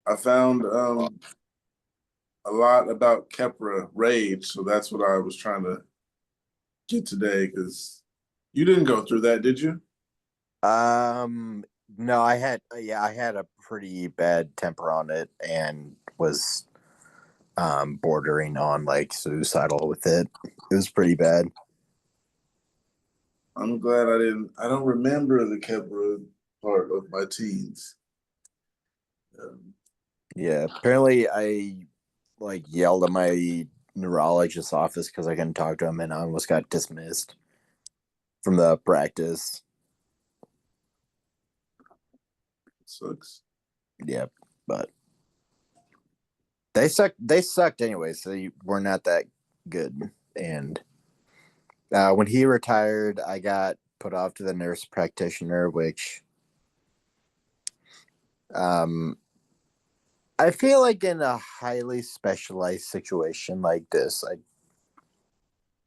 I found a lot about Kepra rage, so that's what I was trying to get today. Because you didn't go through that, did you? Um, no, I had a pretty bad temper on it and was bordering on like suicidal with it. It was pretty bad. I'm glad I didn't. I don't remember the Kepra part of my teens. Um, Yeah, apparently I like yelled at my neurologist's office because I couldn't talk to him and I almost got dismissed from the practice. sucks. Yeah, but they sucked anyway, so they were not that good. And when he retired, I got put off to the nurse practitioner, which um, I feel like in a highly specialized situation like this,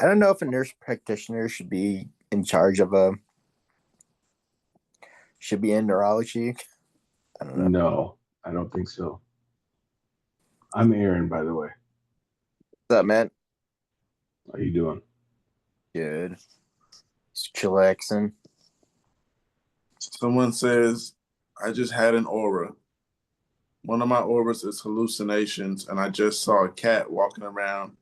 I don't know if a nurse practitioner should be in neurology. I don't know. No, I don't think so. I'm Aaron, by the way. What's up, man? How you doing? Good. It's chillaxing. Someone says I just had an aura. One of my auras is hallucinations, and I just saw a cat walking around,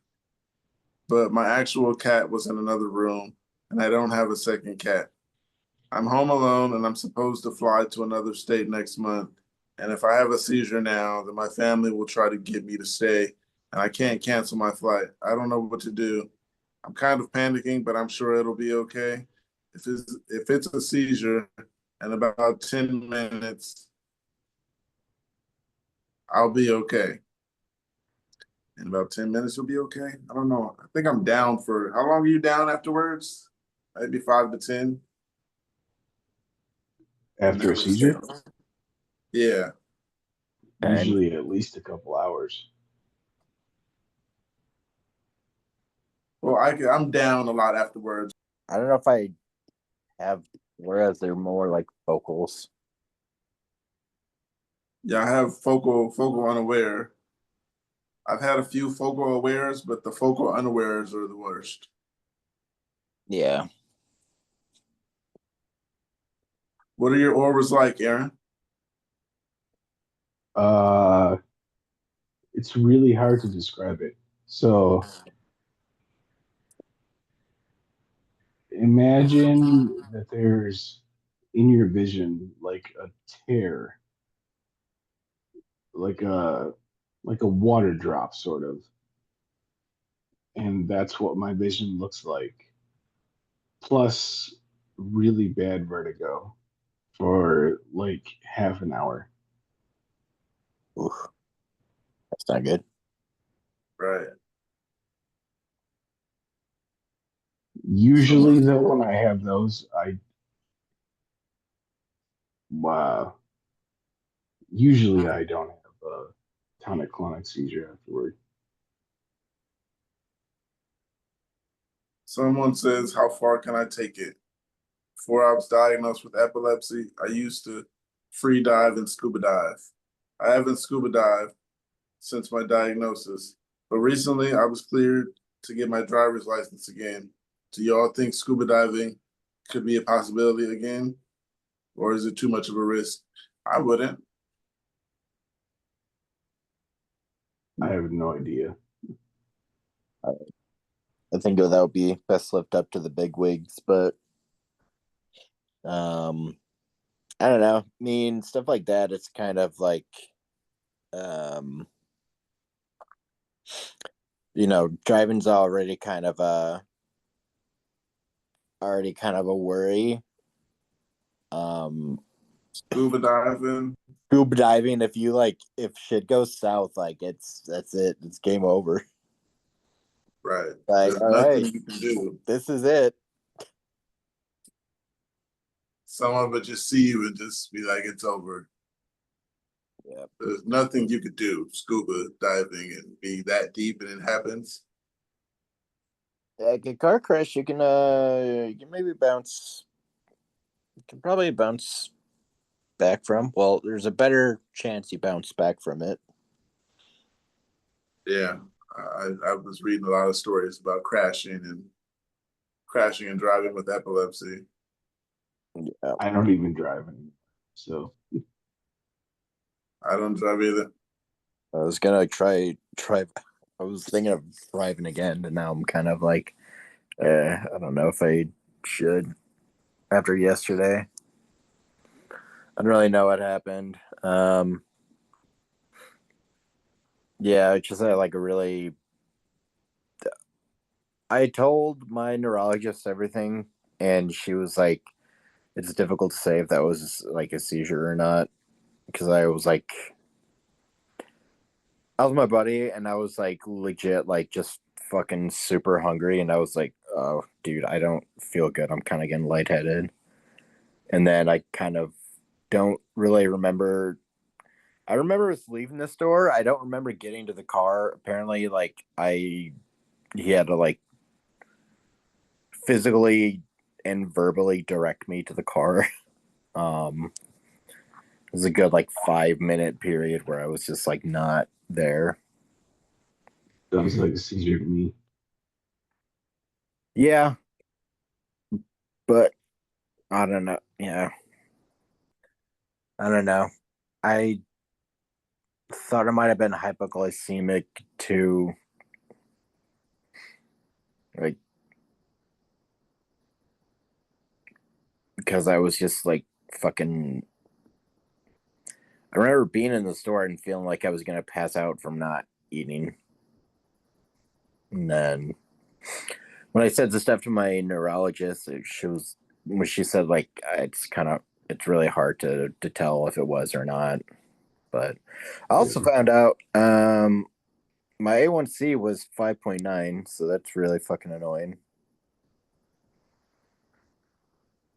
but my actual cat was in another room, and I don't have a second cat. I'm home alone, and I'm supposed to fly to another state next month. And if I have a seizure now, then my family will try to get me to stay, and I can't cancel my flight. I don't know what to do. I'm kind of panicking, but I'm sure it'll be okay. If it's a seizure in about 10 minutes, I'll be okay. In about 10 minutes, you'll be okay. I don't know. I think I'm down for how long are you down afterwards? Maybe 5 to 10. And After that a was it. seizure? Yeah. And Usually at least a couple hours. Well, I'm down a lot afterwards. I don't know if I have, whereas they're more like vocals. Yeah, I have focal unaware. I've had a few focal awares, but the focal unawares are the worst. Yeah. What are your auras like, Aaron? Uh, it's really hard to describe it. So imagine that there's in your vision like a tear, like a like a water drop sort of, and that's what my vision looks like. Plus, really bad vertigo for like half an hour. Oof, that's not good. Right. Usually, Someone though, when I have those, I wow. Usually, I don't have a tonic-clonic seizure afterward. someone says, how far can I take it? Before I was diagnosed with epilepsy, I used to free dive and scuba dive. I haven't scuba dived since my diagnosis, but recently I was cleared to get my driver's license again. Do y'all think scuba diving could be a possibility again, or is it too much of a risk? I wouldn't. I have no idea. I think that would be best left up to the big wigs, but um, I don't know. I mean, stuff like that. It's kind of like um, driving's already kind of a worry. Um, Scuba diving, Scuba diving, if shit goes south, like that's it. It's game over. right? Like, There's all nothing right, you can do. this is it. Someone would just see you and just be like, it's over. Yeah. There's nothing you could do scuba diving and be that deep and it happens. Like a car crash, you can maybe bounce. You can probably bounce back from. Well, there's a better chance you bounce back from it. Yeah, I was reading a lot of stories about crashing and driving with epilepsy. Yeah. I don't even drive anymore. So I don't drive either. I was gonna try. I was thinking of driving again, and now I'm kind of like, I don't know if I should. After yesterday, I don't really know what happened. Yeah, it's just like a really. I told my neurologist everything, and she was like, "It's difficult to say if that was like a seizure or not," because I was like, I was my buddy, and I was like legit, like just fucking super hungry, and I was like, "Oh, dude, I don't feel good. I'm kind of getting lightheaded." And then I kind of don't really remember. I remember us leaving the store. I don't remember getting to the car. Apparently, like he had to like physically and verbally direct me to the car. Um, it was a good like 5 minute period where I was just like not there. sounds like a seizure to me. Yeah, but I don't know. Yeah, I don't know. I thought it might have been hypoglycemic too, like because I was just like fucking. I remember being in the store and feeling like I was gonna pass out from not eating. And then when I said the stuff to my neurologist, she was when she said like it's really hard to tell if it was or not. But I also Yeah. found out my A1C was 5.9, so that's really fucking annoying.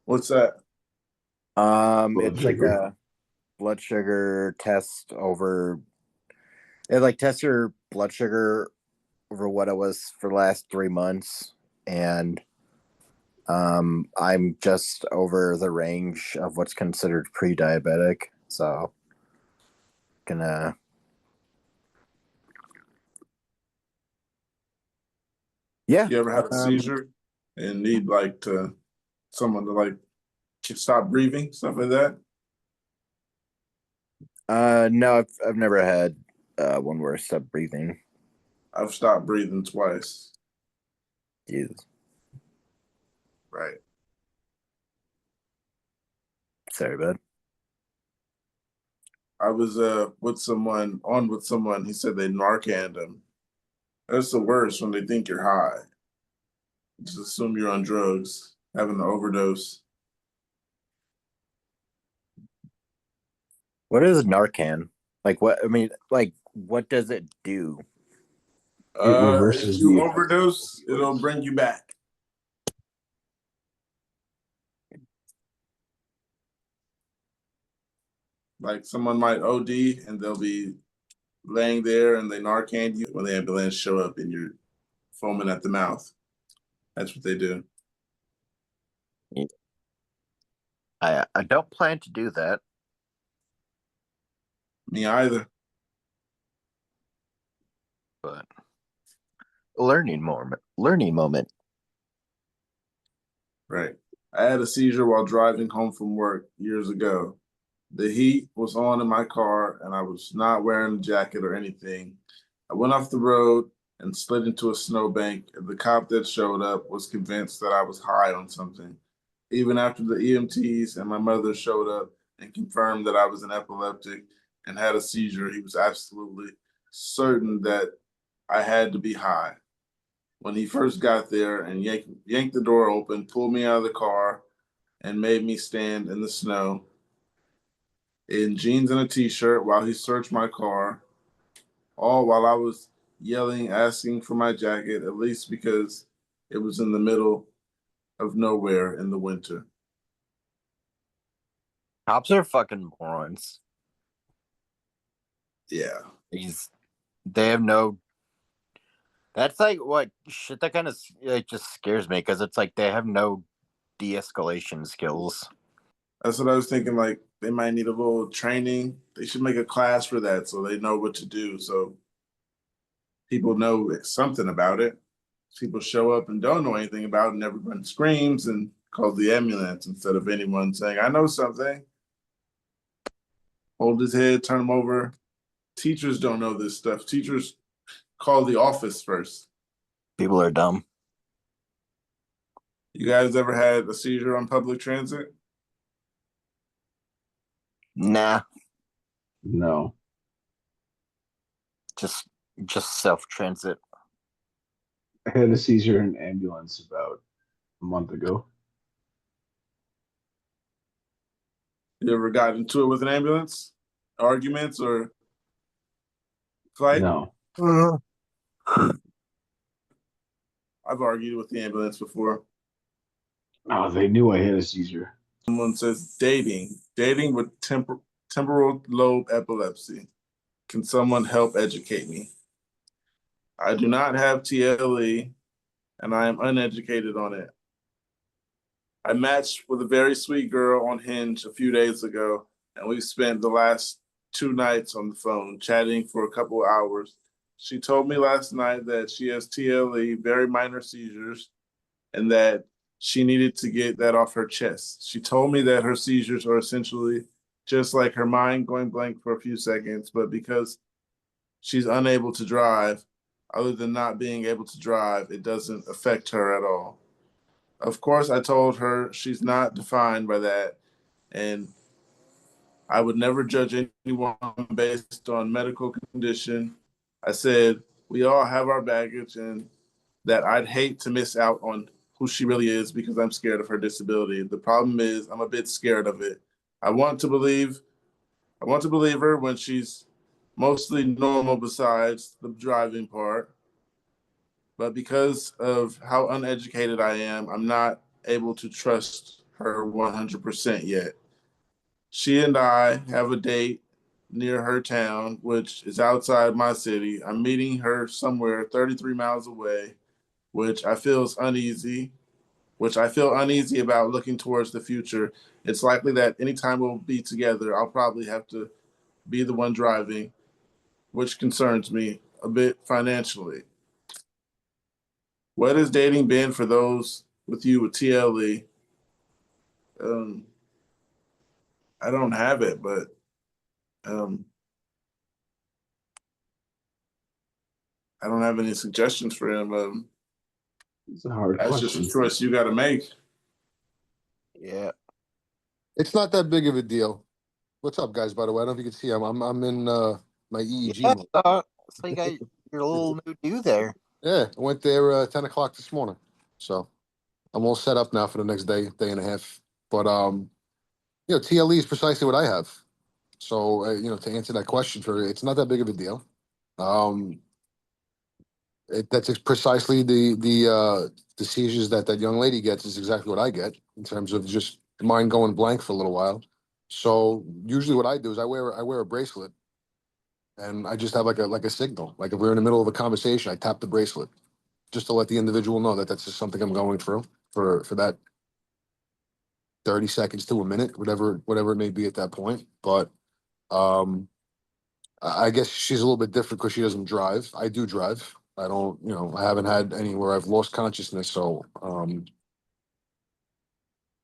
What's that? Blood It's like sugar. a blood sugar test over. It like tests your blood sugar over what it was for the last 3 months, and I'm just over the range of what's considered pre-diabetic. So gonna yeah. You ever had a Um seizure and need like to someone to like stop breathing, stuff like that? no, I've never had one where I stopped breathing. I've stopped breathing twice. Jesus. Right. Sorry, bud. I was with someone. He said they Narcaned him. That's the worst when they think you're high. Just assume you're on drugs, having an overdose. What is Narcan? Like what I mean, like what does it do? It If reverses you the effect of overdose, it'll opioids. bring you back. Like someone might OD and they'll be laying there and they Narcan you when the ambulance show up and you're foaming at the mouth. That's what they do. I don't plan to do that, Me either. but learning moment. Learning moment. Right. I had a seizure while driving home from work years ago. The heat was on in my car and I was not wearing a jacket or anything. I went off the road and slid into a snowbank, and the cop that showed up was convinced that I was high on something. Even after the EMTs and my mother showed up and confirmed that I was an epileptic and had a seizure, he was absolutely certain that I had to be high. When he first got there and yanked the door open, pulled me out of the car, and made me stand in the snow in jeans and a t-shirt while he searched my car, all while I was yelling, asking for my jacket, at least because it was in the middle of nowhere in the winter. Cops are fucking morons. Yeah. These they have no. That's like what shit. That kind of it just scares me because it's like they have no de-escalation skills. That's what I was thinking. Like, they might need a little training. They should make a class for that so they know what to do. So people know something about it. People show up and don't know anything about it, and everyone screams and calls the ambulance instead of anyone saying, I know something. Hold his head, turn him over. Teachers don't know this stuff. Teachers call the office first. People are dumb. You guys ever had a seizure on public transit? Nah, No. just self transit. I had a seizure in an ambulance about a month ago. You ever got into it with an ambulance? Arguments or fight? No. I've argued with the ambulance before. Oh, they knew I had a seizure. Someone says dating with temporal lobe epilepsy. Can someone help educate me? I do not have TLE and I am uneducated on it. I matched with a very sweet girl on Hinge a few days ago, and we spent the last 2 nights on the phone chatting for a couple of hours. She told me last night that she has TLE, very minor seizures, and that she needed to get that off her chest. She told me that her seizures are essentially just like her mind going blank for a few seconds, but because she's unable to drive, other than not being able to drive, it doesn't affect her at all. Of course, I told her she's not defined by that, and I would never judge anyone based on medical condition. I said, we all have our baggage, and that I'd hate to miss out on who she really is because I'm scared of her disability. The problem is I'm a bit scared of it. I want to believe I want to believe her when she's mostly normal besides the driving part. But because of how uneducated I am, I'm not able to trust her 100% yet. She and I have a date near her town, which is outside my city. I'm meeting her somewhere 33 miles away, which I feel is uneasy, which I feel uneasy about looking towards the future. It's likely that anytime we'll be together, I'll probably have to be the one driving, which concerns me a bit financially. What has dating been for those with you with TLE? Um, I don't have it, but um, I don't have any suggestions for him. It's a hard That's just a question. choice you got to make. Yeah. It's not that big of a deal. What's up, guys? By the way, I don't know if you can see. I'm in my EEG Yeah, mode. so you got your little new do there. Yeah, I went there 10 o'clock this morning, so I'm all set up now for the next day and a half. But TLE is precisely what I have. So to answer that question for it's not that big of a deal. Um, that's precisely the seizures that young lady gets is exactly what I get in terms of just mind going blank for a little while. So usually what I do is I wear a bracelet and I just have like a signal. Like if we're in the middle of a conversation, I tap the bracelet just to let the individual know that that's just something I'm going through for that 30 seconds to a minute, whatever it may be at that point. But um I guess she's a little bit different because she doesn't drive. I do drive. I don't, I haven't had any where I've lost consciousness, so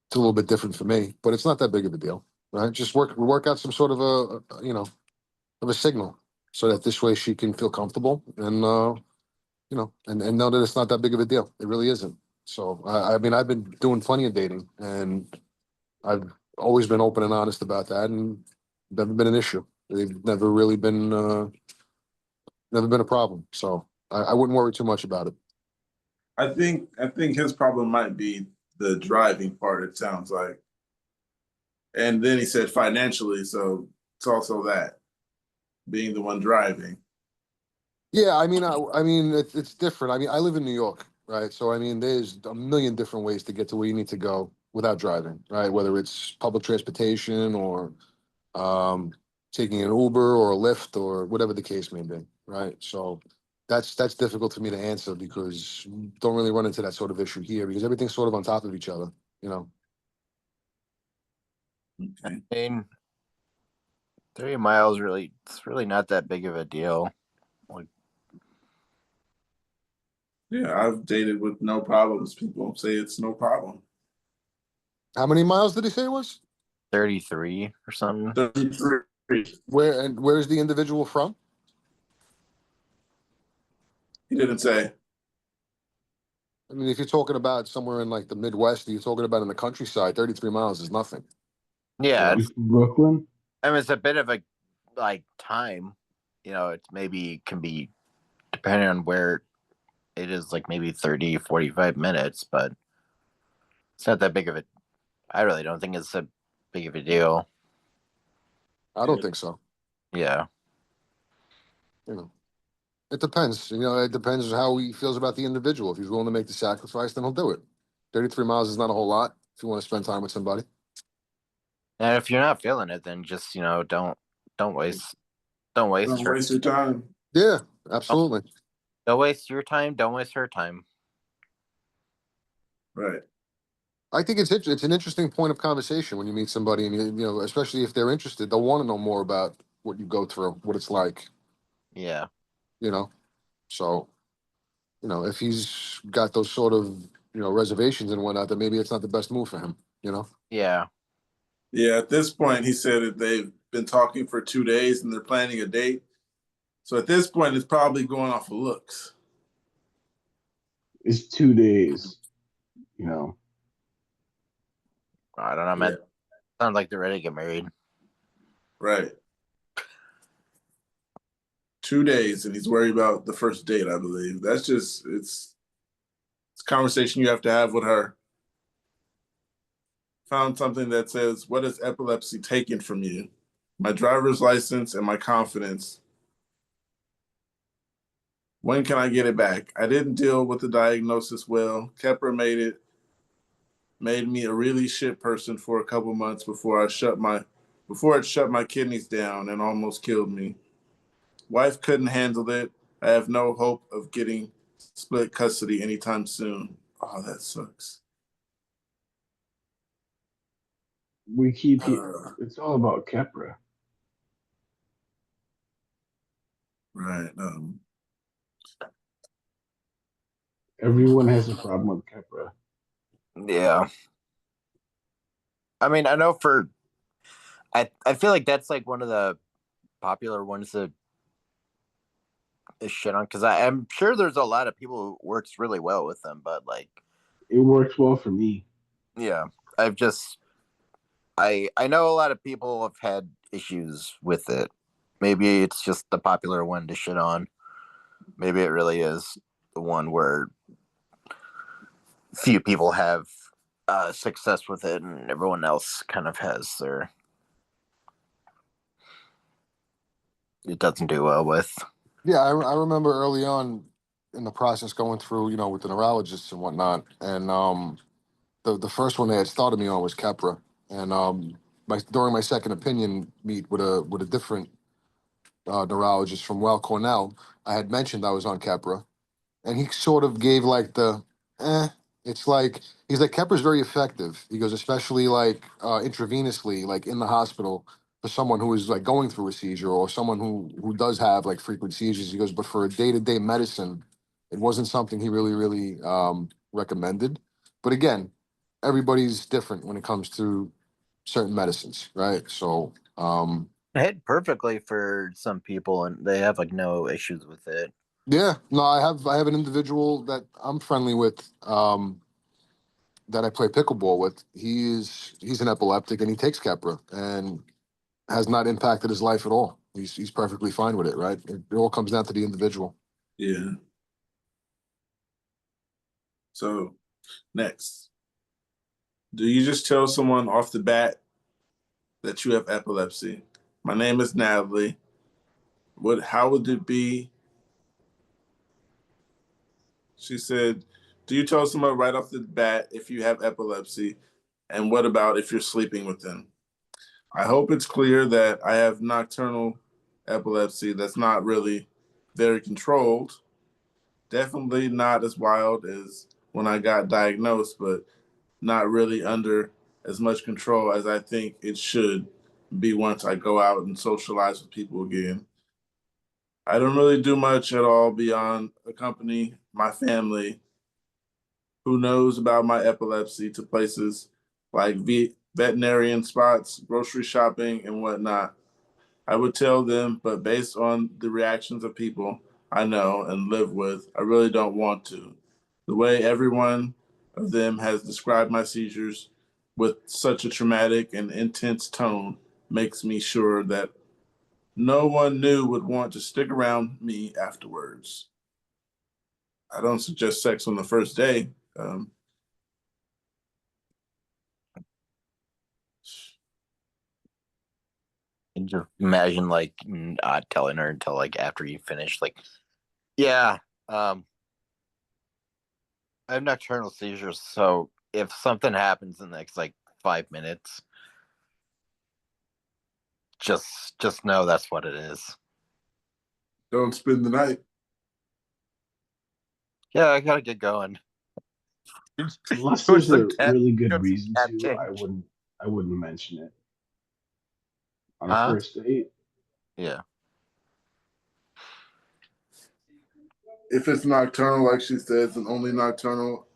it's a little bit different for me. But it's not that big of a deal, right? Just work out some sort of a signal so that this way she can feel comfortable and and know that it's not that big of a deal. It really isn't. So I mean, I've been doing plenty of dating, and I've always been open and honest about that, and never been an issue. They've never really been never been a problem. So I wouldn't worry too much about it. I think his problem might be the driving part. It sounds like, and then he said financially, so it's also that being the one driving. Yeah, I mean, it's different. I mean, I live in New York, right? So I mean, there's a million different ways to get to where you need to go without driving, right? Whether it's public transportation or um, taking an Uber or a Lyft or whatever the case may be, right? So that's difficult for me to answer because we don't really run into that sort of issue here because everything's sort of on top of each other, you know. Okay. I mean, 3 miles really, it's really not that big of a deal. Like, Yeah, I've dated with no problems. People say it's no problem. How many miles did he say it was? 33 or something. 33. Where's the individual from? He didn't say. I mean, if you're talking about somewhere in like the Midwest, you're talking about in the countryside, 33 miles is nothing. Yeah, Yeah. it's, Brooklyn. I mean, it's a bit of a time. It's maybe can be depending on where it is, like maybe 30, 45 minutes, but it's not that big of a. I really don't think it's a big of a deal. I don't think so. Yeah. You know, it depends. It depends how he feels about the individual. If he's willing to make the sacrifice, then he'll do it. 33 miles is not a whole lot if you want to spend time with somebody. And if you're not feeling it, then just don't waste don't waste Don't her. waste your time. Yeah, absolutely. Don't waste your time. Don't waste her time. Right. I think it's an interesting point of conversation when you meet somebody, and especially if they're interested, they'll want to know more about what you go through, what it's like. Yeah. You know, so if he's got those sort of reservations and whatnot, then maybe it's not the best move for him. Yeah. Yeah, at this point, he said that they've been talking for 2 days and they're planning a date. So at this point, it's probably going off of looks. It's 2 days. You know, I don't know, man. Sounds like they're ready to get married. Right. 2 days, and he's worried about the first date, I believe. That's just it's a conversation you have to have with her. Found something that says, "What is epilepsy taken from you? My driver's license and my confidence. When can I get it back? I didn't deal with the diagnosis well. Kepler made me a really shit person for a couple months before it shut my kidneys down and almost killed me. Wife couldn't handle it. I have no hope of getting split custody anytime soon." Oh, that sucks. we keep. Uh, It's all about Kepra. right. Everyone has a problem with Kepra. Yeah. I mean, I know I feel like that's like one of the popular ones that is shit on, because I'm sure there's a lot of people who works really well with them, but like, It works well for me. yeah, I've just I know a lot of people have had issues with it. Maybe it's just the popular one to shit on. Maybe it really is the one where few people have success with it, and everyone else kind of has it doesn't do well with. Yeah, I remember early on in the process going through, with the neurologists and whatnot, and the first one they had started me on was Kepra, and during my second opinion meet with a different neurologist from Weill Cornell, I had mentioned I was on Kepra, and he sort of gave like eh. It's like he's like Kepra's very effective. He goes, especially like intravenously, like in the hospital for someone who is like going through a seizure or someone who does have like frequent seizures. He goes, but for a day-to-day medicine, it wasn't something he really recommended. But again, everybody's different when it comes to certain medicines, right? So It hit perfectly for some people, and they have like no issues with it. yeah, no, I have an individual that I'm friendly with, that I play pickleball with. He's an epileptic and he takes Keppra and has not impacted his life at all. He's perfectly fine with it, right? It all comes down to the individual. yeah. So next, do you just tell someone off the bat that you have epilepsy? My name is Natalie. How would it be? She said, do you tell someone right off the bat if you have epilepsy? And what about if you're sleeping with them? I hope it's clear that I have nocturnal epilepsy that's not really very controlled. Definitely not as wild as when I got diagnosed, but not really under as much control as I think it should. be once I go out and socialize with people again. I don't really do much at all beyond accompany my family who knows about my epilepsy to places like veterinarian spots, grocery shopping, and whatnot. I would tell them, but based on the reactions of people I know and live with, I really don't want to. The way every one of them has described my seizures with such a traumatic and intense tone makes me sure that no one new would want to stick around me afterwards. I don't suggest sex on the first day. And just imagine like not telling her until like after you finish. Like, yeah, I have nocturnal seizures, so if something happens in the next like 5 minutes, just know that's what it is. Don't spend the night. Yeah, I gotta get going. Unless Go to there's some a cat, really good go to some reason cat to, I change. wouldn't I wouldn't mention it on a Huh? first date. Yeah. If it's nocturnal, like she says, and only nocturnal,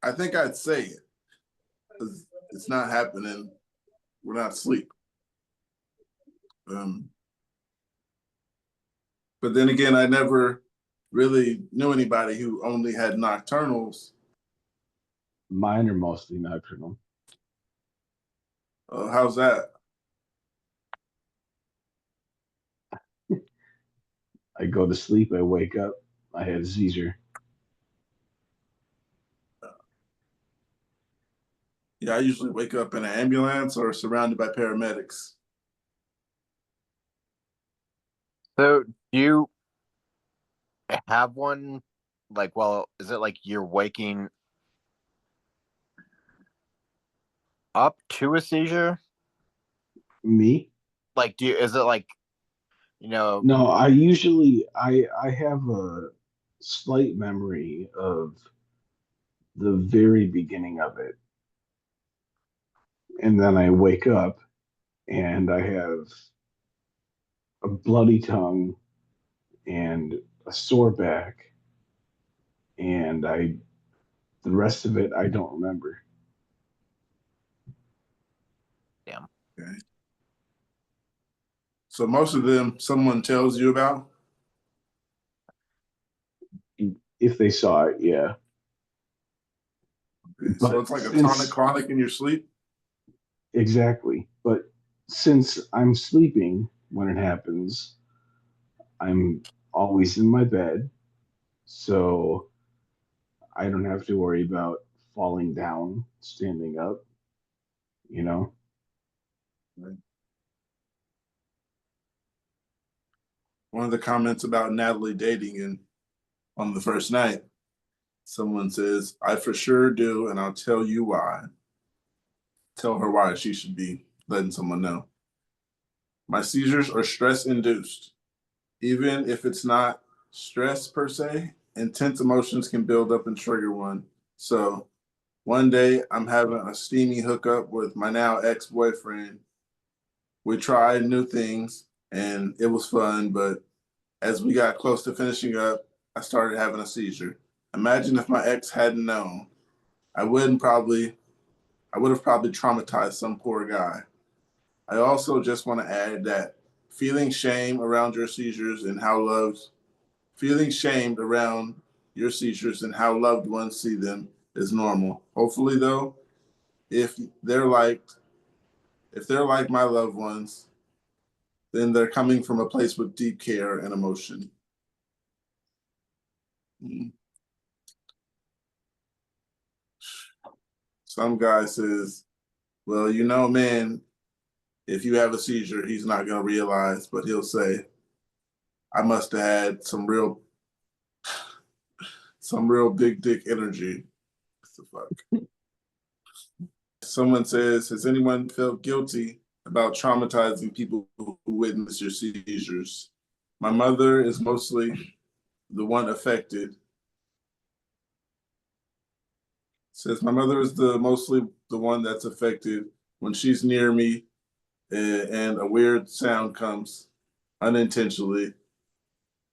I think I'd say it because it's not happening. We're not asleep. But then again, I never really knew anybody who only had nocturnals. Mine are mostly nocturnal. How's that? I go to sleep, I wake up, I had a seizure. Yeah, I usually wake up in an ambulance or surrounded by paramedics. So do you have one? Like, well, is it like you're waking up to a seizure? Me? Like, is it like, you know, No, I have a slight memory of the very beginning of it. And then I wake up and I have a bloody tongue and a sore back, and the rest of it I don't remember. damn. Okay. So most of them, someone tells you about. If they saw it, yeah. Okay. So But it's like a tonic since chronic in your sleep. exactly, but since I'm sleeping when it happens, I'm always in my bed, so I don't have to worry about falling down, standing up, you know? Right. One of the comments about Natalie dating and on the first night, someone says, I for sure do, and I'll tell you why. Tell her why she should be letting someone know. My seizures are stress induced. Even if it's not stress per se, intense emotions can build up and trigger one. So one day I'm having a steamy hookup with my now ex boyfriend. We tried new things and it was fun, but as we got close to finishing up, I started having a seizure. Imagine if my ex hadn't known. I wouldn't probably I would have probably traumatized some poor guy. I also just want to add that feeling shame around your seizures and how loved feeling shamed around your seizures and how loved ones see them is normal. Hopefully though, if they're like if they're like my loved ones, then they're coming from a place with deep care and emotion. Mm. Some guy says, well, you know, man, if you have a seizure, he's not going to realize, but he'll say, I must have had some real big dick energy. What the fuck? Someone says, has anyone felt guilty about traumatizing people who witness your seizures? My mother is mostly the one affected. Says my mother is the mostly the one that's affected, when she's near me and a weird sound comes unintentionally.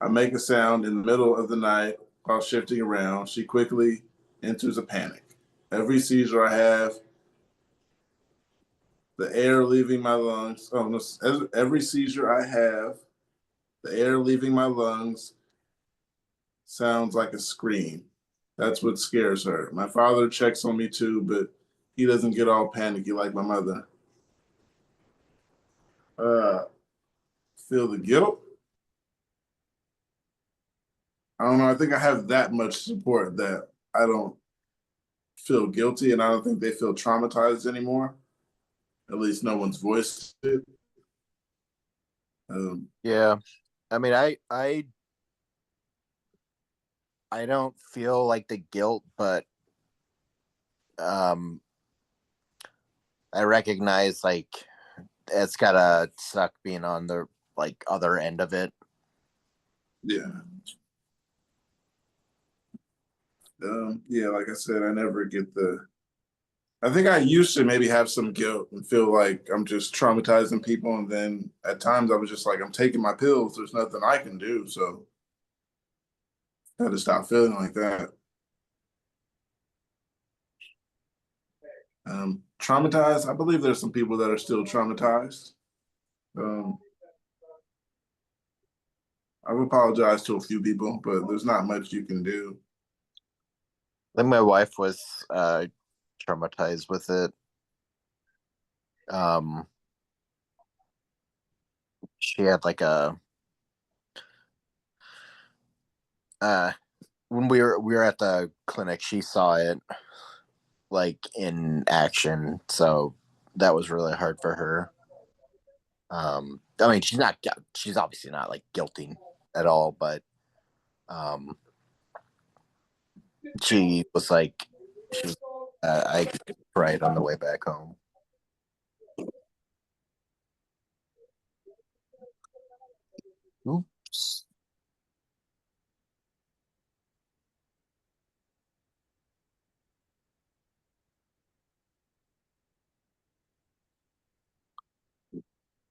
I make a sound in the middle of the night while shifting around. She quickly enters a panic. Every seizure I have, the air leaving my lungs. Oh, no, every seizure I have, the air leaving my lungs sounds like a scream. That's what scares her. My father checks on me too, but he doesn't get all panicky like my mother. Uh, feel the guilt. I don't know. I think I have that much support that I don't feel guilty, and I don't think they feel traumatized anymore. At least no one's voiced it. Yeah. I mean, I don't feel like the guilt, but um I recognize like it's gotta suck being on the like other end of it. Yeah. Yeah, like I said, I never get the. I think I used to maybe have some guilt and feel like I'm just traumatizing people, and then at times I was just like, I'm taking my pills. There's nothing I can do, so I had to stop feeling like that. Traumatized. I believe there's some people that are still traumatized. Um, I've apologized to a few people, but there's not much you can do. I think my wife was traumatized with it. She had like a uh when we were at the clinic, she saw it like in action, so that was really hard for her. I mean, she's obviously not like guilting at all, but um, she was like, she was, I cried on the way back home. Oops.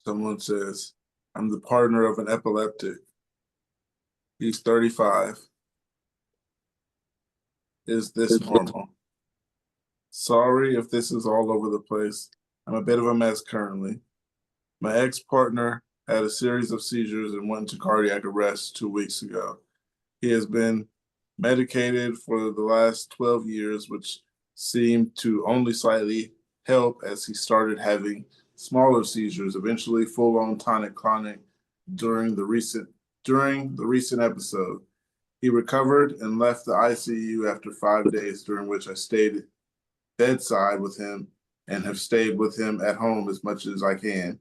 Someone says, I'm the partner of an epileptic. He's 35. Is this normal? Sorry if this is all over the place. I'm a bit of a mess currently. My ex-partner had a series of seizures and went into cardiac arrest 2 weeks ago. He has been medicated for the last 12 years, which seemed to only slightly help as he started having smaller seizures, eventually full-on tonic-clonic during the recent episode. He recovered and left the ICU after 5 days, during which I stayed bedside with him and have stayed with him at home as much as I can.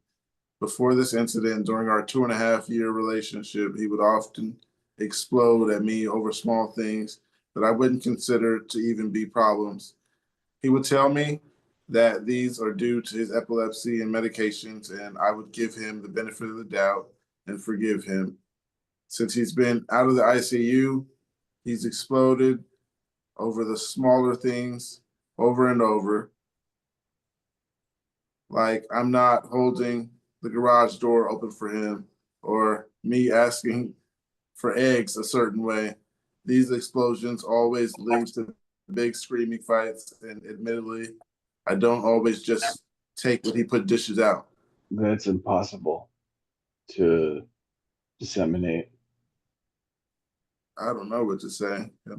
Before this incident, during our 2.5 year relationship, he would often explode at me over small things that I wouldn't consider to even be problems. He would tell me that these are due to his epilepsy and medications, and I would give him the benefit of the doubt and forgive him. Since he's been out of the ICU, he's exploded over the smaller things over and over. Like I'm not holding the garage door open for him or me asking for eggs a certain way. These explosions always lead to big screaming fights, and admittedly, I don't always just take what he put dishes out. That's impossible to disseminate. I don't know what to say. Yeah,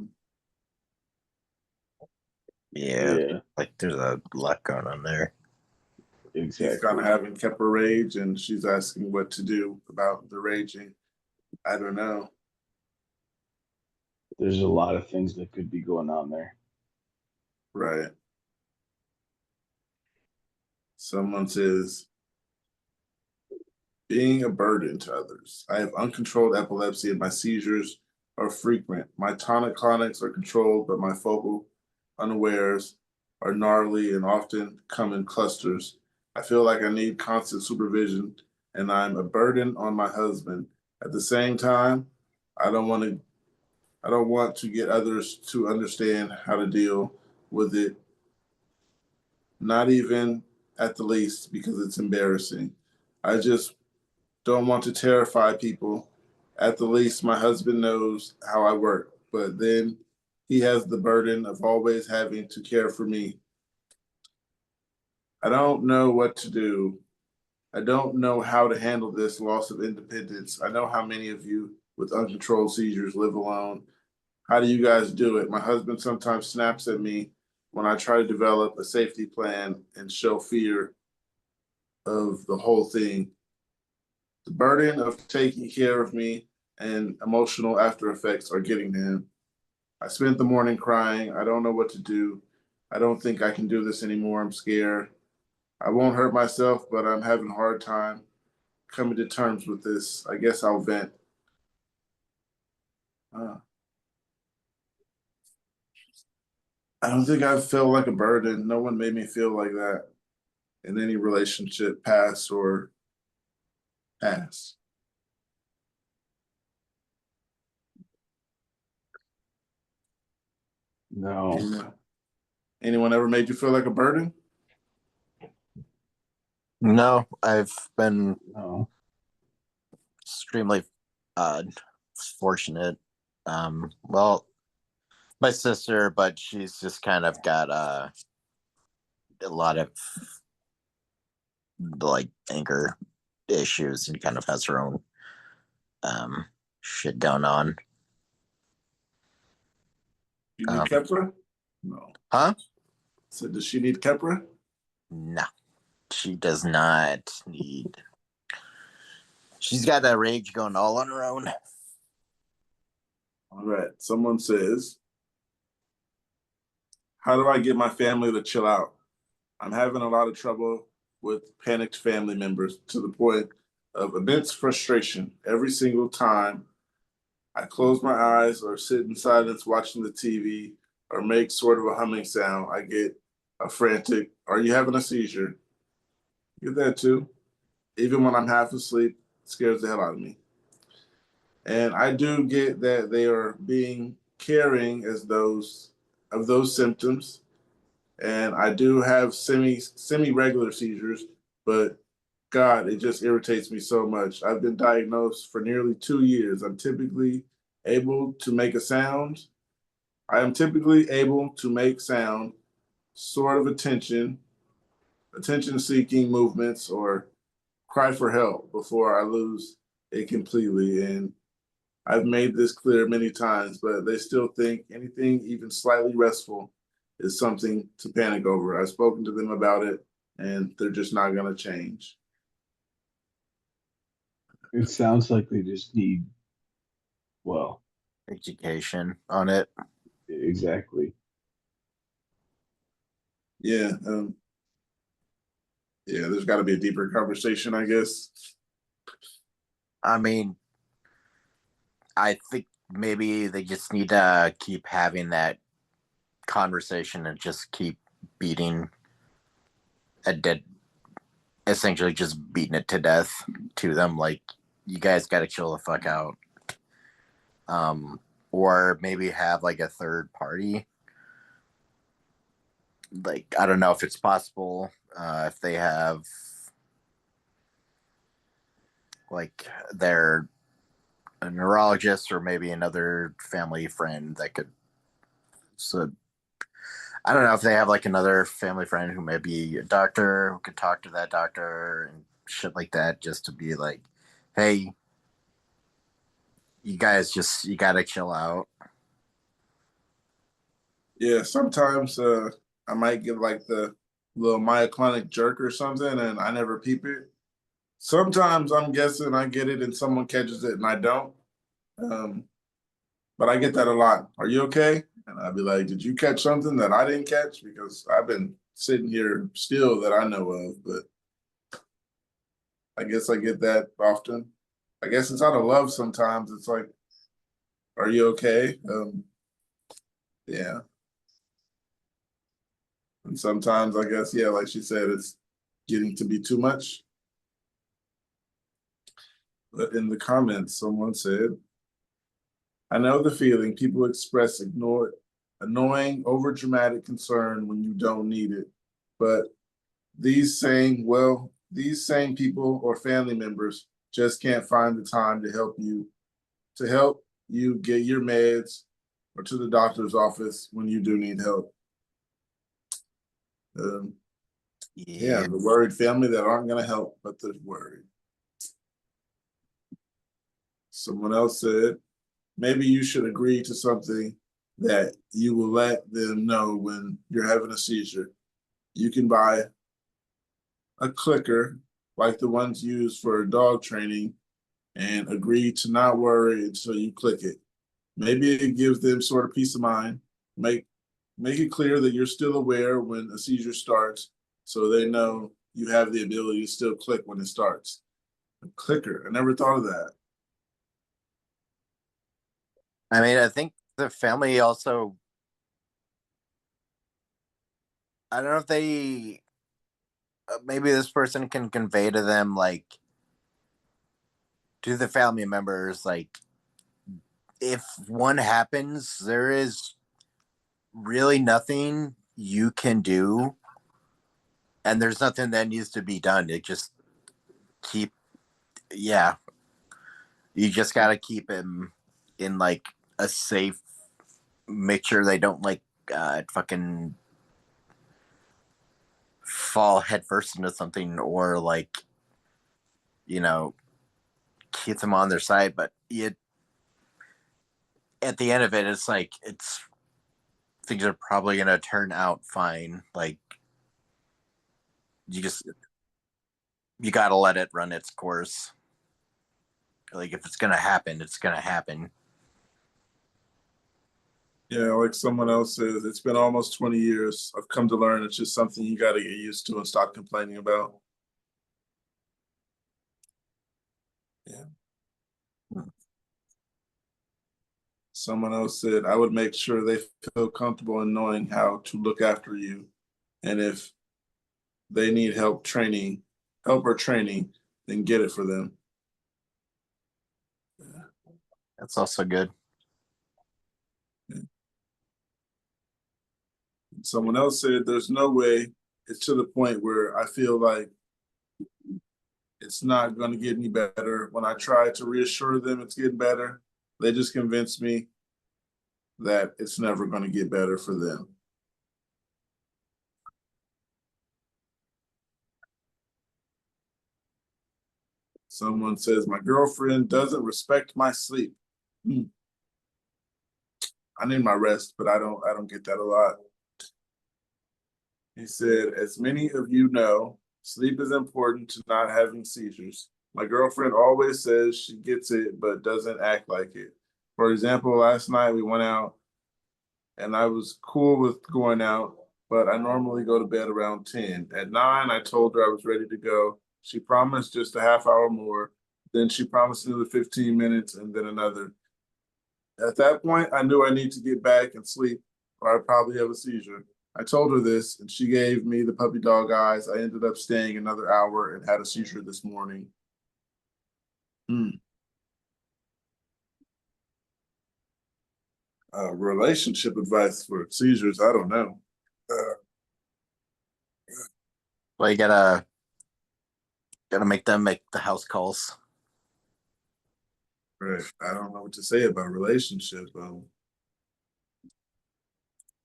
Yeah, like there's a lot going on there. He's kind of exactly. having kept her rage, and she's asking what to do about the raging. I don't know. There's a lot of things that could be going on there. Right. Someone says, being a burden to others. I have uncontrolled epilepsy and my seizures are frequent. My tonic-clonics are controlled, but my focal unawares are gnarly and often come in clusters. I feel like I need constant supervision and I'm a burden on my husband. At the same time, I don't want to I don't want to get others to understand how to deal with it, not even at the least because it's embarrassing. I just don't want to terrify people. At the least, my husband knows how I work, but then he has the burden of always having to care for me. I don't know what to do. I don't know how to handle this loss of independence. I know how many of you with uncontrolled seizures live alone. How do you guys do it? My husband sometimes snaps at me when I try to develop a safety plan and show fear of the whole thing. The burden of taking care of me and emotional after effects are getting to him. I spent the morning crying. I don't know what to do. I don't think I can do this anymore. I'm scared. I won't hurt myself, but I'm having a hard time coming to terms with this. I guess I'll vent. Uh, I don't think I felt like a burden. No one made me feel like that in any relationship, past or past. No. Anyone ever made you feel like a burden? No, I've been No. extremely fortunate. Well, my sister, but she's just kind of got a lot of like anger issues and kind of has her own shit going on. You need Kepra? No. Huh? So does she need Kepra? No, she does not need. She's got that rage going all on her own. All right. Someone says, how do I get my family to chill out? I'm having a lot of trouble with panicked family members to the point of immense frustration every single time I close my eyes or sit in silence watching the TV or make sort of a humming sound. I get a frantic, are you having a seizure? Get that too. Even when I'm half asleep, it scares the hell out of me. And I do get that they are being caring as those of those symptoms. And I do have semi regular seizures, but God, it just irritates me so much. I've been diagnosed for nearly 2 years. I'm typically able to make a sound. I am typically able to make sound, sort of attention seeking movements, or cry for help before I lose it completely. And I've made this clear many times, but they still think anything even slightly restful is something to panic over. I've spoken to them about it, and they're just not going to change. It sounds like they just need, well, Education on it. exactly. Yeah. Yeah, there's got to be a deeper conversation, I guess. I mean, I think maybe they just need to keep having that conversation and just keep beating a dead, essentially just beating it to death to them. Like, you guys got to chill the fuck out. Or maybe have like a third party. Like, I don't know if it's possible. If they have like their a neurologist or maybe another family friend that could. So I don't know if they have like another family friend who may be a doctor who could talk to that doctor and shit like that, just to be like, hey, you guys you gotta chill out. Yeah, sometimes I might get like the little myoclonic jerk or something, and I never peep it. Sometimes I'm guessing I get it and someone catches it and I don't. But I get that a lot. Are you okay? And I'd be like, did you catch something that I didn't catch? Because I've been sitting here still that I know of, but I guess I get that often. I guess it's out of love sometimes. It's like, are you okay? Yeah. And sometimes I guess, yeah, like she said, it's getting to be too much. But in the comments, someone said, I know the feeling people express ignored, annoying, overdramatic concern when you don't need it. But these same people or family members just can't find the time to help you get your meds or to the doctor's office when you do need help. Yeah, the worried family that aren't going to help, but they're worried. Someone else said, maybe you should agree to something that you will let them know when you're having a seizure. You can buy a clicker like the ones used for dog training and agree to not worry until you click it. Maybe it gives them sort of peace of mind. Make it clear that you're still aware when a seizure starts so they know you have the ability to still click when it starts. A clicker. I never thought of that. I mean, I think the family also, I don't know if they, maybe this person can convey to them, like, to the family members, like, if one happens, there is really nothing you can do, and there's nothing that needs to be done. It just keep, yeah, you just got to keep him in like a safe, make sure they don't like fucking fall headfirst into something, or like, you know, keep them on their side. But at the end of it, it's like, things are probably gonna turn out fine. Like, you gotta let it run its course. Like, if it's gonna happen, it's gonna happen. Yeah, like someone else says, it's been almost 20 years. I've come to learn it's just something you got to get used to and stop complaining about. Yeah. Someone else said, I would make sure they feel comfortable in knowing how to look after you. And if they need help or training, then get it for them. That's also good. Someone else said, there's no way it's to the point where I feel like it's not going to get any better. When I try to reassure them it's getting better, they just convince me that it's never going to get better for them. Someone says, my girlfriend doesn't respect my sleep. I need my rest, but I don't get that a lot. He said, as many of you know, sleep is important to not having seizures. My girlfriend always says she gets it, but doesn't act like it. For example, last night we went out and I was cool with going out, but I normally go to bed around 10. At 9, I told her I was ready to go. She promised just a half hour more. Then she promised another 15 minutes and then another. At that point, I knew I need to get back and sleep or I'd probably have a seizure. I told her this and she gave me the puppy dog eyes. I ended up staying another hour and had a seizure this morning. Relationship advice for seizures, I don't know. Well, you gotta make them make the house calls. Right. I don't know what to say about relationships.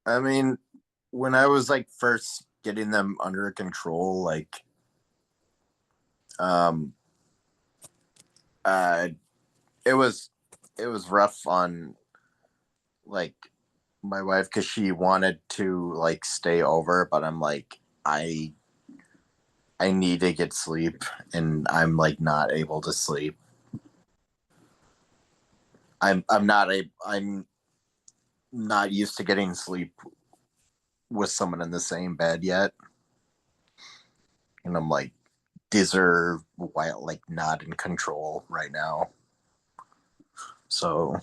I mean, when I was like first getting them under control, like, it was rough on like my wife, because she wanted to like stay over, but I'm like, I need to get sleep, and I'm like not able to sleep. I'm not used to getting sleep with someone in the same bed yet, and I'm like, these are like not in control right now. So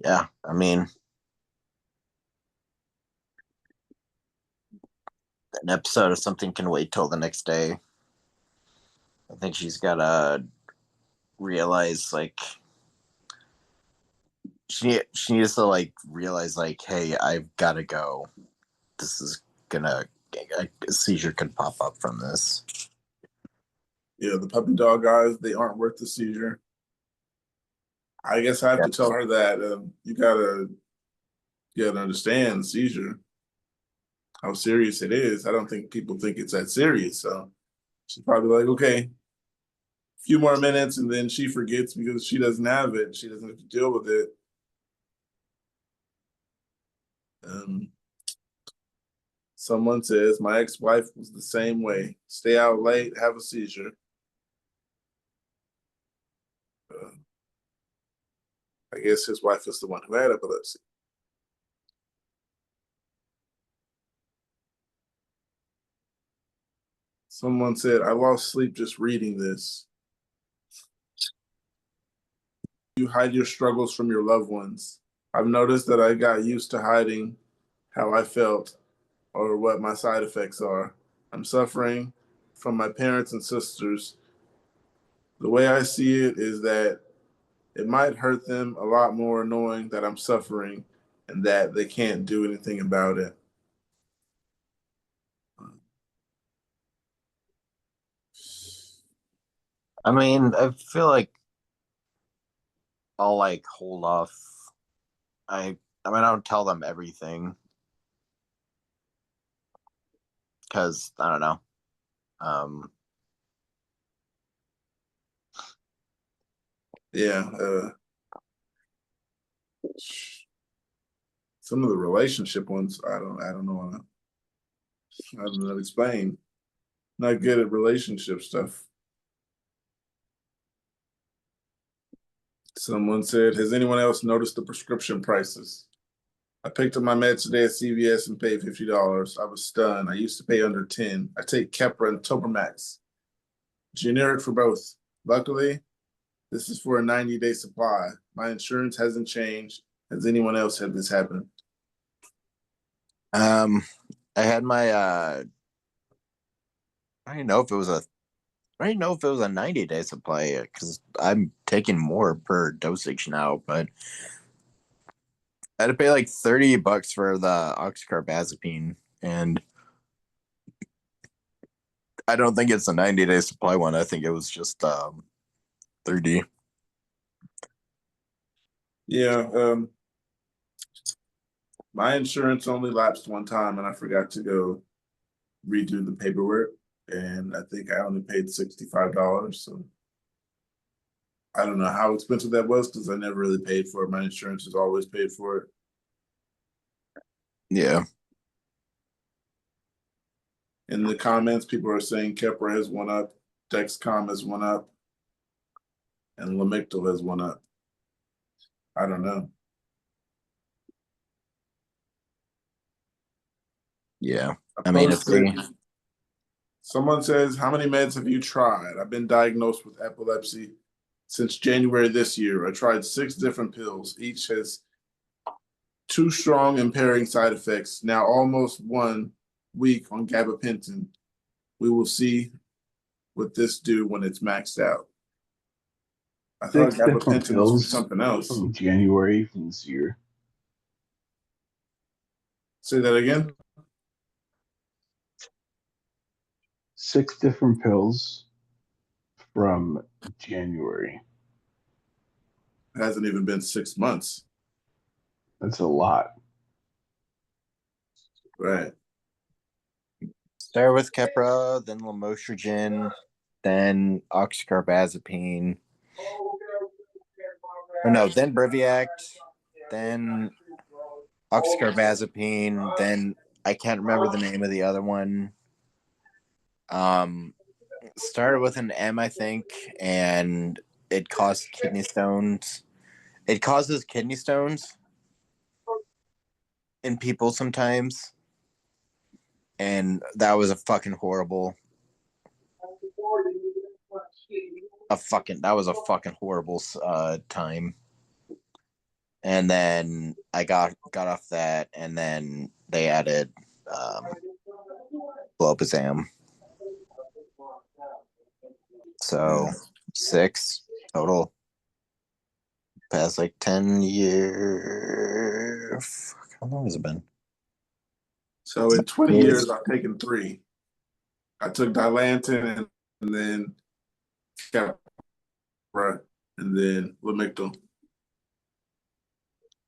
yeah, I mean, an episode of something can wait till the next day. I think she's gotta realize, like, she needs to like realize, like, hey, I've gotta go. This is a seizure could pop up from this. Yeah, the puppy dog guys, they aren't worth the seizure. I guess I have to tell her that you gotta understand seizure, how serious it is. I don't think people think it's that serious. So she's probably like, okay, a few more minutes, and then she forgets because she doesn't have it. She doesn't have to deal with it. Someone says my ex-wife was the same way. Stay out late, have a seizure. I guess his wife is the one who had epilepsy. Someone said, I lost sleep just reading this. You hide your struggles from your loved ones. I've noticed that I got used to hiding how I felt or what my side effects are. I'm suffering from my parents and sisters. The way I see it is that it might hurt them a lot more knowing that I'm suffering and that they can't do anything about it. I mean, I feel like I'll like hold off. I mean, I don't tell them everything because I don't know. Yeah, some of the relationship ones, I don't know. I don't know how to explain. Not good at relationship stuff. Someone said, has anyone else noticed the prescription prices? I picked up my meds today at CVS and paid $50. I was stunned. I used to pay under 10. I take Keppra and Tobermax. Generic for both. Luckily, this is for a 90-day supply. My insurance hasn't changed. Has anyone else had this happen? I had my I don't know if it was a I don't know if it was a 90-day supply because I'm taking more per dosage now, but I had to pay like $30 for the oxcarbazepine, and I don't think it's a 90-day supply one. I think it was just 30. Yeah, my insurance only lapsed one time and I forgot to go redo the paperwork. And I think I only paid $65. So I don't know how expensive that was because I never really paid for it. My insurance has always paid for it. Yeah. In the comments, people are saying Keppra has one up, Dexcom has one up, and Lamictal has one up. I don't know. Yeah. I mean, if they Someone says, how many meds have you tried? I've been diagnosed with epilepsy since January this year. I tried 6 different pills. Each has 2 strong impairing side effects. Now almost 1 week on gabapentin. We will see what this do when it's maxed out. I thought 6 different gabapentin was for pills something else. from January from this year. Say that again. 6 different pills from January. It hasn't even been 6 months. That's a lot. Right. start with Keppra, then lamotrigine, then oxcarbazepine. Or no, then Briviact, then oxcarbazepine, then I can't remember the name of the other one. Started with an M, I think, and it caused kidney stones. It causes kidney stones in people sometimes, and that was a fucking horrible. That was a fucking horrible time. And then I got off that, and then they added Clobazam. So 6 total. Past like 10 years. Fuck, how long has it been? So in 20 Yes. years, I've taken 3. I took Dilantin and then Capra and then Lamictal.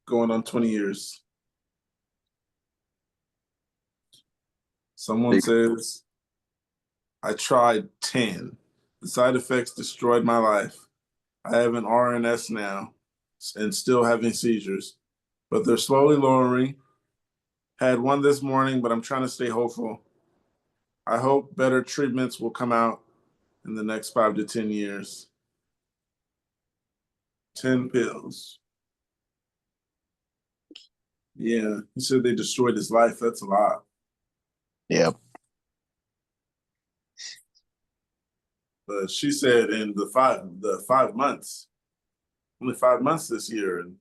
Going on 20 years. Someone says, I tried 10. The side effects destroyed my life. I have an RNS now and still having seizures, but they're slowly lowering. Had one this morning, but I'm trying to stay hopeful. I hope better treatments will come out in the next 5 to 10 years. 10 pills. Yeah, he said they destroyed his life. That's a lot. Yep. But she said in the 5 months, only 5 months this year, and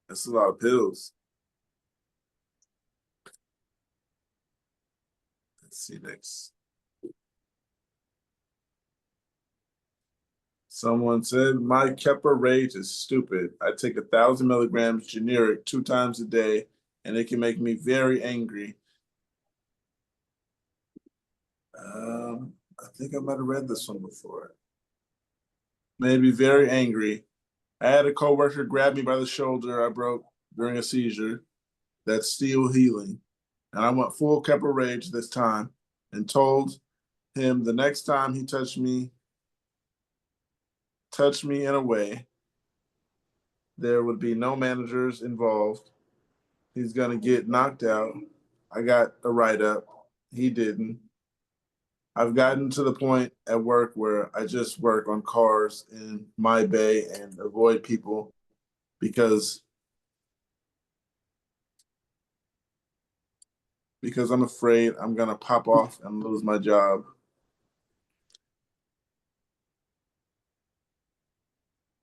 that's a lot of pills. Let's see next. Someone said, my Keppra rage is stupid. I take 1,000 milligrams generic 2 times a day, and it can make me very angry. I think I might have read this one before. Made me very angry. I had a coworker grab me by the shoulder I broke during a seizure. That's still healing. And I went full Keppra rage this time and told him the next time he touched me in a way, there would be no managers involved. He's going to get knocked out. I got a write-up. He didn't. I've gotten to the point at work where I just work on cars in my bay and avoid people because I'm afraid I'm going to pop off and lose my job.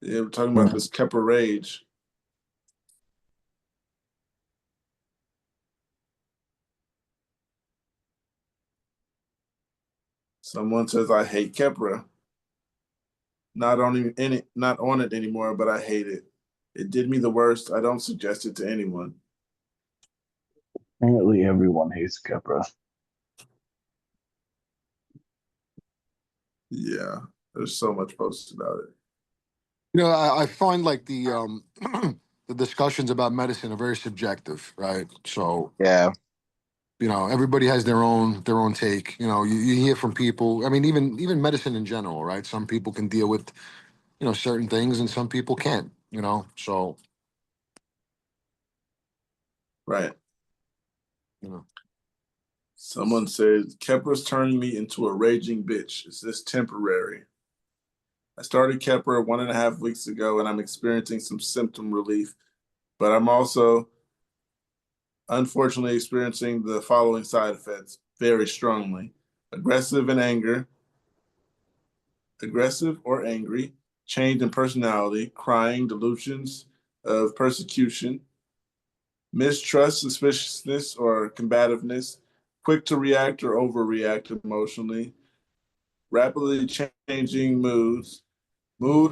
Yeah, we're talking about this Keppra rage. Someone says I hate Keppra. Not on it anymore, but I hate it. It did me the worst. I don't suggest it to anyone. Apparently, everyone hates Keppra. Yeah, there's so much posted about it. I find like the the discussions about medicine are very subjective, right? So Yeah. everybody has their own take. You hear from people. I mean, even medicine in general, right? Some people can deal with certain things, and some people can't. So Right. you know. Someone says Kepra's turning me into a raging bitch. Is this temporary? I started Keppra 1.5 weeks ago, and I'm experiencing some symptom relief, but I'm also unfortunately experiencing the following side effects very strongly: aggressive or angry, change in personality, crying, delusions of persecution, mistrust, suspiciousness, or combativeness, quick to react or overreact emotionally, rapidly changing mood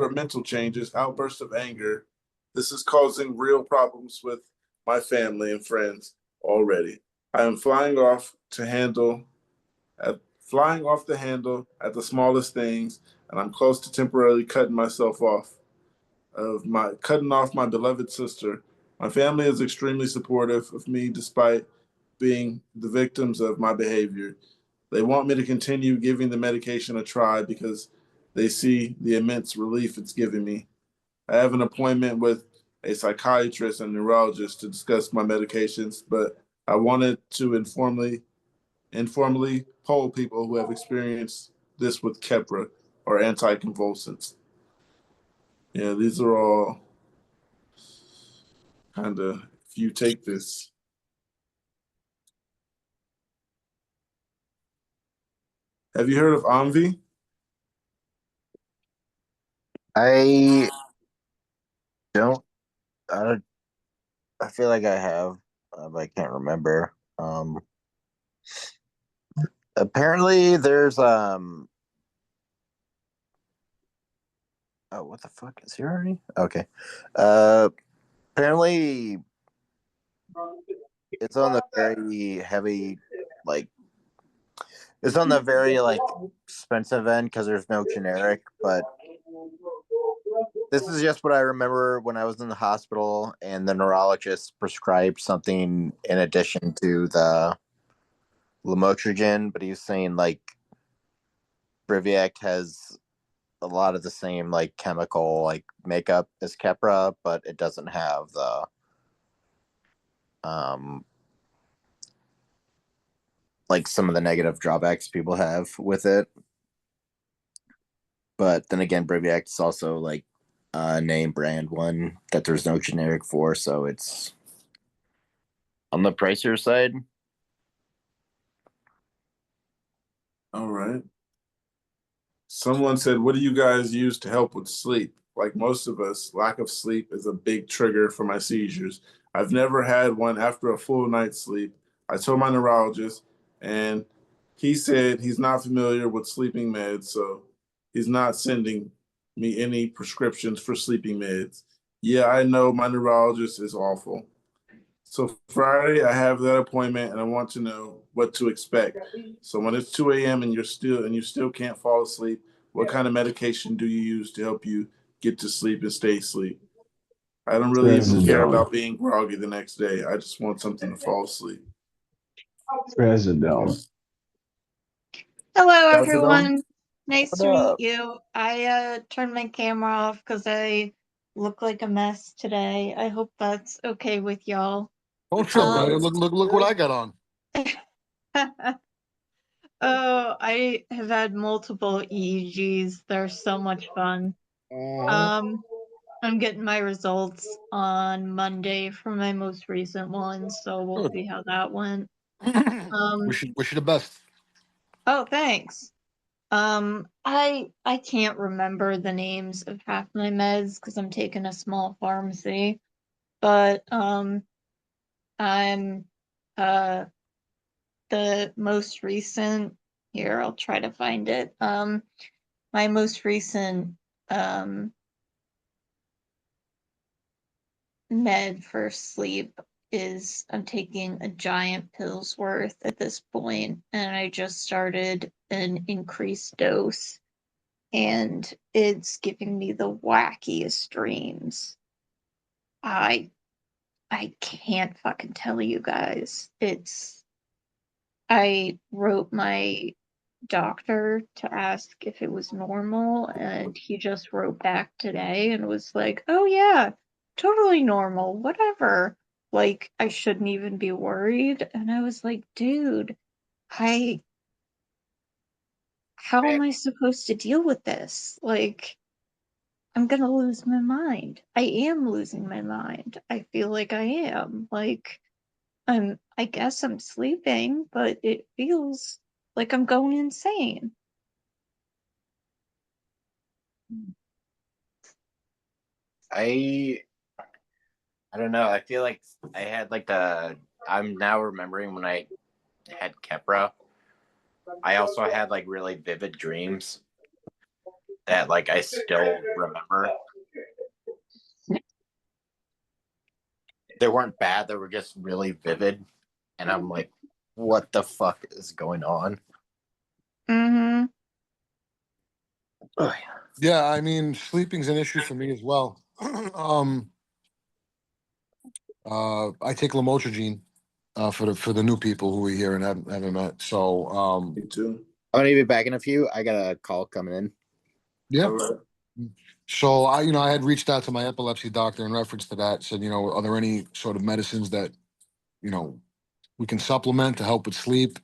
or mental changes, outbursts of anger. This is causing real problems with my family and friends already. I am flying off the handle at the smallest things, and I'm close to temporarily cutting off my beloved sister. My family is extremely supportive of me despite being the victims of my behavior. They want me to continue giving the medication a try because they see the immense relief it's giving me. I have an appointment with a psychiatrist and neurologist to discuss my medications, but I wanted to informally poll people who have experienced this with Keppra or anticonvulsants. Yeah, these are all kind of, if you take this. Have you heard of Omvi? I don't. I I feel like I have, but I can't remember. Apparently, there's Oh, what the fuck is here already? Okay. Apparently, it's on the very heavy, like it's on the very like expensive end because there's no generic. But this is just what I remember when I was in the hospital and the neurologist prescribed something in addition to the lamotrigine. But he was saying like Briviact has a lot of the same like chemical like makeup as Keppra, but it doesn't have the um like some of the negative drawbacks people have with it. But then again, Briviact is also like a name brand one that there's no generic for, so it's on the pricier side. All right. Someone said, "What do you guys use to help with sleep?" Like most of us, lack of sleep is a big trigger for my seizures. I've never had one after a full night's sleep. I told my neurologist, and he said he's not familiar with sleeping meds, so he's not sending me any prescriptions for sleeping meds. Yeah, I know my neurologist is awful. So Friday, I have that appointment, and I want to know what to expect. So when it's 2 a.m. and you still can't fall asleep, what kind of medication do you use to help you get to sleep and stay asleep? I don't really even care Trazodone. about being groggy the next day. I just want something to fall asleep. Trazodone. Hello, Trazodone? everyone. Nice What to meet up? you. I turned my camera off because I look like a mess today. I hope that's okay with y'all. Don't feel Um, better. Look what I got on. Oh, I have had multiple EEGs. They're so much fun. Um, I'm getting my results on Monday for my most recent one, so we'll Good. see how that went. Wish you the best. Oh, thanks. I can't remember the names of half my meds because I'm taking a small pharmacy, but I'm uh the most recent here, I'll try to find it. My most recent um med for sleep is I'm taking a giant pill's worth at this point, and I just started an increased dose, and it's giving me the wackiest dreams. I I can't fucking tell you guys. I wrote my doctor to ask if it was normal, and he just wrote back today and was like, "Oh yeah, totally normal, whatever." Like I shouldn't even be worried. And I was like, "Dude, I how am I supposed to deal with this? Like I'm gonna lose my mind. I am losing my mind. I feel like I am. Like I guess I'm sleeping, but it feels like I'm going insane." I I don't know. I feel like I had like the. I'm now remembering when I had Keppra. I also had like really vivid dreams that like I still remember. They weren't bad. They were just really vivid, and I'm like, what the fuck is going on? Mm-hmm. Ugh. Yeah, I mean, sleeping's an issue for me as well. um, I take lamotrigine for the new people who are here and haven't met. So, Me too. I'm gonna be back in a few. I got a call coming in. yeah. All right. So I had reached out to my epilepsy doctor in reference to that. Said, are there any sort of medicines that you know we can supplement to help with sleep?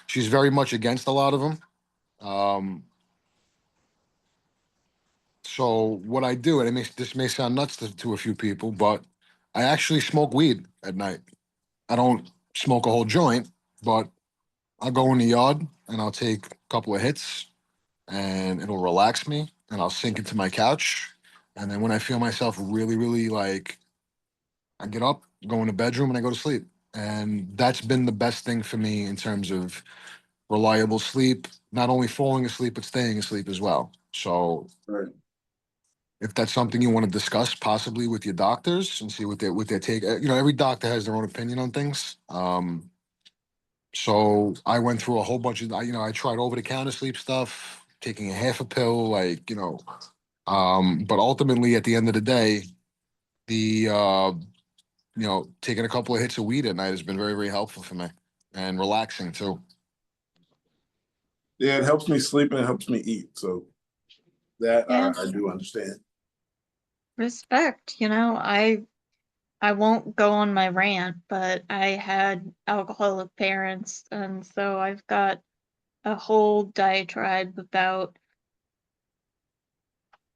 She's very much against a lot of them. Um, so what I do, and this may sound nuts to a few people, but I actually smoke weed at night. I don't smoke a whole joint, but I'll go in the yard and I'll take a couple of hits and it'll relax me and I'll sink into my couch. And then when I feel myself really, really like, I get up, go in the bedroom, and I go to sleep. And that's been the best thing for me in terms of reliable sleep, not only falling asleep, but staying asleep as well. So Right. if that's something you want to discuss possibly with your doctors and see what their take. Every doctor has their own opinion on things. So I went through a whole bunch of, I tried over the counter sleep stuff, taking a half a pill, but ultimately at the end of the day, taking a couple of hits of weed at night has been very, very helpful for me and relaxing too. Yeah, it helps me sleep and it helps me eat. So that Yeah. I do understand. Respect, I won't go on my rant, but I had alcoholic parents, and so I've got a whole diatribe about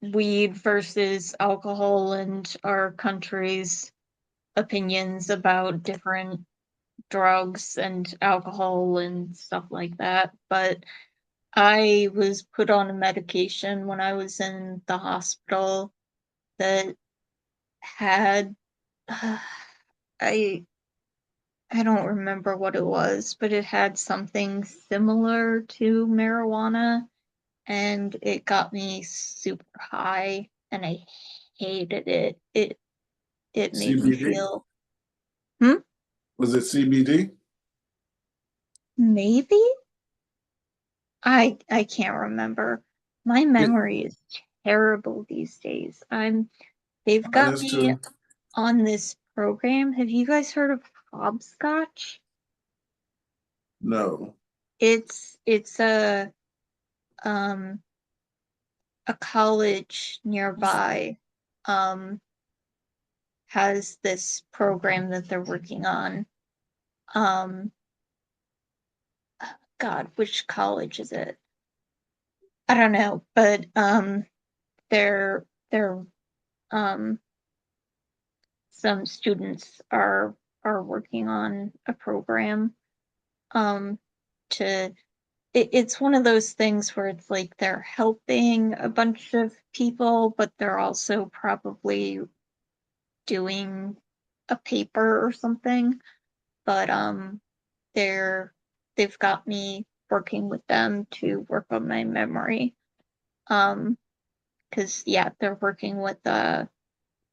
weed versus alcohol and our country's opinions about different drugs and alcohol and stuff like that. But I was put on a medication when I was in the hospital that had I don't remember what it was, but it had something similar to marijuana, and it got me super high, and I hated it. It made me CBD? feel Was it CBD? maybe I can't remember. My Yeah. memory is terrible these days. They've Mine got is me too. on this program. Have you guys heard of hopscotch? No. It's um a college nearby um has this program that they're working on. Um God, which college is it? I don't know, but they're um some students are working on a program um to it's one of those things where it's like they're helping a bunch of people, but they're also probably doing a paper or something. But they're they've got me working with them to work on my memory. Because yeah, they're working with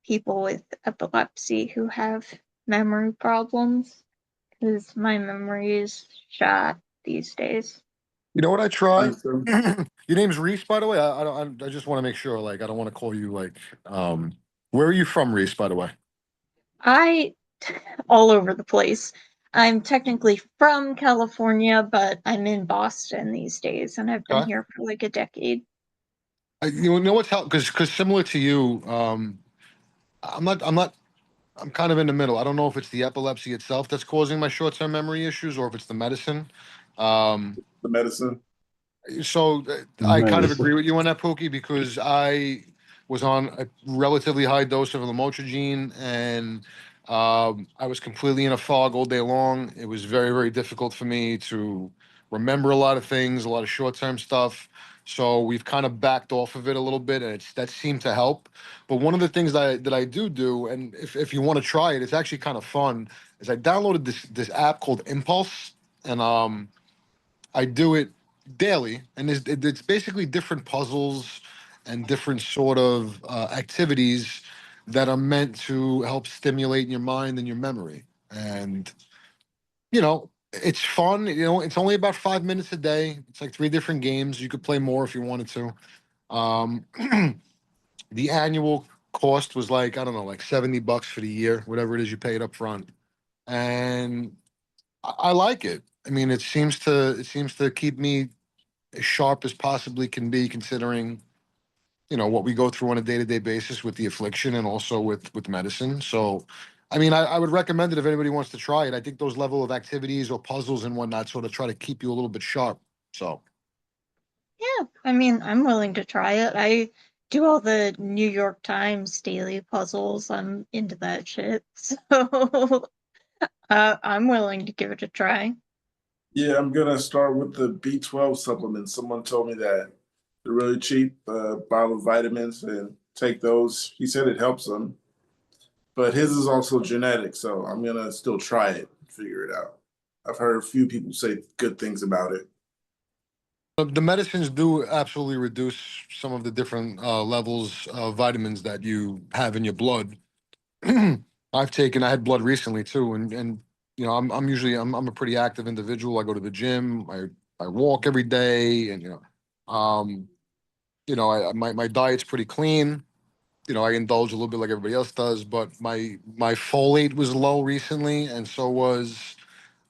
people with epilepsy who have memory problems. Because my memory is shot these days. You know what I try? Mine too. Your name's Reese, by the way. I don't. I just want to make sure. Like, I don't want to call you like. Where are you from, Reese? By the way. I all over the place. I'm technically from California, but I'm in Boston these days, and I've been Okay. here for like a decade. You know what's help because similar to you, I'm not. I'm not. I'm kind of in the middle. I don't know if it's the epilepsy itself that's causing my short-term memory issues, or if it's the medicine. Um, The medicine. So I kind of agree Medicine. with you on that, Pookie, because I was on a relatively high dose of lamotrigine, and I was completely in a fog all day long. It was very, very difficult for me to remember a lot of things, a lot of short-term stuff. So we've kind of backed off of it a little bit, and that seemed to help. But one of the things that I do, and if you want to try it, it's actually kind of fun. Is I downloaded this app called Impulse, and I do it daily, and it's basically different puzzles and different sort of activities that are meant to help stimulate your mind and your memory. And it's fun. It's only about 5 minutes a day. It's like three different games. You could play more if you wanted to. Um, the annual cost was like I don't know, like $70 for the year, whatever it is you pay it up front, and I like it. I mean, it seems to keep me as sharp as possibly can be, considering what we go through on a day-to-day basis with the affliction and also with medicine. So I mean, I would recommend it if anybody wants to try it. I think those level of activities or puzzles and whatnot sort of try to keep you a little bit sharp. So Yeah, I mean, I'm willing to try it. I do all the New York Times daily puzzles. I'm into that shit. So I'm willing to give it a try. Yeah, I'm gonna start with the B12 supplements. Someone told me that they're really cheap, bottle of vitamins, and take those. He said it helps them, but his is also genetic, so I'm gonna still try it, figure it out. I've heard a few people say good things about it. The medicines do absolutely reduce some of the different levels of vitamins that you have in your blood. I had blood recently too, and you know, I'm usually I'm a pretty active individual. I go to the gym, I walk every day, and my diet's pretty clean. You know, I indulge a little bit like everybody else does, but my folate was low recently, and so was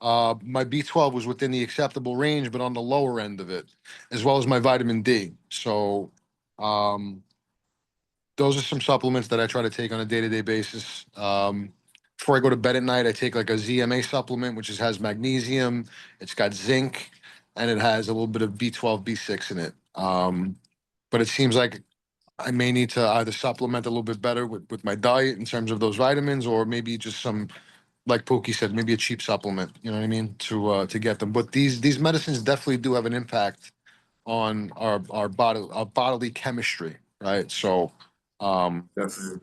my B12 was within the acceptable range, but on the lower end of it, as well as my vitamin D. So, um, those are some supplements that I try to take on a day-to-day basis. Before I go to bed at night, I take like a ZMA supplement, which has magnesium, it's got zinc, and it has a little bit of B12, B6 in it. But it seems like I may need to either supplement a little bit better with my diet in terms of those vitamins, or maybe just some, like Pookie said, maybe a cheap supplement. You know what I mean, to get them. But these medicines definitely do have an impact on our bodily chemistry, right? So, Definitely.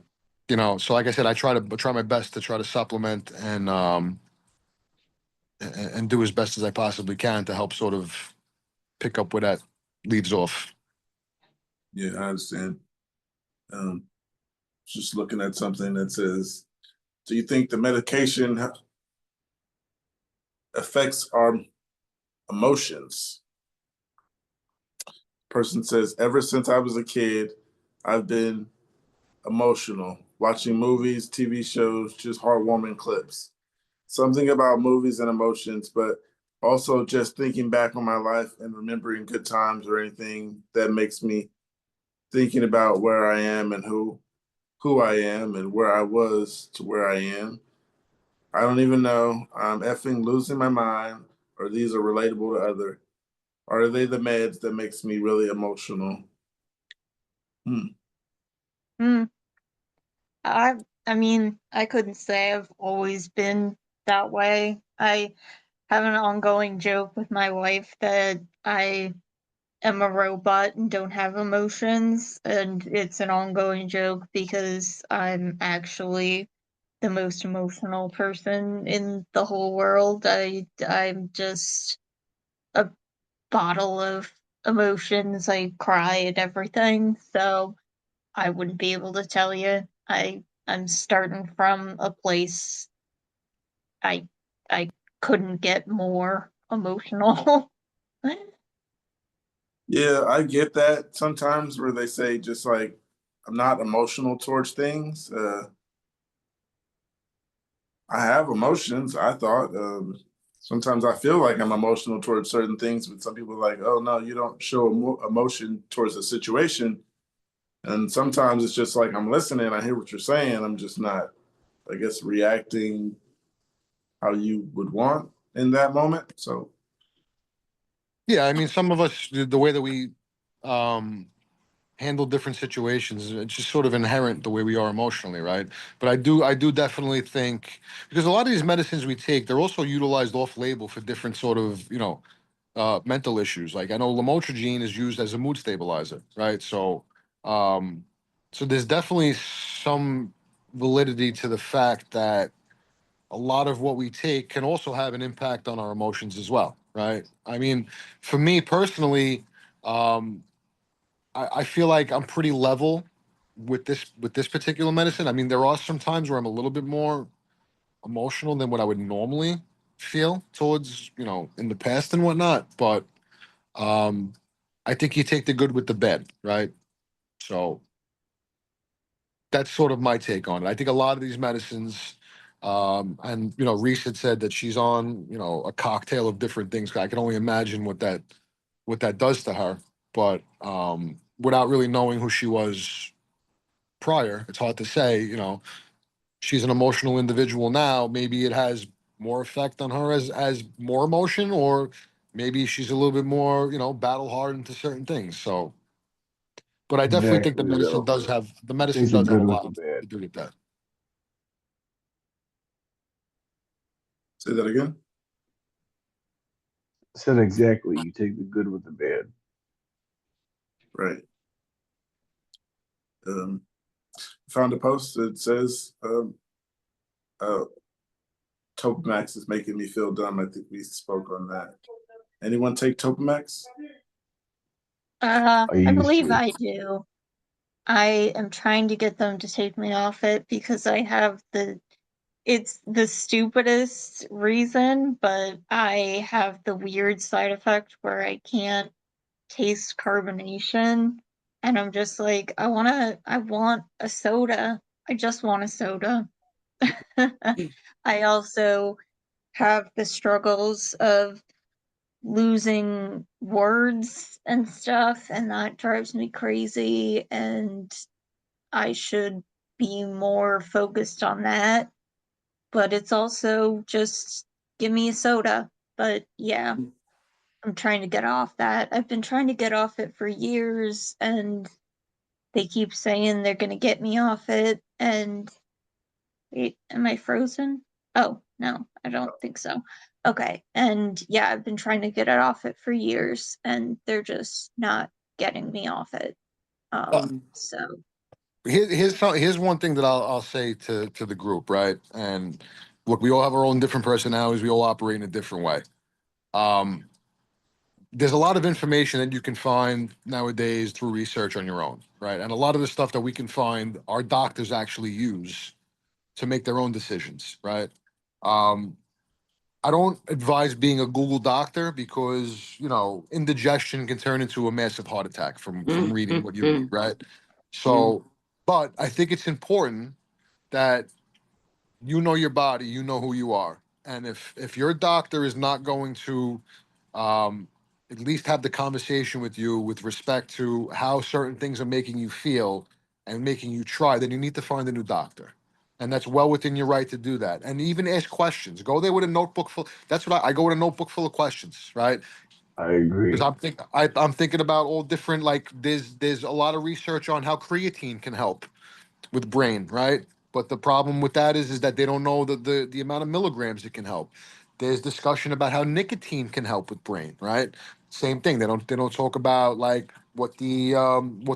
so like I said, I try my best to try to supplement and do as best as I possibly can to help sort of pick up where that leaves off. Yeah, I understand. Um, just looking at something that says, do you think the medication affects our emotions? Person says, ever since I was a kid, I've been emotional, watching movies, TV shows, just heartwarming clips. Something about movies and emotions, but also just thinking back on my life and remembering good times or anything that makes me thinking about where I am and who I am and where I was to where I am. I don't even know. I'm effing losing my mind, or these are relatable to other. Are they the meds that makes me really emotional? Hmm. Hmm. I I mean, I couldn't say I've always been that way. I have an ongoing joke with my wife that I am a robot and don't have emotions, and it's an ongoing joke because I'm actually the most emotional person in the whole world. I'm just a bottle of emotions. I cry at everything, so I wouldn't be able to tell you. I'm starting from a place I I couldn't get more emotional. Yeah, I get that sometimes where they say just like I'm not emotional towards things. I have emotions. I thought sometimes I feel like I'm emotional towards certain things, but some people are like, oh no, you don't show emotion towards a situation. And sometimes it's just like I'm listening, I hear what you're saying, I'm just not, I guess, reacting how you would want in that moment. So Yeah, I mean, some of us, the way that we um, handle different situations, it's just sort of inherent the way we are emotionally, right? But I do definitely think, because a lot of these medicines we take, they're also utilized off label for different sort of, mental issues. Like I know lamotrigine is used as a mood stabilizer, right? Um, so there's definitely some validity to the fact that a lot of what we take can also have an impact on our emotions as well, right? I mean, for me personally, um, I feel like I'm pretty level with this particular medicine. I mean, there are some times where I'm a little bit more emotional than what I would normally feel towards, in the past and whatnot. But um, I think you take the good with the bad, right? So that's sort of my take on it. I think a lot of these medicines, and Reese had said that she's on, a cocktail of different things. I can only imagine what that does to her. But without really knowing who she was prior, it's hard to say. She's an emotional individual now. Maybe it has more effect on her as more emotion, or maybe she's a little bit more, battle hardened to certain things. So, but I definitely think the Exactly, medicine though. does have the medicine Take the does have good a with the lot bad. to do with that. say that again. Said exactly. You take the good with the bad. Right. Found a post that says uh, Topamax is making me feel dumb. I think we spoke on that. Anyone take Topamax? Are you I used believe to it? I do. I am trying to get them to take me off it because I have it's the stupidest reason, but I have the weird side effect where I can't taste carbonation. And I'm just like, I want a soda. I just want a soda. I also have the struggles of losing words and stuff, and that drives me crazy. And I should be more focused on that. But it's also just give me a soda. But yeah, I'm trying to get off that. I've been trying to get off it for years, and they keep saying they're going to get me off it. And wait, am I frozen? Oh, no, I don't think so. Okay. And yeah, I've been trying to get it off it for years, and they're just not getting me off it. So Here's one thing that I'll say to the group, right? And look, we all have our own different personalities. We all operate in a different way. Um, there's a lot of information that you can find nowadays through research on your own, right? And a lot of the stuff that we can find, our doctors actually use to make their own decisions, right? Um, I don't advise being a Google doctor because indigestion can turn into a massive heart attack from reading what you read, right? So, but I think it's important that you know your body, you know who you are, and if your doctor is not going to um, at least have the conversation with you with respect to how certain things are making you feel and making you try, then you need to find a new doctor. And that's well within your right to do that. And even ask questions. Go there with a notebook full. That's what I go with a notebook full of questions, right? I Because agree. I'm thinking about all different, like there's a lot of research on how creatine can help with brain, right? But the problem with that is that they don't know the amount of milligrams it can help. There's discussion about how nicotine can help with brain, right? Same thing. They don't talk about like what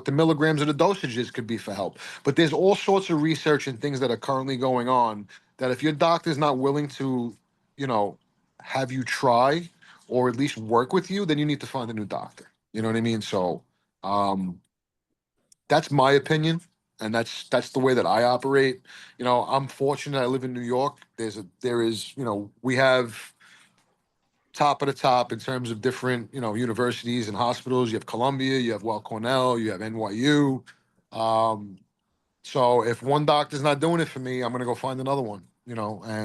the milligrams of the dosages could be for help. But there's all sorts of research and things that are currently going on that if your doctor's not willing to, you know, have you try or at least work with you, then you need to find a new doctor. You know what I mean? So um that's my opinion, and that's the way that I operate. I'm fortunate. I live in New York. There is we have top of the top in terms of different universities and hospitals. You have Columbia, you have Well Cornell, you have NYU. Um, so if one doctor's not doing it for me, I'm gonna go find another one.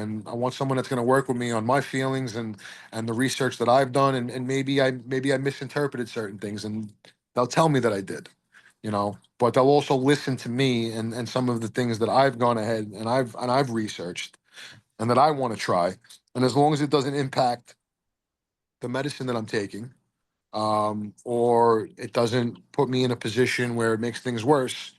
And I want someone that's gonna work with me on my feelings and the research that I've done, and maybe I misinterpreted certain things, and they'll tell me that I did. But they'll also listen to me and some of the things that I've gone ahead and I've researched and that I want to try. And as long as it doesn't impact the medicine that I'm taking, or it doesn't put me in a position where it makes things worse,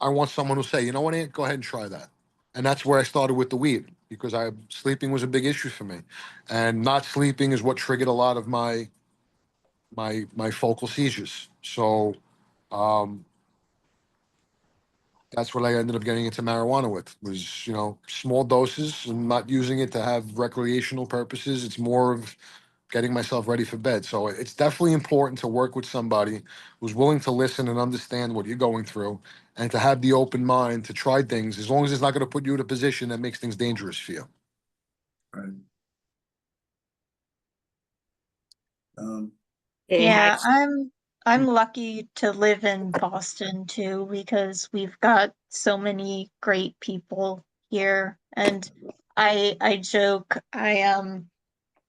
I want someone who'll say, you know what, Ant, go ahead and try that. And that's where I started with the weed because I sleeping was a big issue for me, and not sleeping is what triggered a lot of my focal seizures. So um, that's what I ended up getting into marijuana with was small doses and not using it to have recreational purposes. It's more of getting myself ready for bed. So it's definitely important to work with somebody who's willing to listen and understand what you're going through and to have the open mind to try things as long as it's not going to put you in a position that makes things dangerous for you. Right. Um, yeah, I'm lucky to live in Boston too because we've got so many great people here. And I joke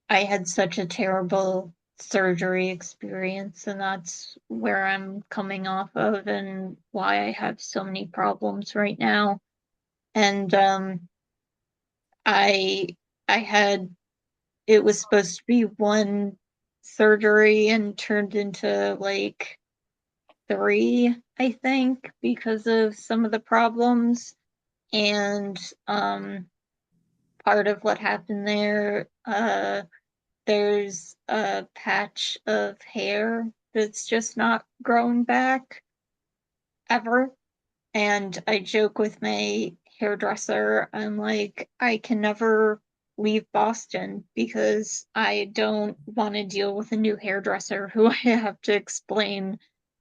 I had such a terrible surgery experience, and that's where I'm coming off of and why I have so many problems right now. And I I had it was supposed to be one surgery and turned into like three, I think, because of some of the problems. And part of what happened there, there's a patch of hair that's just not grown back ever. And I joke with my hairdresser, I'm like, I can never leave Boston because I don't want to deal with a new hairdresser who I have to explain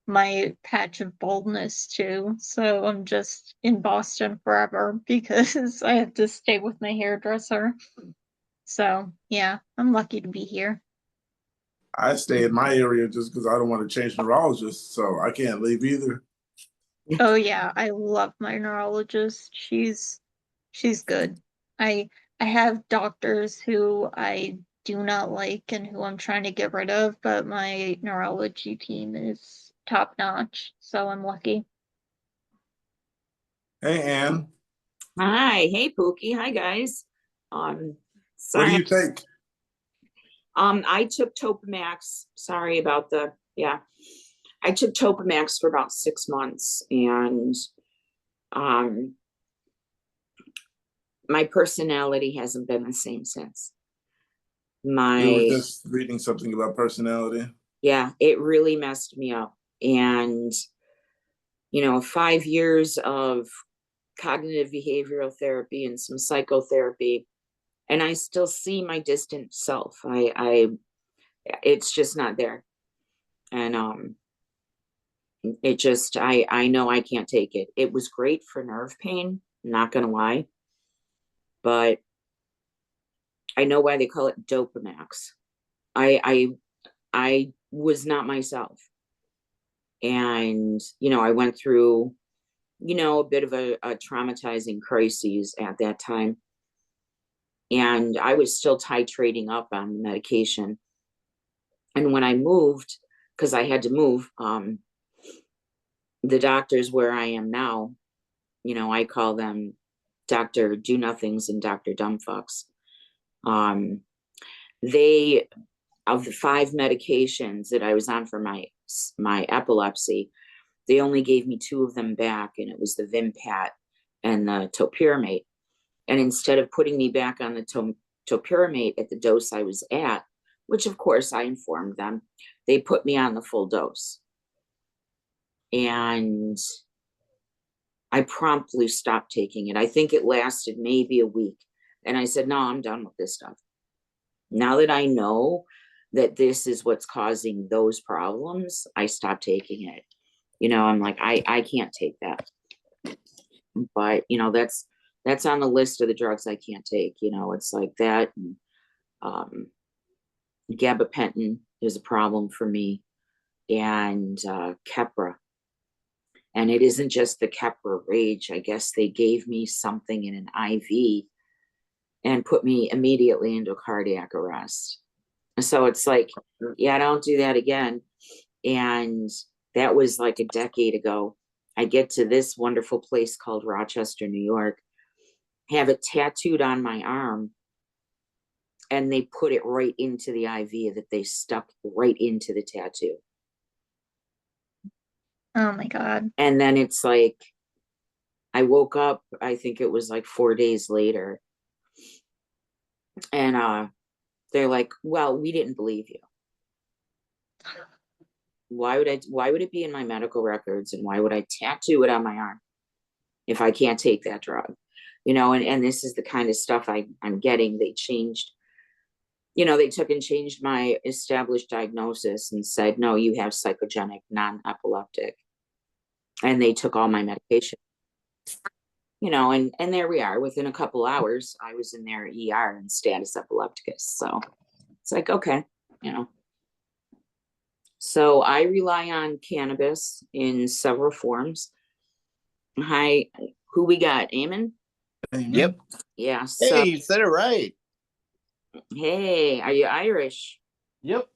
my patch of baldness to. So I'm just in Boston forever because I have to stay with my hairdresser. So yeah, I'm lucky to be here. I stay in my area just because I don't want to change neurologists, so I can't leave either. Oh yeah, I love my neurologist. She's good. I have doctors who I do not like and who I'm trying to get rid of, but my neurology team is top notch, so I'm lucky. Hey, Ann, Hi, hey Pookie, hi guys. what do Sorry, you take? I took Topamax. Sorry about I took Topamax for about 6 months, and um, my personality hasn't been the same since. You were My just reading something about personality. Yeah, it really messed me up, and 5 years of cognitive behavioral therapy and some psychotherapy, and I still see my distant self. It's just not there. And it just, I know I can't take it. It was great for nerve pain, not gonna lie, but I know why they call it Dopamax. I was not myself. And I went through a bit of a traumatizing crises at that time, and I was still titrating up on the medication. And when I moved, because I had to move, the doctors where I am now, I call them Dr. Do Nothings and Dr. Dumbfucks. Um, they, of the 5 medications that I was on for my epilepsy, they only gave me 2 of them back, and it was the Vimpat and the topiramate. And instead of putting me back on the topiramate at the dose I was at, which of course I informed them, they put me on the full dose. And I promptly stopped taking it. I think it lasted maybe a week. And I said, no, I'm done with this stuff. Now that I know that this is what's causing those problems, I stopped taking it. I'm like, I can't take that. But, that's on the list of the drugs I can't take. It's like that. And, gabapentin is a problem for me, and Keppra. And it isn't just the Keppra rage. I guess they gave me something in an IV and put me immediately into cardiac arrest. So it's like, yeah, don't do that again. And that was like a decade ago. I get to this wonderful place called Rochester, New York, have it tattooed on my arm, and they put it right into the IV that they stuck right into the tattoo. Oh my God. And then it's like, I woke up, I think it was like 4 days later, and they're like, well, we didn't believe you. Why would it be in my medical records, and why would I tattoo it on my arm if I can't take that drug? And this is the kind of stuff I'm getting. They changed, they took and changed my established diagnosis and said, no, you have psychogenic non-epileptic. And they took all my medication. And there we are. Within a couple hours, I was in their ER in status epilepticus. So it's like, okay, So I rely on cannabis in several forms. Hi, who we got? Eamon? Yep. Yeah. So, Hey, you said it right. hey, are you Irish? Yep.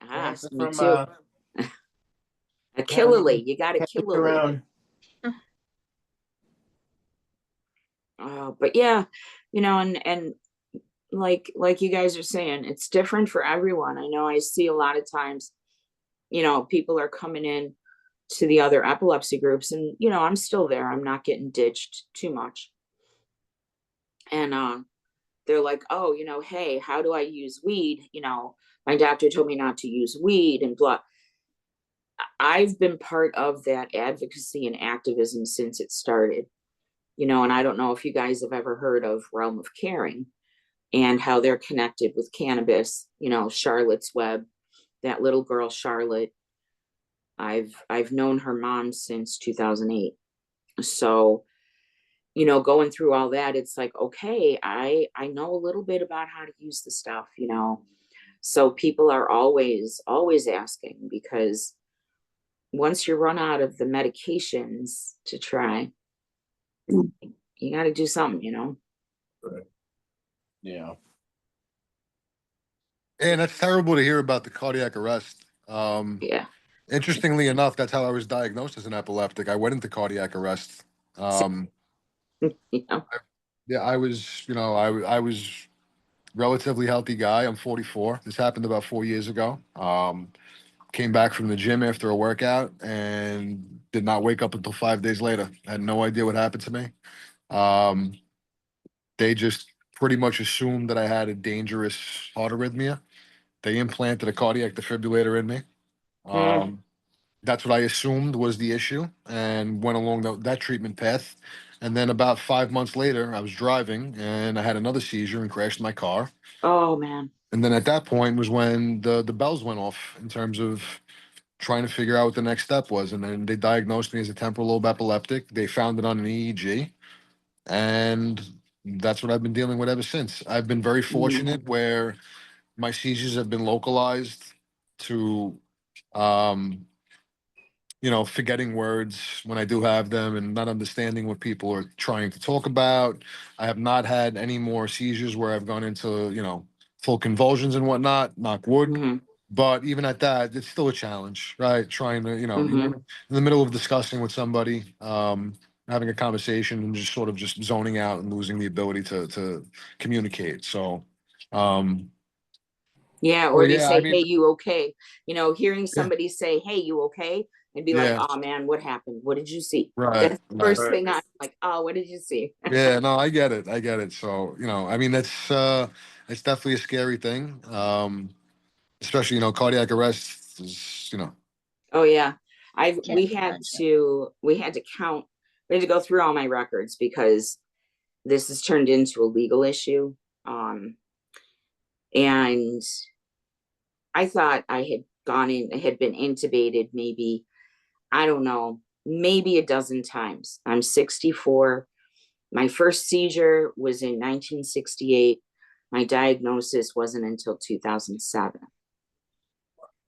Ah, me From too. A Killily. You got a Killily. around. But yeah, and like you guys are saying, it's different for everyone. I know I see a lot of times, people are coming in to the other epilepsy groups, and I'm still there. I'm not getting ditched too much. And they're like, oh, hey, how do I use weed? My doctor told me not to use weed and blah. I've been part of that advocacy and activism since it started. And I don't know if you guys have ever heard of Realm of Caring, and how they're connected with cannabis, you know, Charlotte's Web, that little girl, Charlotte. I've known her mom since 2008. So, you know, going through all that, it's like, okay, I know a little bit about how to use the stuff, you know. So people are always asking, because once you run out of the medications to try, you got to do something, you know. Yeah. And that's terrible to hear about the cardiac arrest. Yeah. Interestingly enough, that's how I was diagnosed as an epileptic. I went into cardiac arrest. Um, You know. yeah, I was, I was relatively healthy guy. I'm 44. This happened about 4 years ago. Came back from the gym after a workout and did not wake up until 5 days later. Had no idea what happened to me. Um, they just pretty much assumed that I had a dangerous heart arrhythmia. They implanted a cardiac defibrillator in me. Mm. That's what I assumed was the issue, and went along that treatment path. And then about 5 months later, I was driving and I had another seizure and crashed my car. Oh man. And then at that point was when the bells went off in terms of trying to figure out what the next step was. And then they diagnosed me as a temporal lobe epileptic. They found it on an EEG, and that's what I've been dealing with ever since. I've been very fortunate where my seizures have been localized to um, forgetting words when I do have them and not understanding what people are trying to talk about. I have not had any more seizures where I've gone into, full convulsions and whatnot, knock wood. Mm-hmm. But even at that, it's still a challenge, right? Trying to, Mm-hmm. in the middle of discussing with somebody, having a conversation and just sort of just zoning out and losing the ability to communicate. So, um, Yeah, so or they yeah, I say, mean, "Hey, you okay?" You know, hearing yeah, somebody say, "Hey, you okay?" and be like, yeah, "Oh man, what happened? What did you see?" right, That's the right. first thing I'm like, "Oh, what did you see?" Yeah, no, I get it. I get it. So, I mean, it's definitely a scary thing. Especially, cardiac arrest is, Oh yeah, I Can't imagine. we had to count. We had to go through all my records because this has turned into a legal issue. Um, and I thought I had gone in, had been intubated maybe, I don't know, maybe a dozen times. I'm 64. My first seizure was in 1968. My diagnosis wasn't until 2007.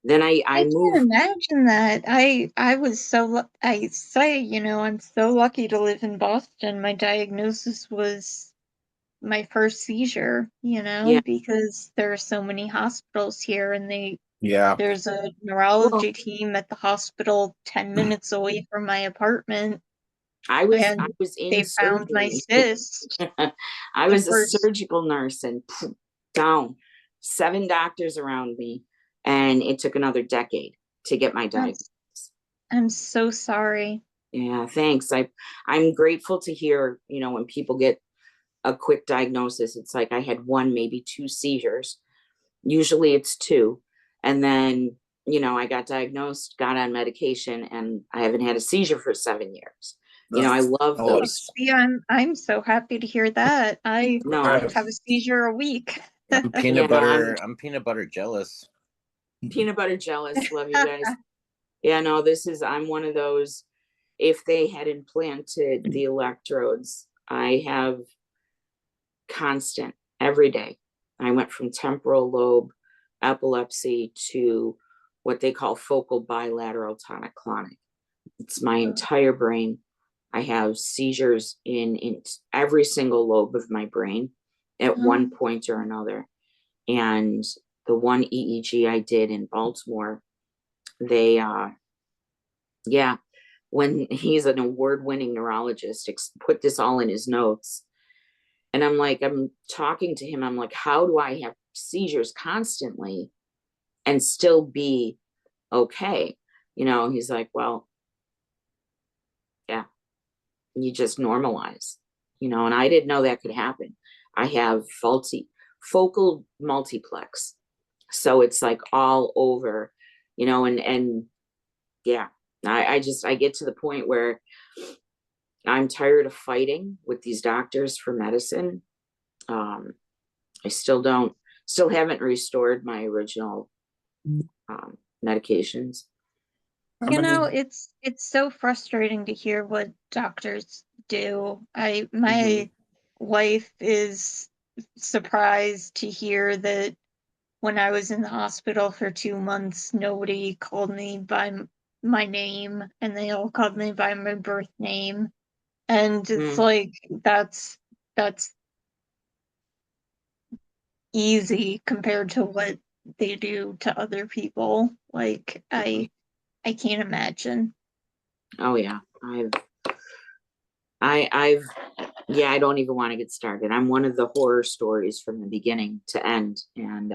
Then I I moved. can't imagine that. I was I say, I'm so lucky to live in Boston. My diagnosis was my first seizure, Yeah. because there are so many hospitals here, and Yeah. there's a Well, neurology team at the hospital 10 minutes away from my apartment, I and was in they found my surgery. cyst I the was a first. surgical nurse, and poof, down, 7 doctors around me, and it took another decade to get my I'm, diagnosis. I'm so sorry. Yeah, thanks. I'm grateful to hear, you know, when people get a quick diagnosis. It's like I had one, maybe two seizures. Usually it's two. And then, you know, I got diagnosed, got on medication, and I haven't had a seizure for 7 years. You know, I love Oh, those. See, I'm so happy to hear that. I No, have a seizure a week. I'm peanut yeah, butter. I'm peanut butter jealous. peanut butter jealous. Love you guys. Yeah, no, I'm one of those. If they had implanted the electrodes, I have constant every day. I went from temporal lobe epilepsy to what they call focal bilateral tonic clonic. It's my entire brain. I have seizures in every single lobe of my brain at one point or another. And the one EEG I did in Baltimore, they, yeah, when he's an award-winning neurologist, put this all in his notes. And I'm like, I'm talking to him. I'm like, how do I have seizures constantly and still be okay? You know, he's like, well, yeah, you just normalize, you know, and I didn't know that could happen. I have faulty focal multiplex. So it's like all over, you know, and yeah, I get to the point where I'm tired of fighting with these doctors for medicine. Um, I still haven't restored my original medications. How You many- know, it's so frustrating to hear what doctors do. My Mhm. wife is surprised to hear that when I was in the hospital for 2 months, nobody called me by my name, and they all called me by my birth name. And it's like that's easy compared to what they do to other people. Like I can't imagine. Oh yeah, I've yeah, I don't even want to get started. I'm one of the horror stories from the beginning to end, and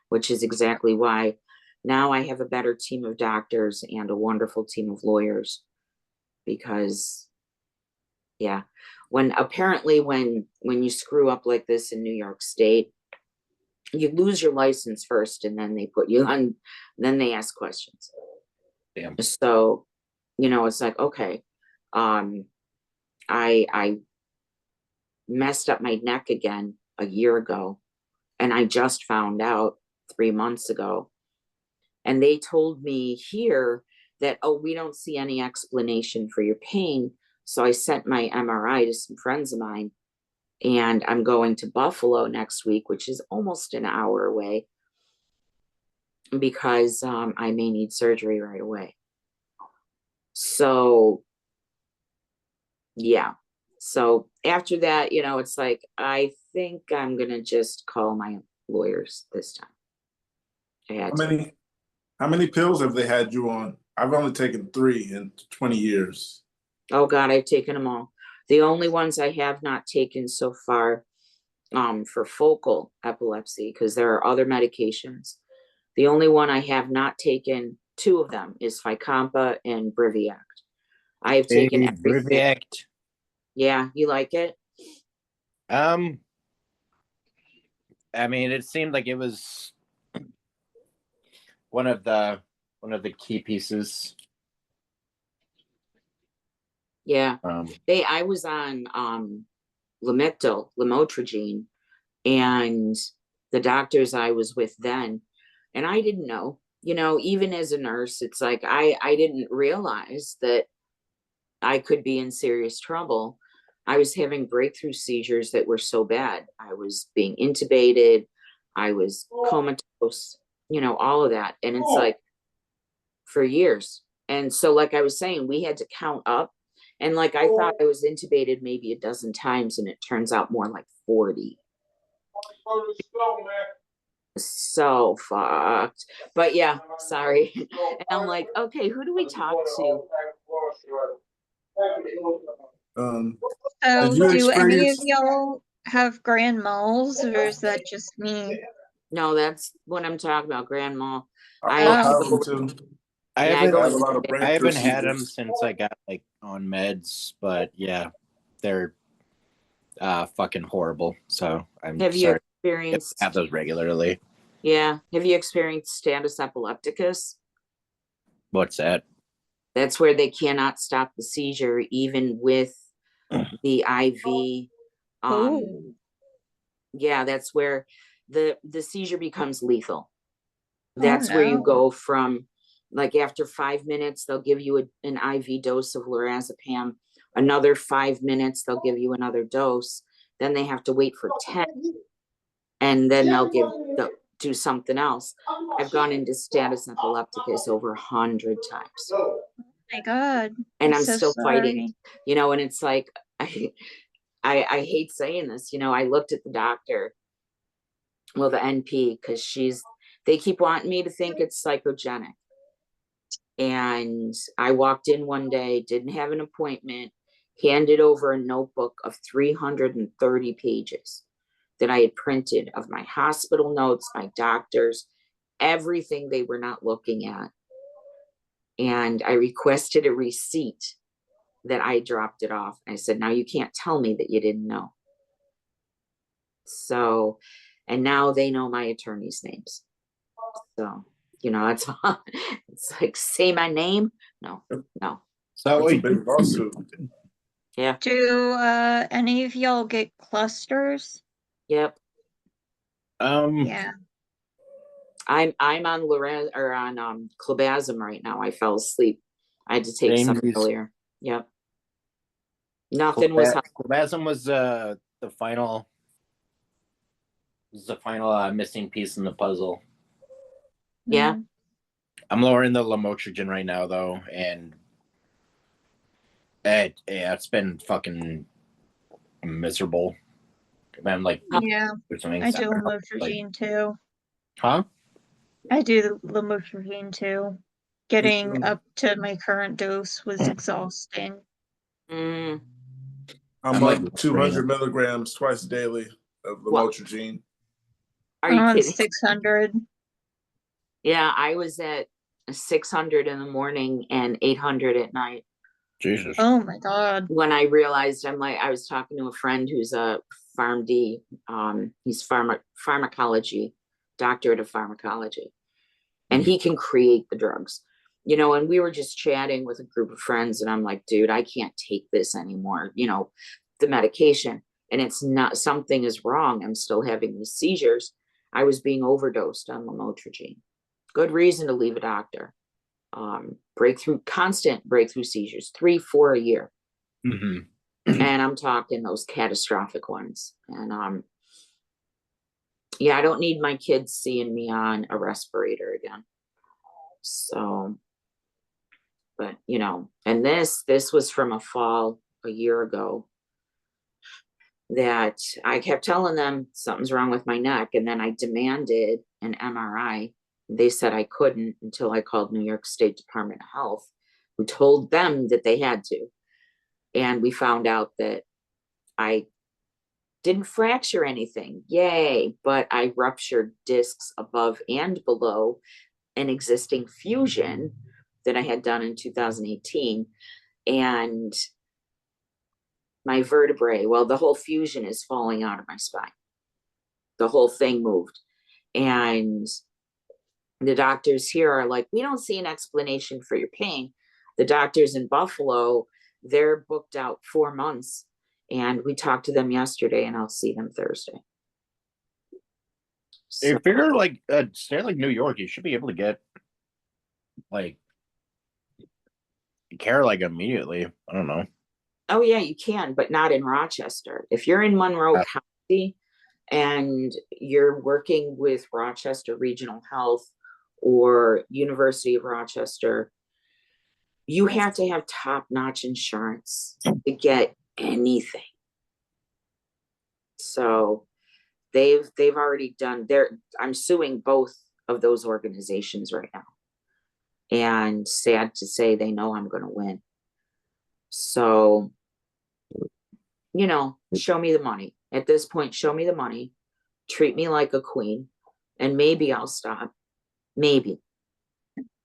which is exactly why now I have a better team of doctors and a wonderful team of lawyers, because yeah, when apparently when you screw up like this in New York State, you lose your license first, and then they put you on, then they ask questions. Damn. So, it's like, okay, I messed up my neck again a year ago, and I just found out 3 months ago. And they told me here that, oh, we don't see any explanation for your pain. So I sent my MRI to some friends of mine, and I'm going to Buffalo next week, which is almost an hour away, because I may need surgery right away. So, yeah. So after that, it's like, I think I'm going to just call my lawyers this time. I had to. How many pills have they had you on? I've only taken 3 in 20 years. Oh God, I've taken them all. The only ones I have not taken so far for focal epilepsy, because there are other medications. The only one I have not taken, 2 of them, is Fycompa and Briviact. I have taken everything. Briviact. Yeah, you like it? I mean, it seemed like it was one of the key pieces. Yeah. I was on lamotrigine, and the doctors I was with then, and I didn't know, even as a nurse, it's like I didn't realize that I could be in serious trouble. I was having breakthrough seizures that were so bad. I was being intubated. I was comatose, all of that. And it's like for years. And so, like I was saying, we had to count up. And like I thought I was intubated maybe a dozen times, and it turns out more like 40. So fucked. But yeah, sorry. And I'm like, okay, who do we talk to? So you do any of experience- y'all have grand moles, or is that just me? No, that's what I'm talking about, grand mal. I Oh. have them too. I Yeah, haven't, I have a lot of I haven't had them seizures. since I got like on meds, but yeah, they're fucking horrible. So I'm Have you sorry. experienced? I have those regularly. Yeah. Have you experienced status epilepticus? What's that? That's where they cannot stop the seizure, even with the IV. Oh. Yeah, that's where the seizure becomes lethal. Oh, That's where you no. go from, like, after 5 minutes, they'll give you an IV dose of lorazepam. Another 5 minutes, they'll give you another dose. Then they have to wait for 10, and then they'll do something else. I've gone into status epilepticus over 100 times. Oh my God. And I'm I'm so still fighting, sorry. and it's like, I hate saying this, I looked at the doctor, well, the NP, because they keep wanting me to think it's psychogenic. And I walked in one day, didn't have an appointment, handed over a notebook of 330 pages that I had printed of my hospital notes, my doctors, everything they were not looking at. And I requested a receipt that I dropped it off. I said, now you can't tell me that you didn't know. So, and now they know my attorney's names. So, that's all. It's like, say my name. No. So That's a big lawsuit. Yeah. Do any of y'all get clusters? Yep. Yeah. I'm on Lorazepam or on clobazam right now. I fell asleep. I had to take Same some use. earlier. Yep. Nothing was Clobazam was the final missing piece in the puzzle. Yeah. Mhm. I'm lowering the lamotrigine right now though, and it's been fucking miserable. I'm like, Yeah. there's something. I do Like, lamotrigine too. huh? I do lamotrigine too. Getting up to my current dose was exhausting. Mm, I'm like on 200 milligrams twice daily of What? lamotrigine. are I'm you on kidding? 600. Yeah, I was at 600 in the morning and 800 at night. Jesus. Oh my God. When I realized I was talking to a friend who's a PharmD, he's pharmacology, doctorate of pharmacology, and he can create the drugs, and we were just chatting with a group of friends, and I'm like, dude, I can't take this anymore, the medication, and it's not, something is wrong. I'm still having these seizures. I was being overdosed on lamotrigine. Good reason to leave a doctor. Constant breakthrough seizures, 3-4 a year. Mm-hmm. And I'm talking those catastrophic ones. And yeah, I don't need my kids seeing me on a respirator again. So, but and this was from a fall a year ago that I kept telling them something's wrong with my neck, and then I demanded an MRI. They said I couldn't until I called New York State Department of Health, who told them that they had to. And we found out that I didn't fracture anything, yay, but I ruptured discs above and below an existing fusion that I had done in 2018. And my vertebrae, well, the whole fusion is falling out of my spine. The whole thing moved. And the doctors here are like, we don't see an explanation for your pain. The doctors in Buffalo, they're booked out 4 months. And we talked to them yesterday, and I'll see them Thursday. I figure like a state like New York, you should be able to get like care like immediately. I don't know. Oh yeah, you can, but not in Rochester. If you're in Monroe County and you're working with Rochester Regional Health or University of Rochester, you have to have top-notch insurance to get anything. So they've already done I'm suing both of those organizations right now. And sad to say, they know I'm going to win. So, show me the money. At this point, show me the money. Treat me like a queen. And maybe I'll stop. Maybe.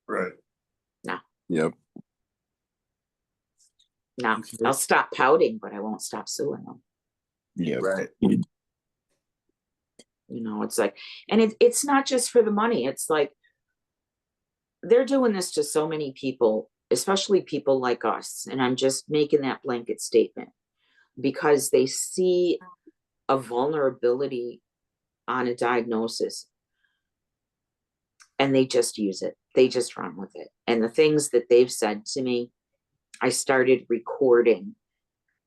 Right. No. Yep. No. I'll stop pouting, but I won't stop suing them. Yeah. Right. It's like, and it's not just for the money. It's like, they're doing this to so many people, especially people like us. And I'm just making that blanket statement because they see a vulnerability on a diagnosis and they just use it. They just run with it. And the things that they've said to me, I started recording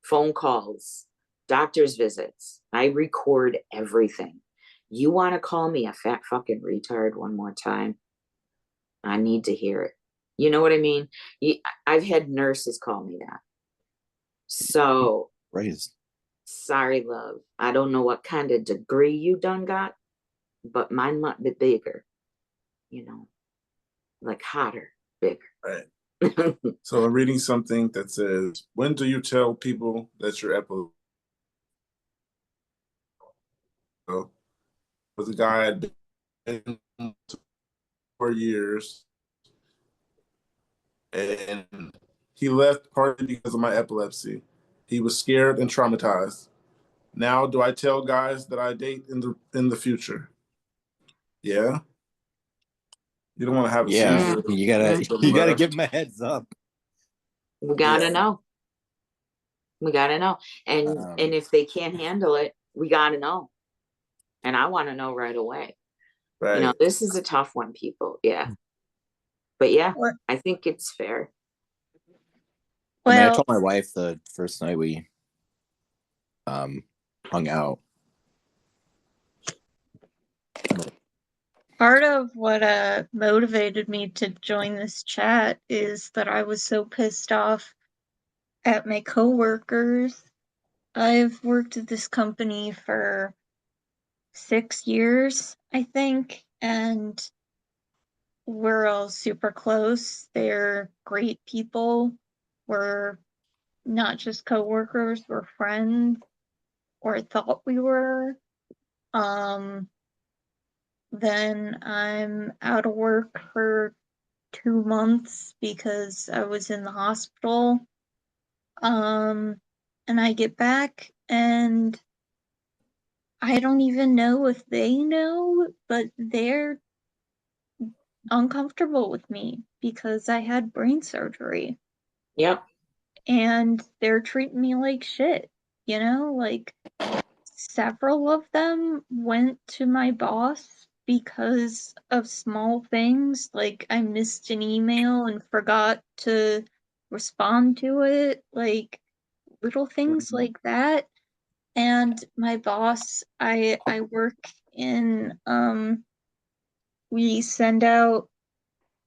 phone calls, doctor's visits. I record everything. You want to call me a fat fucking retard one more time? I need to hear it. You know what I mean? I've had nurses call me that. So, Raised. sorry, love. I don't know what kind of degree you done got, but mine might be bigger. Like hotter, bigger. Right. So I'm reading something that says, when do you tell people that you're epileptic? Was a guy had been 4 years, and he left partly because of my epilepsy. He was scared and traumatized. Now, do I tell guys that I date in the future? Yeah. You don't want to have a seizure. You gotta give him a heads up. We gotta know. We gotta know. And if they can't handle it, we gotta know. and I want to know right away. You Right. know, this is a tough one, people. Yeah. But yeah, What- I think it's fair. I mean, I Well, told my wife the first night we hung out. part of what motivated me to join this chat is that I was so pissed off at my coworkers. I've worked at this company for 6 years, I think, and we're all super close. They're great people. We're not just coworkers, we're friends, or thought we were. Then I'm out of work for 2 months because I was in the hospital. And I get back and I don't even know if they know, but they're uncomfortable with me because I had brain surgery Yep. and they're treating me like shit. Like several of them went to my boss because of small things, like I missed an email and forgot to respond to it, like little things like that. And my boss, I work in we send out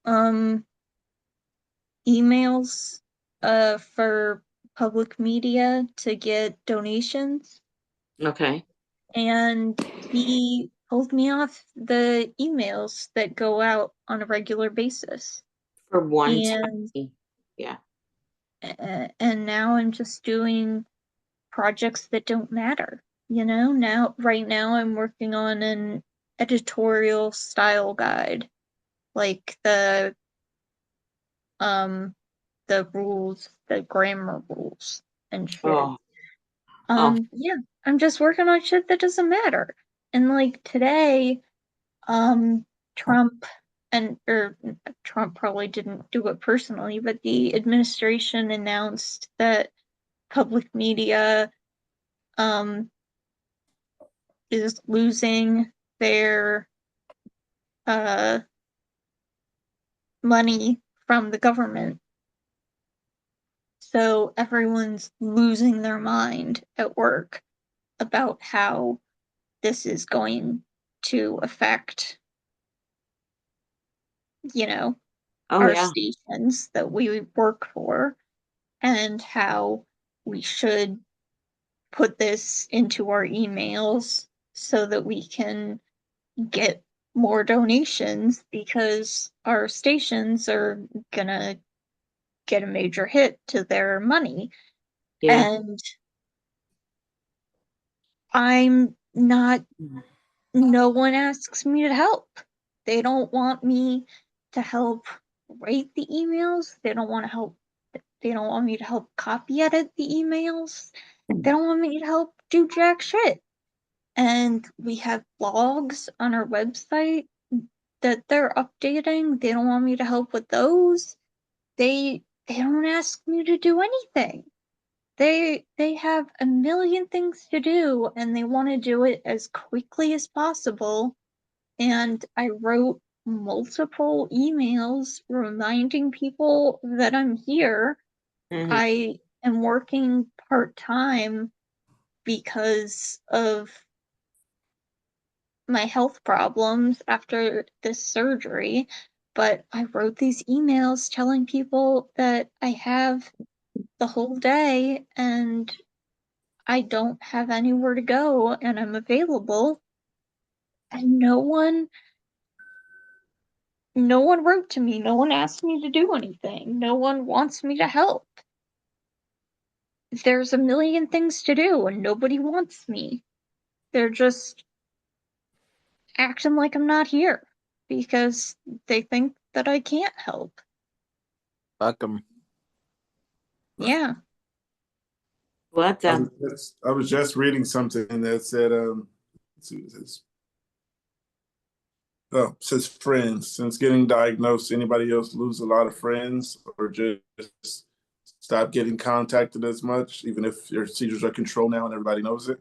um emails for public media to get donations, Okay. and he pulled me off the emails that go out on a regular basis. For one And time. Yeah. and now I'm just doing projects that don't matter. Right now I'm working on an editorial style guide, like um the rules, the grammar rules and shit. Oh. Oh. Yeah, I'm just working on shit that doesn't matter. And like today, Trump or Trump probably didn't do it personally, but the administration announced that public media is losing their money from the government. So everyone's losing their mind at work about how this is going to affect, Oh our yeah. stations that we work for, and how we should put this into our emails so that we can get more donations because our stations are gonna get a major hit to their money. Yeah. And I'm not, no one asks me to help. They don't want me to help write the emails. They don't want me to help copy edit the emails. They don't want me to help do jack shit. And we have blogs on our website that they're updating. They don't want me to help with those. They don't ask me to do anything. They have a million things to do and they want to do it as quickly as possible. And I wrote multiple emails reminding people that I'm here. Mhm. I am working part-time because of my health problems after this surgery, but I wrote these emails telling people that I have the whole day and I don't have anywhere to go and I'm available. And no one wrote to me. No one asked me to do anything. No one wants me to help. There's a million things to do and nobody wants me. They're just acting like I'm not here because they think that I can't help. Fuck them. Yeah. Let them. I was just reading something that said, let's see what this. Oh, it says friends. Since getting diagnosed, anybody else lose a lot of friends or just stop getting contacted as much, even if your seizures are controlled now and everybody knows it?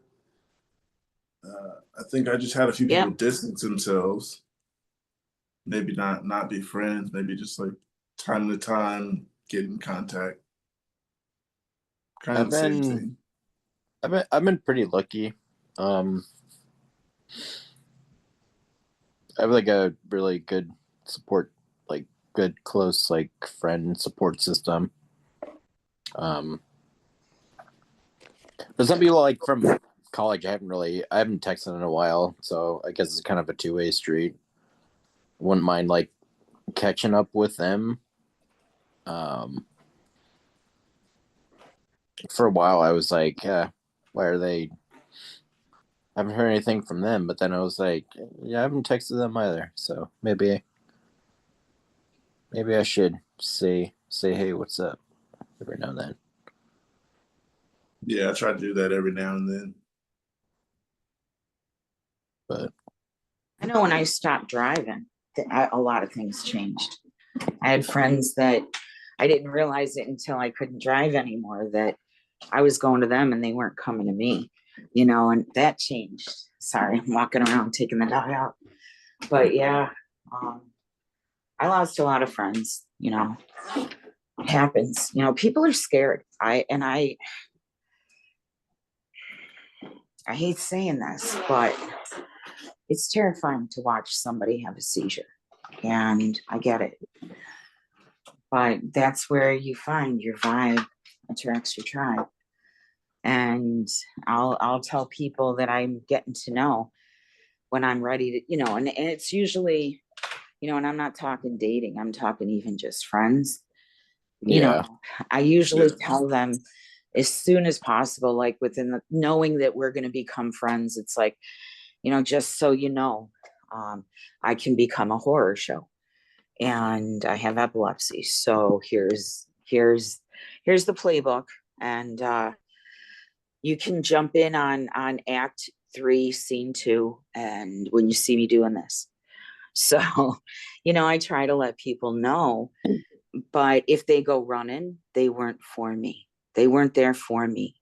I think I just had a few Yep. people distance themselves. Maybe not be friends. Maybe just like time to time get in contact. Kind of I've the same been thing. I've been pretty lucky. I have like a really good support, like good close like friend support system. But some people like from college, I haven't texted in a while, so I guess it's kind of a two-way street. Wouldn't mind like catching up with them. For a while, I was like, why are they? I haven't heard anything from them, but then I was like, yeah, I haven't texted them either, so maybe I should say, hey, what's up, every now and then. Yeah, I try to do that every now and then. But I know when I stopped driving, a lot of things changed. I had friends that I didn't realize it until I couldn't drive anymore, that I was going to them and they weren't coming to me, and that changed. Sorry, I'm walking around taking the dog out. But yeah, I lost a lot of friends, it happens. People are scared. I hate saying this, but it's terrifying to watch somebody have a seizure. And I get it. But that's where you find your vibe attracts your tribe. And I'll tell people that I'm getting to know when I'm ready to, and it's usually, and I'm not talking dating, I'm talking even just friends. yeah, I usually Yeah. tell them as soon as possible, like within knowing that we're going to become friends. It's like, just so you know, I can become a horror show, and I have epilepsy. So here's the playbook, and you can jump in on act 3, scene 2, and when you see me doing this. So, I try to let people know, but if they go running, they weren't for me. They weren't there for me.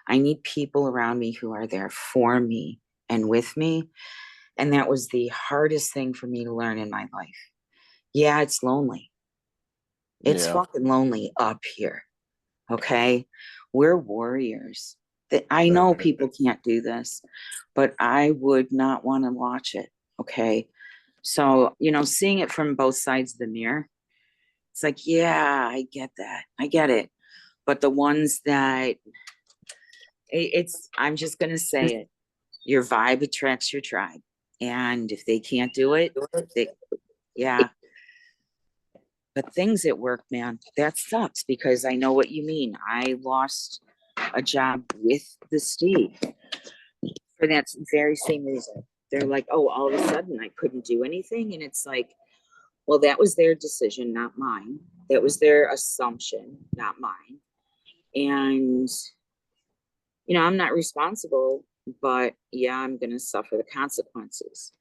I need people around me who are there for me and with me. And that was the hardest thing for me to learn in my life. Yeah, it's lonely. It's yeah, fucking lonely up here. Okay. We're warriors. I know people can't do this, but I would not want to watch it. Okay. So, seeing it from both sides of the mirror, it's like, yeah, I get that. I get it. But the ones that I'm just going to say it, your vibe attracts your tribe. And if they can't do it, yeah. But things at work, man, that sucks because I know what you mean. I lost a job with the state for that very same reason. They're like, oh, all of a sudden I couldn't do anything. And it's like, well, that was their decision, not mine. That was their assumption, not mine. And, I'm not responsible, but yeah, I'm going to suffer the consequences.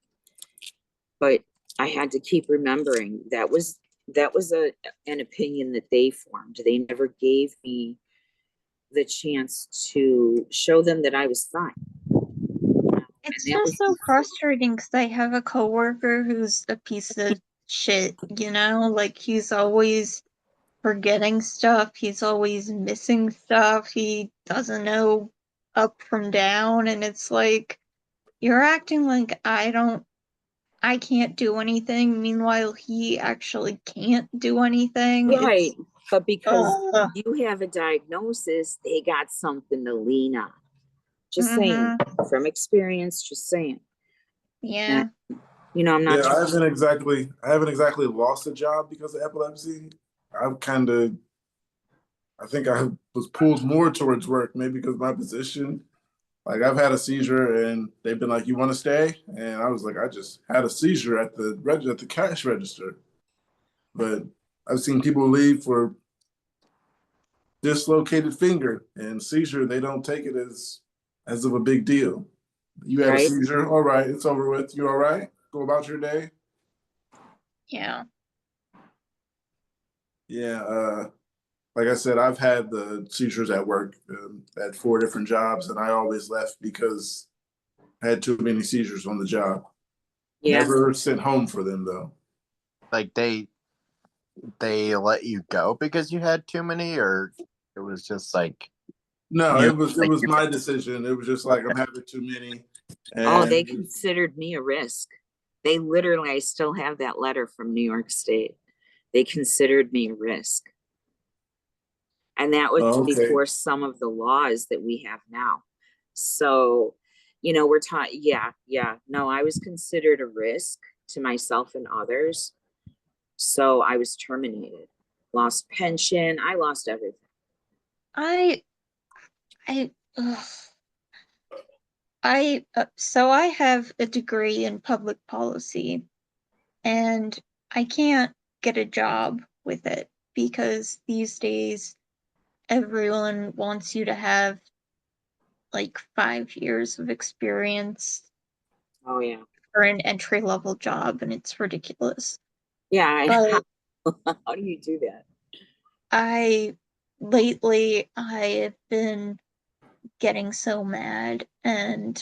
But I had to keep remembering that was an opinion that they formed. They never gave me the chance to show them that I was fine. It's just so frustrating because I have a coworker who's a piece of shit, like he's always forgetting stuff, he's always missing stuff, he doesn't know up from down, and it's like you're acting like I can't do anything, meanwhile he actually can't do anything. Right. But because Ugh. you have a diagnosis, they got something to lean on. Just Mhm. saying, from experience, just saying. Yeah. I'm not. Yeah, I haven't exactly lost a job because of epilepsy. I think I was pulled more towards work, maybe because of my position. Like I've had a seizure and they've been like, "You want to stay?" And I was like, "I just had a seizure at the cash register." But I've seen people leave for dislocated finger and seizure. They don't take it as of a big deal. You had a Right. seizure, all right, it's over with. You all right? Go about your day. Yeah. Yeah, like I said, I've had the seizures at work at 4 different jobs, and I always left because Had too many seizures on the job. Yeah. Never sent home for them though. Like they let you go because you had too many, or it was just like No, you it was like my decision. It was just like I'm having too many. Oh, they And considered me a risk. They literally, I still have that letter from New York State. They considered me a risk. And that was oh, okay. before some of the laws that we have now. So, you know, we're taught, yeah. No, I was considered a risk to myself and others. So I was terminated, lost pension. I lost everything. I ugh. So I have a degree in public policy, and I can't get a job with it because these days everyone wants you to have like 5 years of experience Oh, yeah. for an entry level job, and it's ridiculous. Yeah. But How do you do that? lately I have been getting so mad, and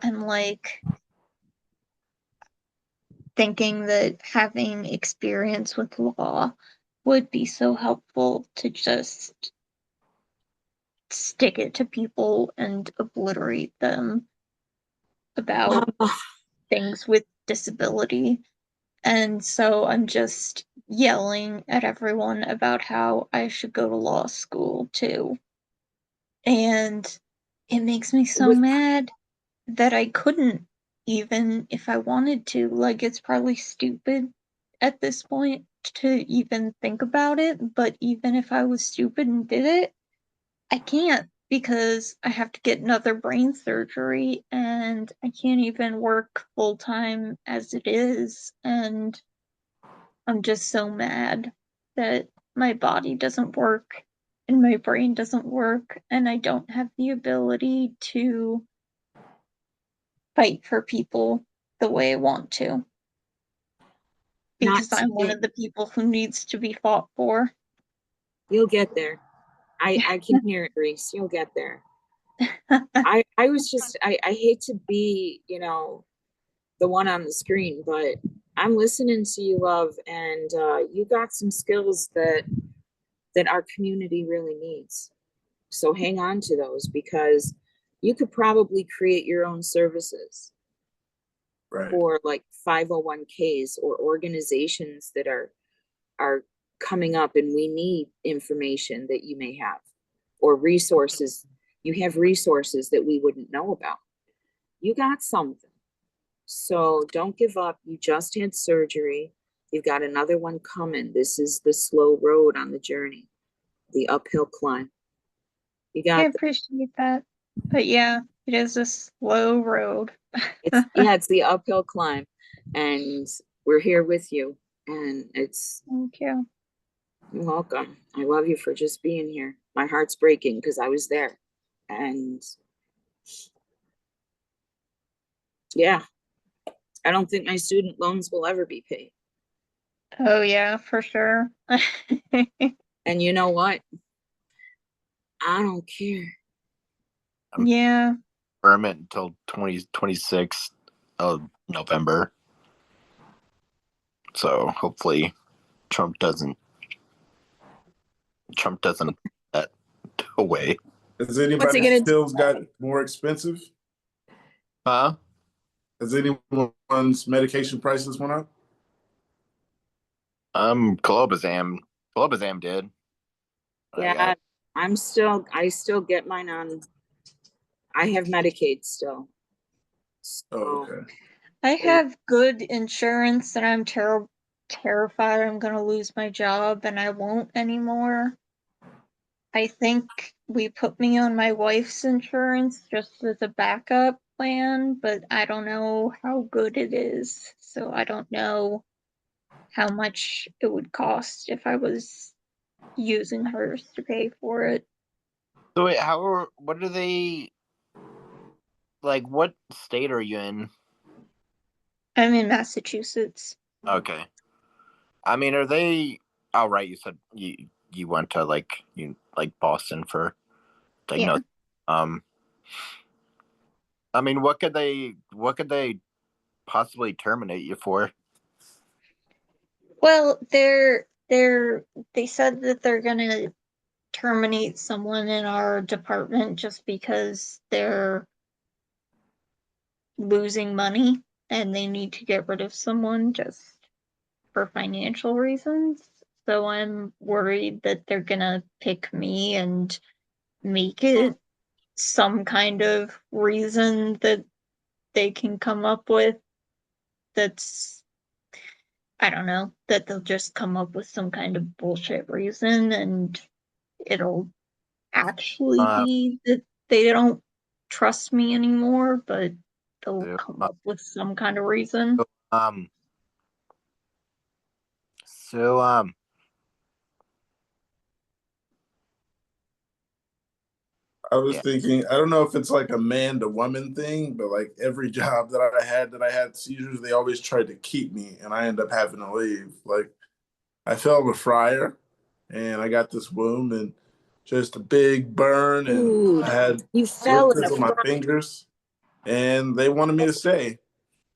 I'm like thinking that having experience with law would be so helpful to just stick it to people and obliterate them about things with disability. And so I'm just yelling at everyone about how I should go to law school too. And it makes me so mad that I couldn't, even if I wanted to. Like, it's probably stupid at this point to even think about it, but even if I was stupid and did it, I can't because I have to get another brain surgery and I can't even work full time as it is. And I'm just so mad that my body doesn't work and my brain doesn't work, and I don't have the ability to fight for people the way I want to. Because I'm one of the people who needs to be fought for. You'll get there. I can hear it, Reese. You'll get there. I was just, I hate to be, you know, the one on the screen, but I'm listening to you, love, and you got some skills that our community really needs. So hang on to those, because you could probably create your own services Right. for like 501ks or organizations that are coming up, and we need information that you may have, or resources. You have resources that we wouldn't know about. You got something. So don't give up. You just had surgery. You've got another one coming. This is the slow road on the journey, the uphill climb. You I got appreciate that. But yeah, it is a slow road. it's the uphill climb, and we're here with you. And it's Thank you. You're welcome. I love you for just being here. My heart's breaking because I was there. And yeah, I don't think my student loans will ever be paid. Oh yeah, for sure. And you know what? I don't care. Yeah. permit until 2026 of November. So hopefully Trump doesn't that away. Has anybody's pills got more expensive? Huh? Has anyone's medication prices went up? Clobazam did. Yeah, I still get mine on, I have Medicaid still. So, Oh, okay. I have good insurance, and I'm terrified I'm gonna lose my job and I won't anymore. I think we put me on my wife's insurance just as a backup plan, but I don't know how good it is. So I don't know how much it would cost if I was using hers to pay for it. So wait, what are they, like, what state are you in? I'm in Massachusetts. Okay. I mean, are they, oh right, you said you went to Boston for Yeah. diagnosis. I mean, what could they possibly terminate you for? Well, they said that they're gonna terminate someone in our department just because they're losing money and they need to get rid of someone just for financial reasons. So I'm worried that they're gonna pick me and make it some kind of reason that they can come up with that's, I don't know, that they'll just come up with some kind of bullshit reason and it'll actually Uh, be that they don't trust me anymore, but they'll so, come up with some kind of reason. um, so I was yeah, thinking, I don't know if it's like a man to woman thing, but like every job that I had seizures, they always tried to keep me, and I end up having to leave. Like I fell in a fryer, and I got this wound and just a big burn, and Dude, I had you fell in blisters the on my front. fingers, and they wanted me to stay.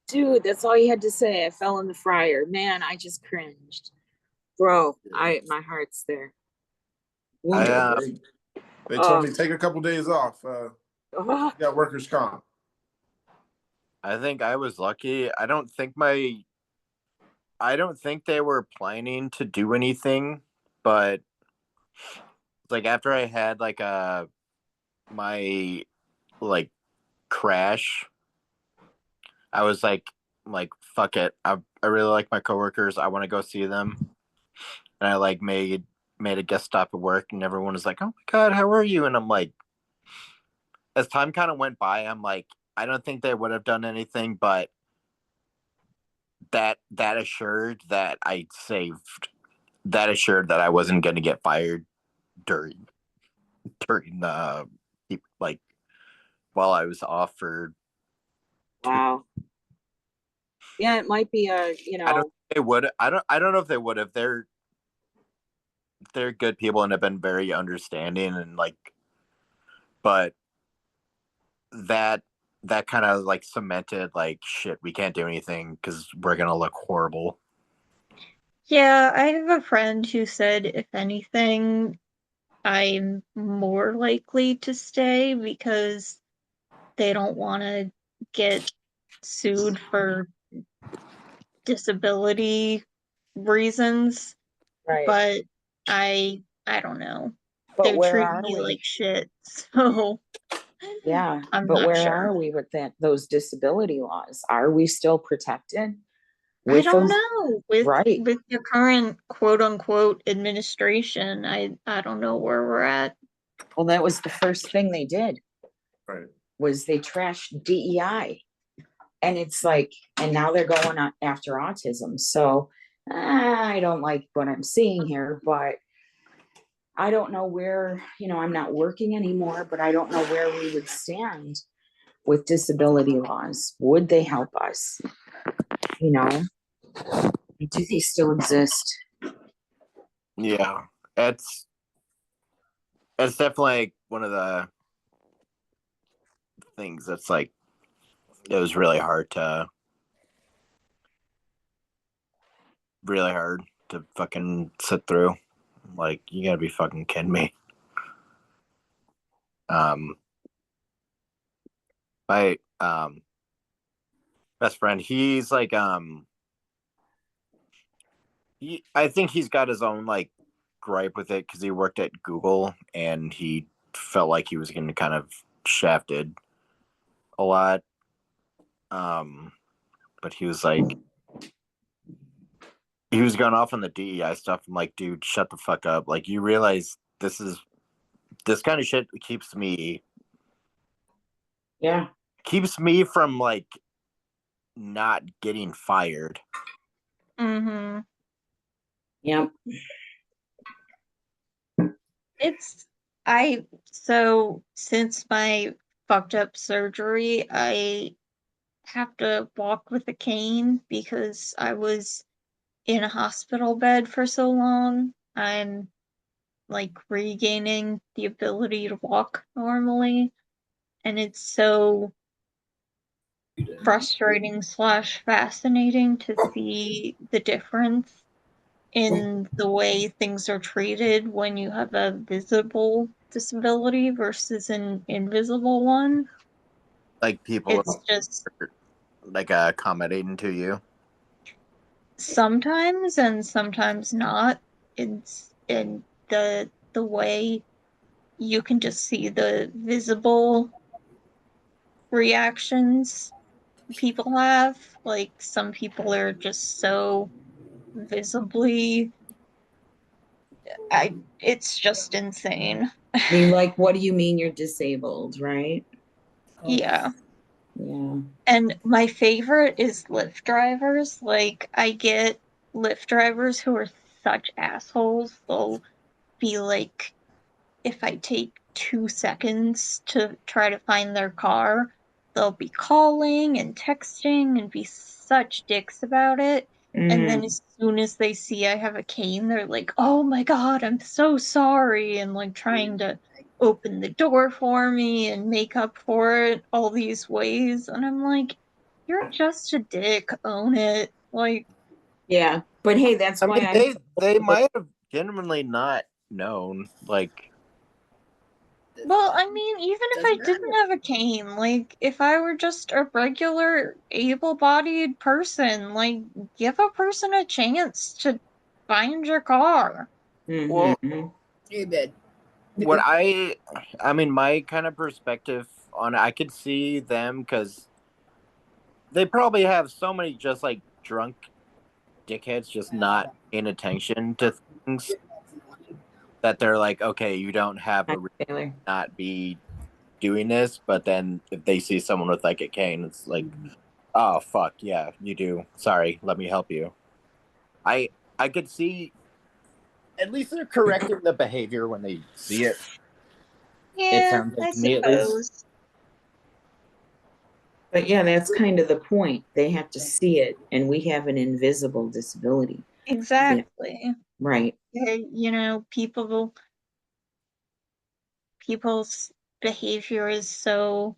Dude, that's all you had to say. I fell in the fryer. Man, I just cringed. Bro, my heart's there. I Yeah, Wounded. they told Oh, me take a couple days off. oh, You got workers' comp. I think I was lucky. I don't think they were planning to do anything, but like after I had like my like crash, I was like fuck it. I really like my coworkers. I want to go see them. And I like made a guest stop at work and everyone was like, "Oh my god, how are you?" And I'm like, as time kind of went by, I'm like, I don't think they would have done anything, but that assured that I saved that assured that I wasn't going to get fired during the like while I was off for two. wow. Yeah, it might be I don't think they would. I don't know if they would have. They're good people and have been very understanding and like, but that that kind of like cemented like shit. We can't do anything because we're gonna look horrible. Yeah, I have a friend who said, if anything, I'm more likely to stay because they don't want to get sued for disability reasons. right. But I don't know. But They where treat are me we? like shit, so Yeah, I'm but not where are sure. we with those disability laws? Are we still protected I with don't those? know. With Right. with the current quote unquote administration, I don't know where we're at. Well, that was the first thing they did Right. was they trashed DEI. And it's like, and now they're going after autism. So I don't like what I'm seeing here, but I don't know where, I'm not working anymore, but I don't know where we would stand with disability laws. Would they help us? You know, do they still exist? Yeah, it's it's definitely one of the things that's like it was really hard to fucking sit through. Like you gotta be fucking kidding me. Um, my best friend, he's like I think he's got his own like gripe with it because he worked at Google and he felt like he was getting kind of shafted a lot. Um, but he was going off on the DEI stuff. I'm like, dude, shut the fuck up. Like, you realize this kind of shit Yeah. keeps me from like not getting fired. Mm-hmm. Yep. It's I so since my fucked up surgery, I have to walk with a cane because I was in a hospital bed for so long. I'm like regaining the ability to walk normally, and it's so frustrating / fascinating to see the difference in the way things are treated when you have a visible disability versus an invisible one. Like people It's just are, like accommodating to you. sometimes and sometimes not. It's in the way you can just see the visible reactions people have. Like some people are just so visibly it's just insane. I mean, like, what do you mean you're disabled, right? Yeah. Yeah. And my favorite is Lyft drivers. Like I get Lyft drivers who are such assholes. They'll be like, if I take 2 seconds to try to find their car, they'll be calling and texting and be such dicks about it. And then as soon as they see I have a cane, they're like, oh my God, I'm so sorry. And like trying to open the door for me and make up for it all these ways. And I'm like, you're just a dick, own it. Like, Yeah. But hey, that's I why mean, they might have genuinely not known. Like, well, I mean, even if I didn't have a cane, like, if I were just a regular able-bodied person, like, give a person a chance to find your car. well, You did. what I mean, my kind of perspective on it, I could see them because they probably have so many just like drunk dickheads just not paying attention to things that they're like, okay, you don't have a reason Taylor. to not be doing this, but then if they see someone with like a cane, it's like, oh fuck, yeah, you do. Sorry, let me help you. I could see at least they're correcting the behavior when they see it. It Yeah, sounds like I to me at least. suppose. But yeah, that's kind of the point. They have to see it, and we have an invisible disability. Exactly. Right. You know, people's behavior is so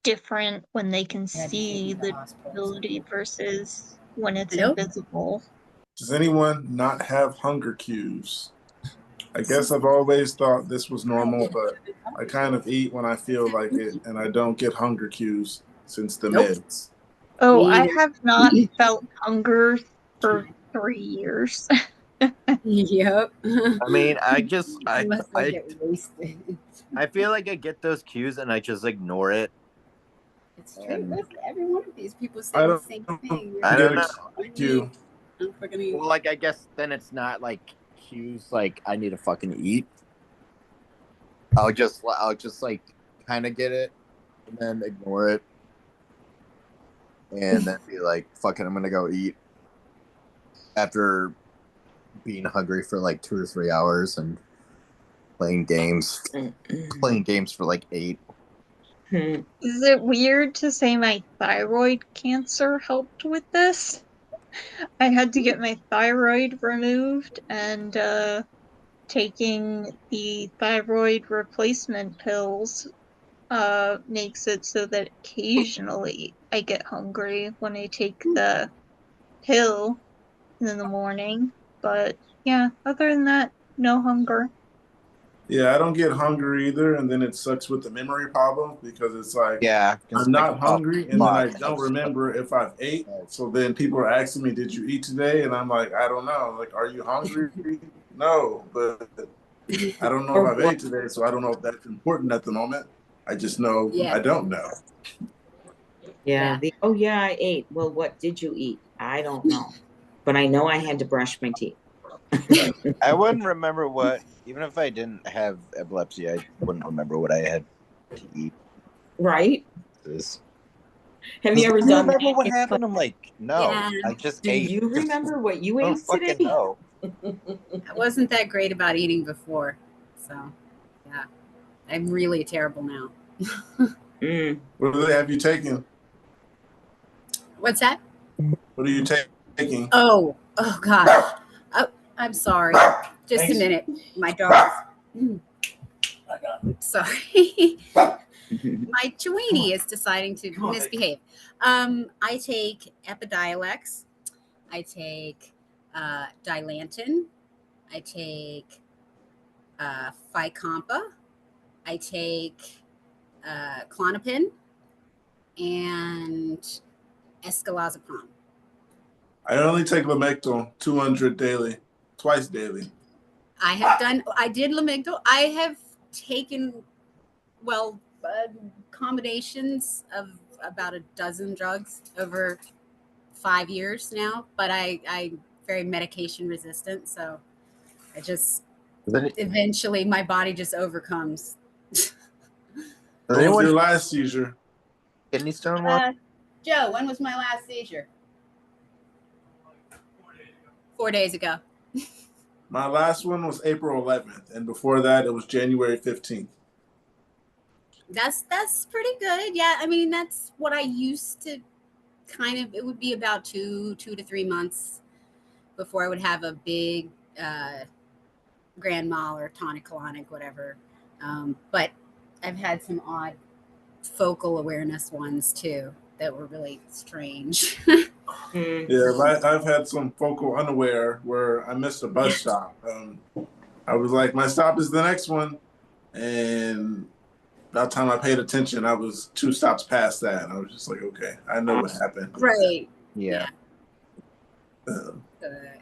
different when they can see the disability versus when it's Hello? invisible. Does anyone not have hunger cues? I guess I've always thought this was normal, but I kind of eat when I feel like it, and I don't get hunger cues since the Nope. meds. Oh, Me I either. have not felt hunger for 3 years. Yep. I mean, Unless I get wasted. I feel like I get those cues and I just ignore it. It's true. And Look, every one of these people say I the don't same thing. I don't know. cue. I'm fucking eat. Well, like I guess then it's not like cues like I need to fucking eat. I'll just like kind of get it and then ignore it and then be like, fuck it, I'm gonna go eat after being hungry for like 2 or 3 hours and playing games for like 8. Is it weird to say my thyroid cancer helped with this? I had to get my thyroid removed, and taking the thyroid replacement pills makes it so that occasionally I get hungry when I take the pill in the morning. But yeah, other than that, no hunger. Yeah, I don't get hungry either, and then it sucks with the memory problem because it's like Yeah, I'm like, not hungry, and then I fuck, don't remember if I've ate. So then people are asking me, "Did you eat today?" And I'm like, "I don't know." Like, "Are you hungry?" No, but I don't know if I've ate today, so I don't know if that's important at the moment. I just know Yeah. I don't know. Yeah. Oh yeah, I ate. Well, what did you eat? I don't know. But I know I had to brush my teeth. I wouldn't remember what, even if I didn't have epilepsy, I wouldn't remember what I had to eat. Right? This. Have you ever Do you done remember that? what It's like, happened? I'm like, no, Yeah. I just do ate. you remember what you I don't ate fucking today? know. I wasn't that great about eating before. So, yeah. I'm really terrible now. What do they have you taking? What's that? What are you taking? Oh God. Oh, I'm sorry. Just Thanks. a minute. My dog. Sorry. My Chewini is deciding to misbehave. I take Epidiolex. I take Dilantin. I take Ficampa. I take Clonopin and Escalazepam. I only take Lamictal 200 daily, twice daily. I did Lamictal. I have taken, well, combinations of about a dozen drugs over 5 years now, but I'm very medication resistant. So I just, eventually my body just overcomes. What was your last seizure? Kidney stone one? Joe, when was my last seizure? 4 days ago. My last one was April 11th, and before that, it was January 15th. That's pretty good. Yeah, I mean that's what I used to kind of. It would be about 2 to 3 months before I would have a big grand mal or tonic-colonic, whatever. But I've had some odd focal awareness ones too that were really strange. Yeah, I've had some focal unaware where I missed a bus stop. I was like, my stop is the next one, and by the time I paid attention, I was 2 stops past that, and I was just like, okay, I know what happened. Right. Yeah.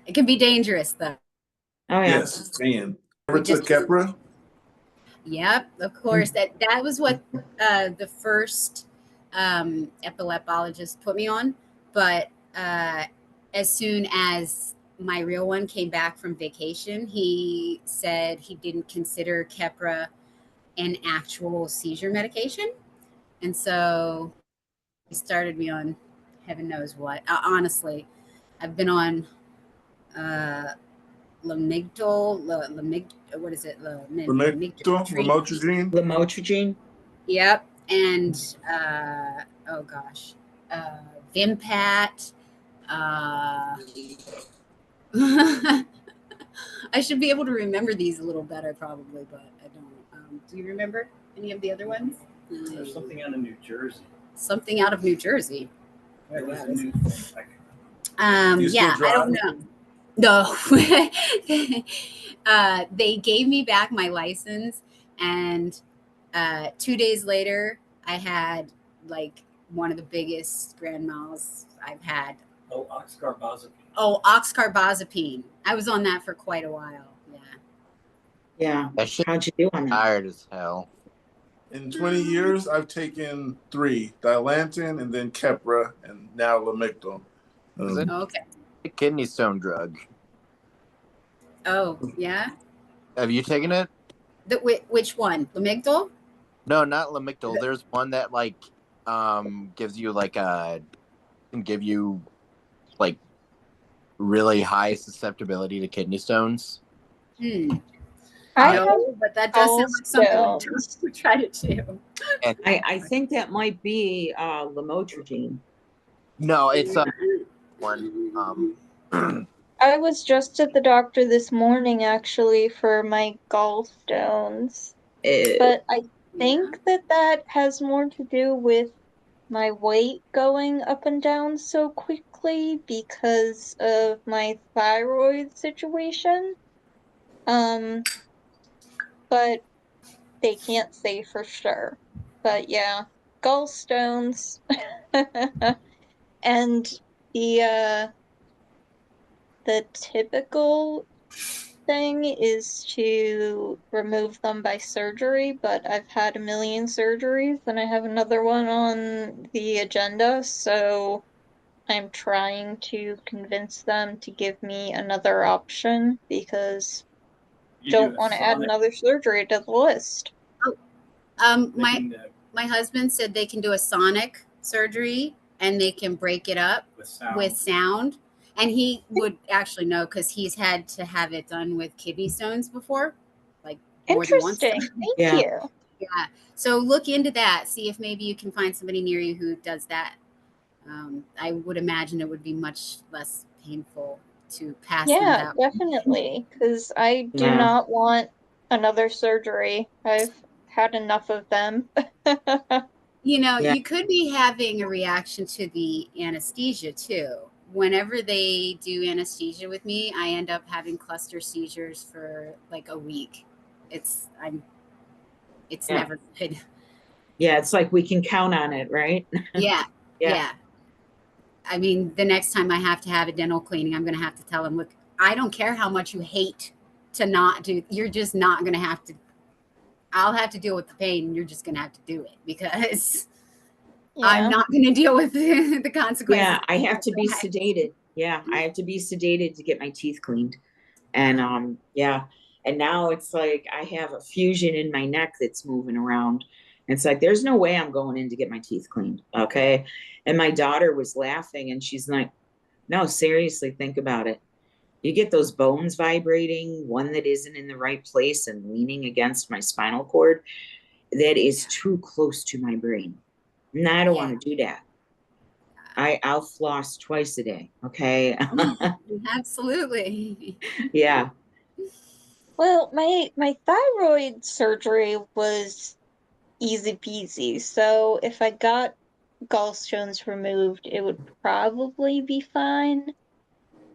It can be dangerous though. Oh yeah. Yes, man. Ever took Keppra? Yep, of course. That was what the first epileptologist put me on. But as soon as my real one came back from vacation, he said he didn't consider Keppra an actual seizure medication. And so he started me on heaven knows what. Honestly, I've been on Lamictal, what is it? Lamotrigine. Lamotrigine. Yep. And oh gosh, Vimpat. I should be able to remember these a little better, probably, but I don't. Do you remember any of the other ones? There's something out of New Jersey. Something out of New Jersey. It was a new thing. Yeah, I don't know. No. They gave me back my license, and 2 days later, I had like one of the biggest grand mals I've had. Oh, oxcarbazepine. Oh, oxcarbazepine. I was on that for quite a while. Yeah. How'd you do on that? Tired as hell. In 20 years, I've taken 3, Dilantin and then Keppra and now Lamictal. Okay. A kidney stone drug. Oh, yeah? Have you taken it? Which one? Lamictal? No, not Lamictal. There's one that like gives you like can give you like really high susceptibility to kidney stones. But that does sound like something we try to do. I think that might be lamotrigine. No, it's one. I was just at the doctor this morning actually for my gallstones, but I think that has more to do with my weight going up and down so quickly because of my thyroid situation. But they can't say for sure. But yeah, gallstones and the typical thing is to remove them by surgery, but I've had a million surgeries and I have another one on the agenda, so I'm trying to convince them to give me another option because don't want to add another surgery to the list. My husband said they can do a sonic surgery and they can break it up with sound. And he would actually know because he's had to have it done with kidney stones before, like more than once. Interesting. Thank you. Yeah. So look into that. See if maybe you can find somebody near you who does that. I would imagine it would be much less painful to pass them that Yeah, definitely. Because I do not want another surgery. I've had enough of them. You know, Yeah. you could be having a reaction to the anesthesia too. Whenever they do anesthesia with me, I end up having cluster seizures for like a week. It's Yeah. never good. Yeah, it's like we can count on it, right? Yeah, Yeah. yeah. I mean, the next time I have to have a dental cleaning, I'm going to have to tell them, look, I don't care how much you hate to not do. You're just not going to have to. I'll have to deal with the pain, and you're just going to have to do it because I'm Yeah. not going to deal with the consequences. Yeah, I have to be Right. sedated. Yeah, I have to be sedated to get my teeth cleaned. And yeah. And now it's like I have a fusion in my neck that's moving around. It's like there's no way I'm going in to get my teeth cleaned. Okay. And my daughter was laughing and she's like, no, seriously, think about it. You get those bones vibrating, one that isn't in the right place and leaning against my spinal cord, that is too close to my brain. And I don't want to do that. I'll floss twice a day. Okay. Absolutely. Yeah. Well, my thyroid surgery was easy peasy. So if I got gallstones removed, it would probably be fine.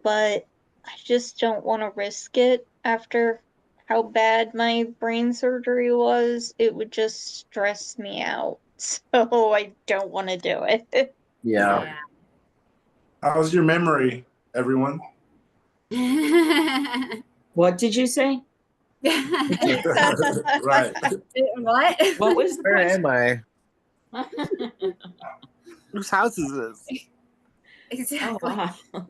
But I just don't want to risk it after how bad my brain surgery was. It would just stress me out. So I don't want to do it. Yeah. How's your memory, everyone? What did you say? Right. What? What was the Where question? am I? Whose house is this? Exactly. Oh, wow.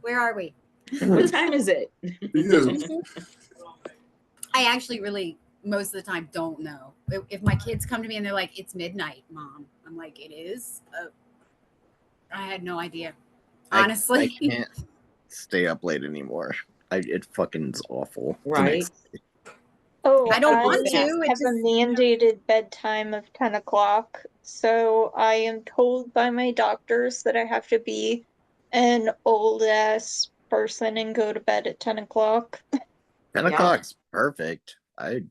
Where are we? What time is it? I actually really most of the time don't know. If my kids come to me and they're like, "It's midnight, Mom," I'm like, "It is." I had no idea. Honestly, I can't stay up late anymore. It fucking is awful. the Right. next day. Oh, I don't want to. have It's a just mandated bedtime of 10 o'clock. So I am told by my doctors that I have to be an old ass person and go to bed at 10 o'clock. 10 Yeah. o'clock's perfect. I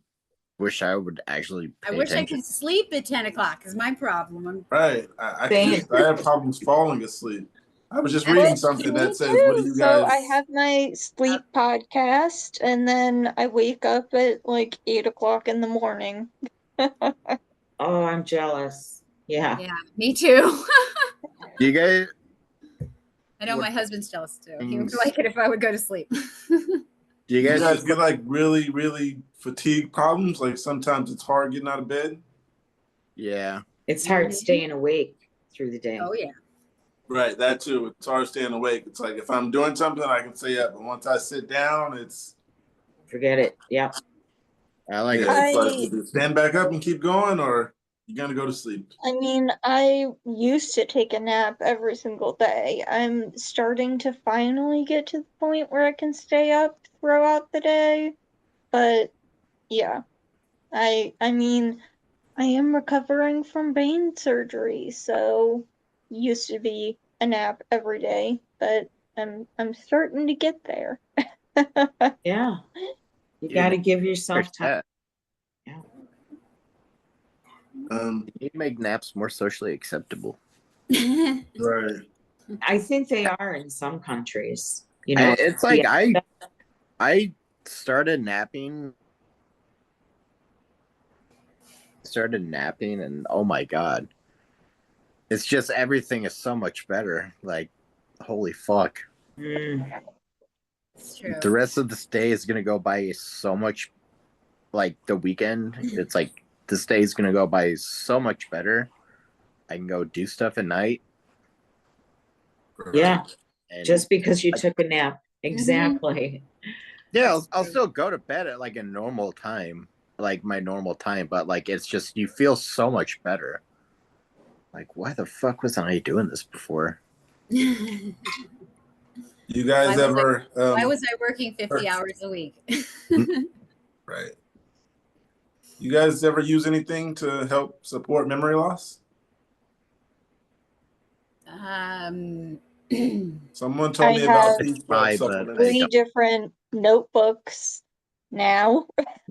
wish I would actually I pay wish I attention. could sleep at 10 o'clock is my problem. Right. I Same. have problems falling asleep. I was just Well, reading something Me that says, what do too. you So I guys have my sleep podcast and then I wake up at like 8 o'clock in the morning. Oh, I'm jealous. Yeah. Yeah, me too. Do you guys? I know What my husband's jealous too. He would things- like it if I would go to sleep. Do you you guys? guys get like really, really fatigue problems? Like sometimes it's hard getting out of bed. Yeah. It's hard staying awake through the day. Oh yeah. Right, that too. It's hard staying awake. It's like if I'm doing something, I can stay up, but once I sit down, it's Forget it. Yeah. I like. yeah, it's like I- either stand back up and keep going, or you're gonna go to sleep. I mean, I used to take a nap every single day. I'm starting to finally get to the point where I can stay up throughout the day. But yeah, I mean, I am recovering from brain surgery, so used to be a nap every day, but I'm starting to get there. Yeah. You Dude, got to give yourself time. Yeah. Um, You need to make naps more socially acceptable. right. I think they are in some countries. You know, It's like yeah. I started napping. And oh my god, it's just everything is so much better. Like, holy fuck. Mm, It's true. The rest of this day is gonna go by so much. Like the weekend, it's like this day is gonna go by so much better. I can go do stuff at night. yeah. And Just because you took a nap. Exactly. yeah, I'll still go to bed at like a normal time, like my normal time, but like it's just you feel so much better. Like, why the fuck wasn't I doing this before? You guys ever Why was I working 50 hours a week? right? You guys ever use anything to help support memory loss? Um, Someone told I me about have these Try, but supplements. Three different notebooks now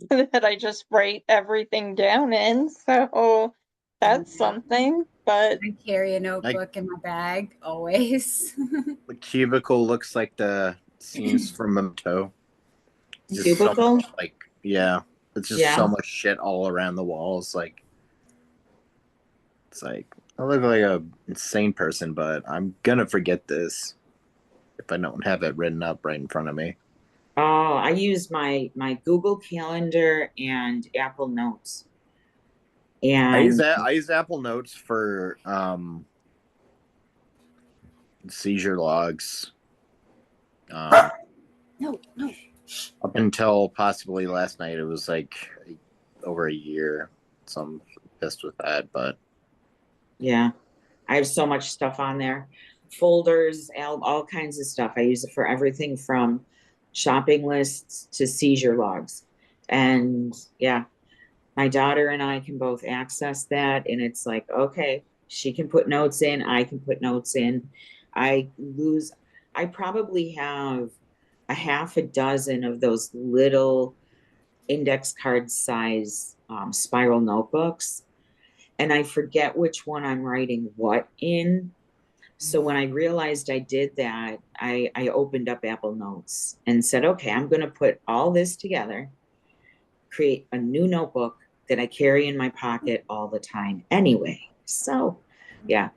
that I just write everything down in. So that's something. But I carry a notebook in my bag always. The cubicle looks like the scenes from Memento. Just so Cubicle? much, like, yeah, it's just Yeah. so much shit all around the walls. Like, it's like I look like a insane person, but I'm gonna forget this if I don't have it written up right in front of me. Oh, I use my Google Calendar and Apple Notes. I use And that. I use Apple Notes for seizure logs. No. Up until possibly last night, it was like over a year. So I'm pissed with that, but yeah, I have so much stuff on there. Folders, all kinds of stuff. I use it for everything from shopping lists to seizure logs. And yeah, my daughter and I can both access that. And it's like, okay, she can put notes in, I can put notes in. I probably have a half a dozen of those little index card size spiral notebooks. And I forget which one I'm writing what in. So when I realized I did that, I opened up Apple Notes and said, okay, I'm going to put all this together, create a new notebook that I carry in my pocket all the time anyway. So yeah,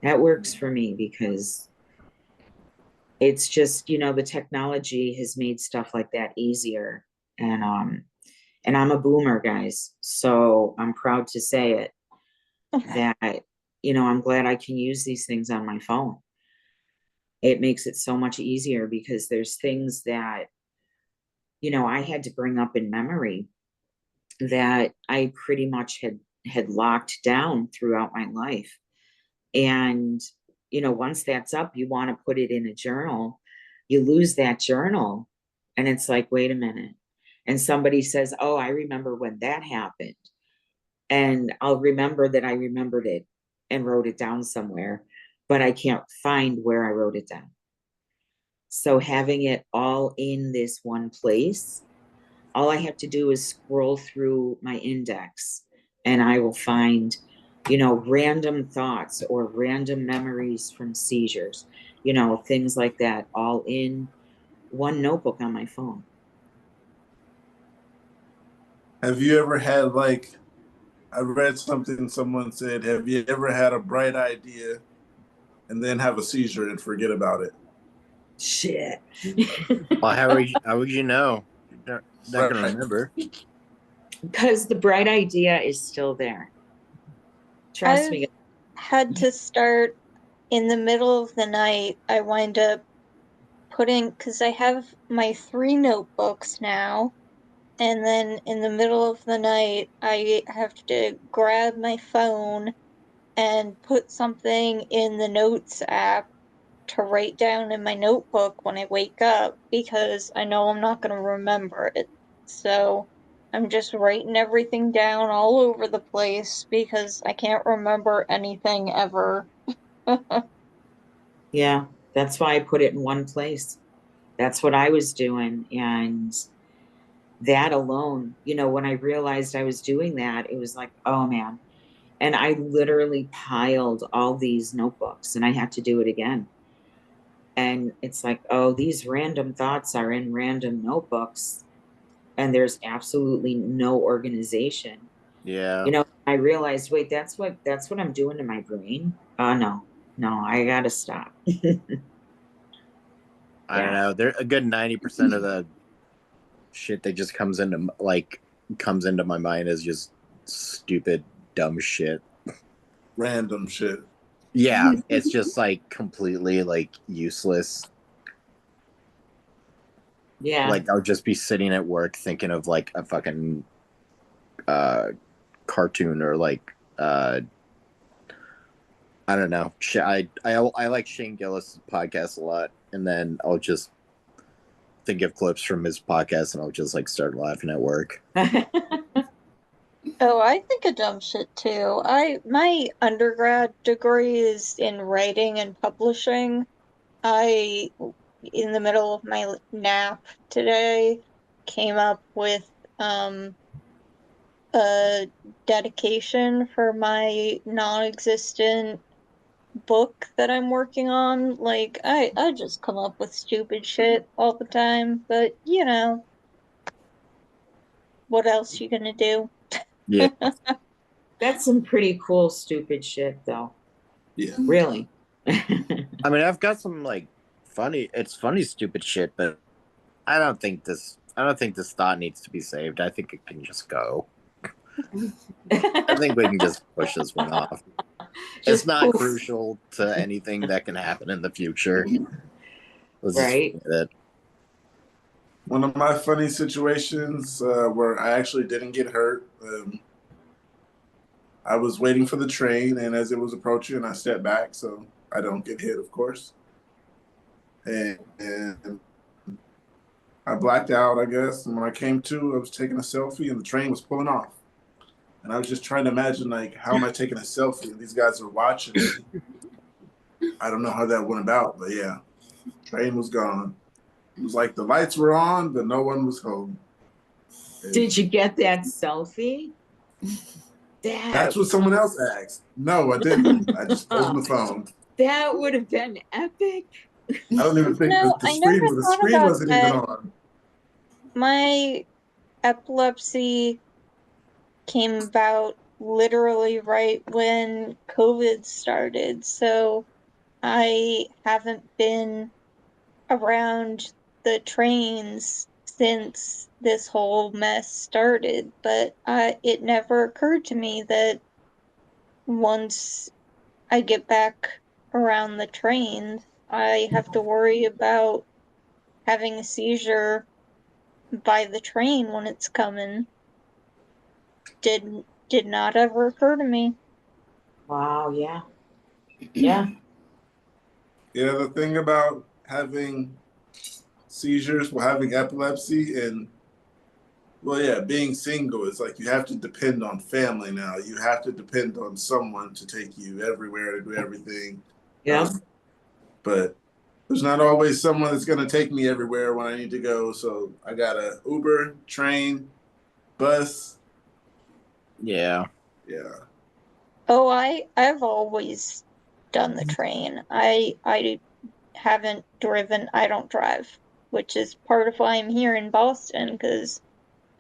that works for me because it's just, the technology has made stuff like that easier. And I'm a boomer, guys. So I'm proud to say it that, I'm glad I can use these things on my phone. It makes it so much easier because there's things that, I had to bring up in memory that I pretty much had locked down throughout my life. And, once that's up, you want to put it in a journal, you lose that journal. And it's like, wait a minute. And somebody says, oh, I remember when that happened. And I'll remember that I remembered it and wrote it down somewhere, but I can't find where I wrote it down. So having it all in this one place, all I have to do is scroll through my index and I will find, random thoughts or random memories from seizures, things like that, all in one notebook on my phone. Have you ever had I read something someone said, have you ever had a bright idea and then have a seizure and forget about it? Shit. well, how would you know? You're not gonna remember. Because the bright idea is still there. Trust me. I've had to start in the middle of the night. I wind up because I have my 3 notebooks now, and then in the middle of the night, I have to grab my phone and put something in the notes app to write down in my notebook when I wake up because I know I'm not going to remember it. So I'm just writing everything down all over the place because I can't remember anything ever. Yeah, that's why I put it in one place. That's what I was doing. And that alone, when I realized I was doing that, it was like, oh man. And I literally piled all these notebooks and I had to do it again. And it's like, oh, these random thoughts are in random notebooks and there's absolutely no organization. Yeah. I realized, wait, that's what I'm doing to my brain. Oh no, I gotta stop. I don't know. There a good 90% of the shit that just comes into my mind is just stupid, dumb shit. Random shit. Yeah, it's just like completely useless. Yeah. Like I'll just be sitting at work thinking of like a fucking cartoon or I don't know. I like Shane Gillis' podcast a lot, and then I'll just think of clips from his podcast, and I'll just start laughing at work. Oh, I think of dumb shit too. My undergrad degree is in writing and publishing. In the middle of my nap today, came up with a dedication for my non-existent book that I'm working on. Like, I just come up with stupid shit all the time, but you know, what else you gonna do? Yeah. That's some pretty cool, stupid shit, though. Yeah. Really. I mean, I've got some like funny stupid shit, but I don't think this thought needs to be saved. I think it can just go. I think we can just push this one off. It's Just not poof. crucial to anything that can happen in the future. Let's Right. just forget it. One of my funny situations where I actually didn't get hurt. I was waiting for the train, and as it was approaching, I stepped back so I don't get hit, of course. And I blacked out, I guess. And when I came to, I was taking a selfie, and the train was pulling off. And I was just trying to imagine, like, how am I taking a selfie? And these guys are watching me. I don't know how that went about, but yeah, train was gone. It was like the lights were on, but no one was home. And Did you get that selfie? that's what someone else asked. No, I didn't. I just pulled the phone. That would have been epic. I don't even think No, the I never screen thought about wasn't even that. on. My epilepsy came about literally right when COVID started, so I haven't been around the trains since this whole mess started, but it never occurred to me that once I get back around the trains, I have to worry about having a seizure by the train when it's coming. Did not ever occur to me. Wow, yeah. Yeah. Yeah, the thing about having seizures, well, having epilepsy, and well, yeah, being single is like you have to depend on family now. You have to depend on someone to take you everywhere to do everything. Yeah. But there's not always someone that's going to take me everywhere when I need to go. So I got a Uber, train, bus. Yeah. Yeah. Oh, I've always done the train. I haven't driven. I don't drive, which is part of why I'm here in Boston because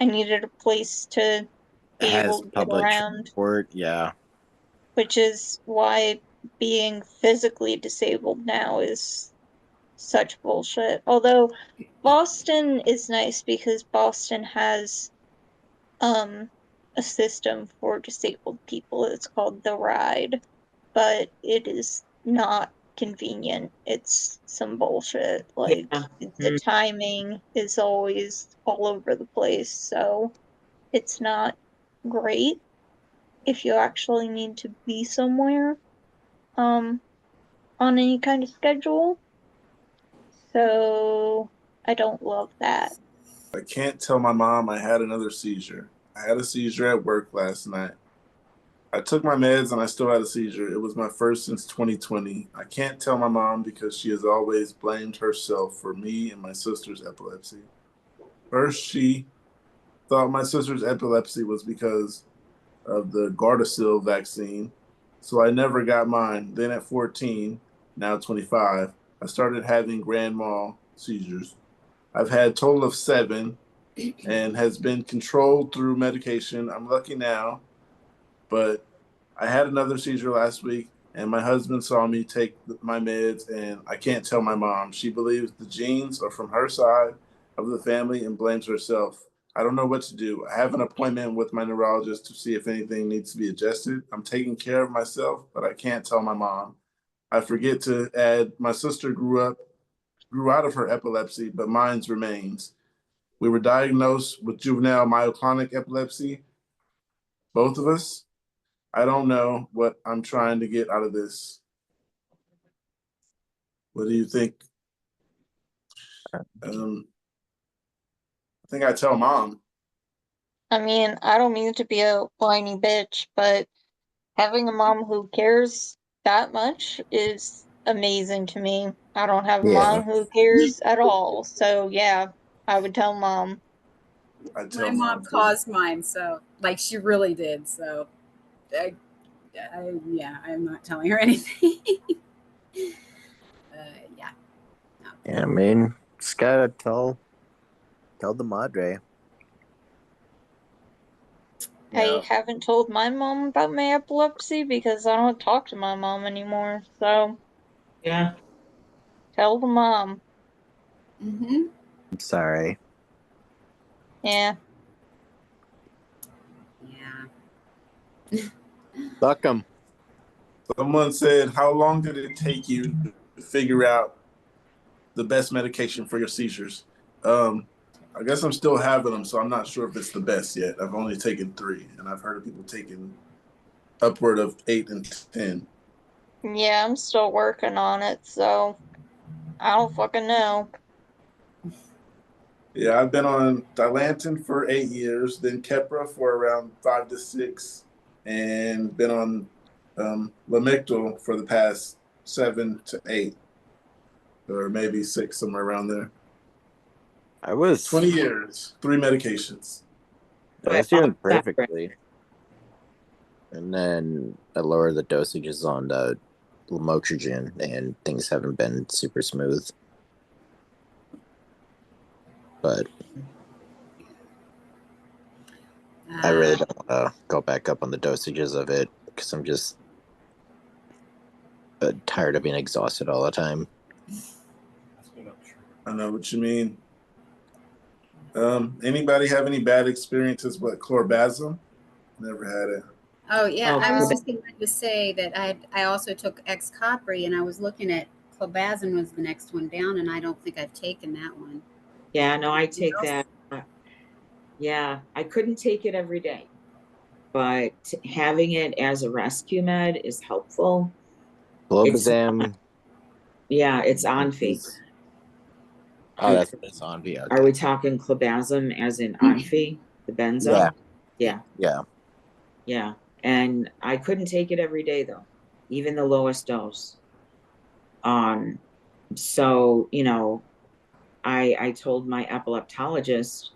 I needed a place to It be has able to get public around, transport. Yeah. which is why being physically disabled now is such bullshit. Although Boston is nice because Boston has um a system for disabled people. It's called the Ride, but it is not convenient. It's some bullshit. Like Yeah. the timing is always all over the place, so it's not great if you actually need to be somewhere um on any kind of schedule. So I don't love that. I can't tell my mom I had another seizure. I had a seizure at work last night. I took my meds and I still had a seizure. It was my first since 2020. I can't tell my mom because she has always blamed herself for me and my sister's epilepsy. First, she thought my sister's epilepsy was because of the Gardasil vaccine, so I never got mine. Then at 14, now 25, I started having grand mal seizures. I've had a total of 7 and has been controlled through medication. I'm lucky now, but I had another seizure last week, and my husband saw me take my meds, and I can't tell my mom. She believes the genes are from her side of the family and blames herself. I don't know what to do. I have an appointment with my neurologist to see if anything needs to be adjusted. I'm taking care of myself, but I can't tell my mom. I forget to add my sister grew out of her epilepsy, but mine's remains. We were diagnosed with juvenile myoclonic epilepsy, both of us. I don't know what I'm trying to get out of this. What do you think? I think I tell mom. I mean, I don't mean to be a whiny bitch, but having a mom who cares that much is amazing to me. I don't have a Yeah. mom who cares at all. So yeah, I would tell mom. I tell My mom to. caused mine, so like she really did. So, yeah, I'm not telling her anything. Yeah. No. Yeah, I mean, just gotta tell the madre. I Yeah. haven't told my mom about my epilepsy because I don't talk to my mom anymore. So Yeah. tell the mom. Mm-hmm. I'm sorry. Yeah. Yeah. Fuck 'em. Someone said, "How long did it take you to figure out the best medication for your seizures?" I guess I'm still having them, so I'm not sure if it's the best yet. I've only taken 3, and I've heard of people taking upward of 8 and 10. Yeah, I'm still working on it, so I don't fucking know. Yeah, I've been on Dilantin for 8 years, then Keppra for around 5 to 6, and been on Lamictal for the past 7 to 8, or maybe 6, somewhere around there. I was 20 years, 3 medications. I was But doing all separate. perfectly. And then I lowered the dosages on the lamotrigine, and things haven't been super smooth. But I really don't want to go back up on the dosages of it because I'm just tired of being exhausted all the time. I know what you mean. Anybody have any bad experiences with clorbasm? Never had it. Oh yeah, Oh, I was Um, just going to say that I also took ex-copri, and I was looking at clobazam was the next one down, and I don't think I've taken that one. yeah, no, I Anything take else? that. Yeah, I couldn't take it every day, but having it as a rescue med is helpful. It's Clobazam yeah, it's Onfi. is. Oh, that's what it's on V. Are Okay. we talking clobazam as in Onfi, the benzo? Yeah. Yeah, Yeah. yeah. And I couldn't take it every day though, even the lowest dose. Um, so I told my epileptologist,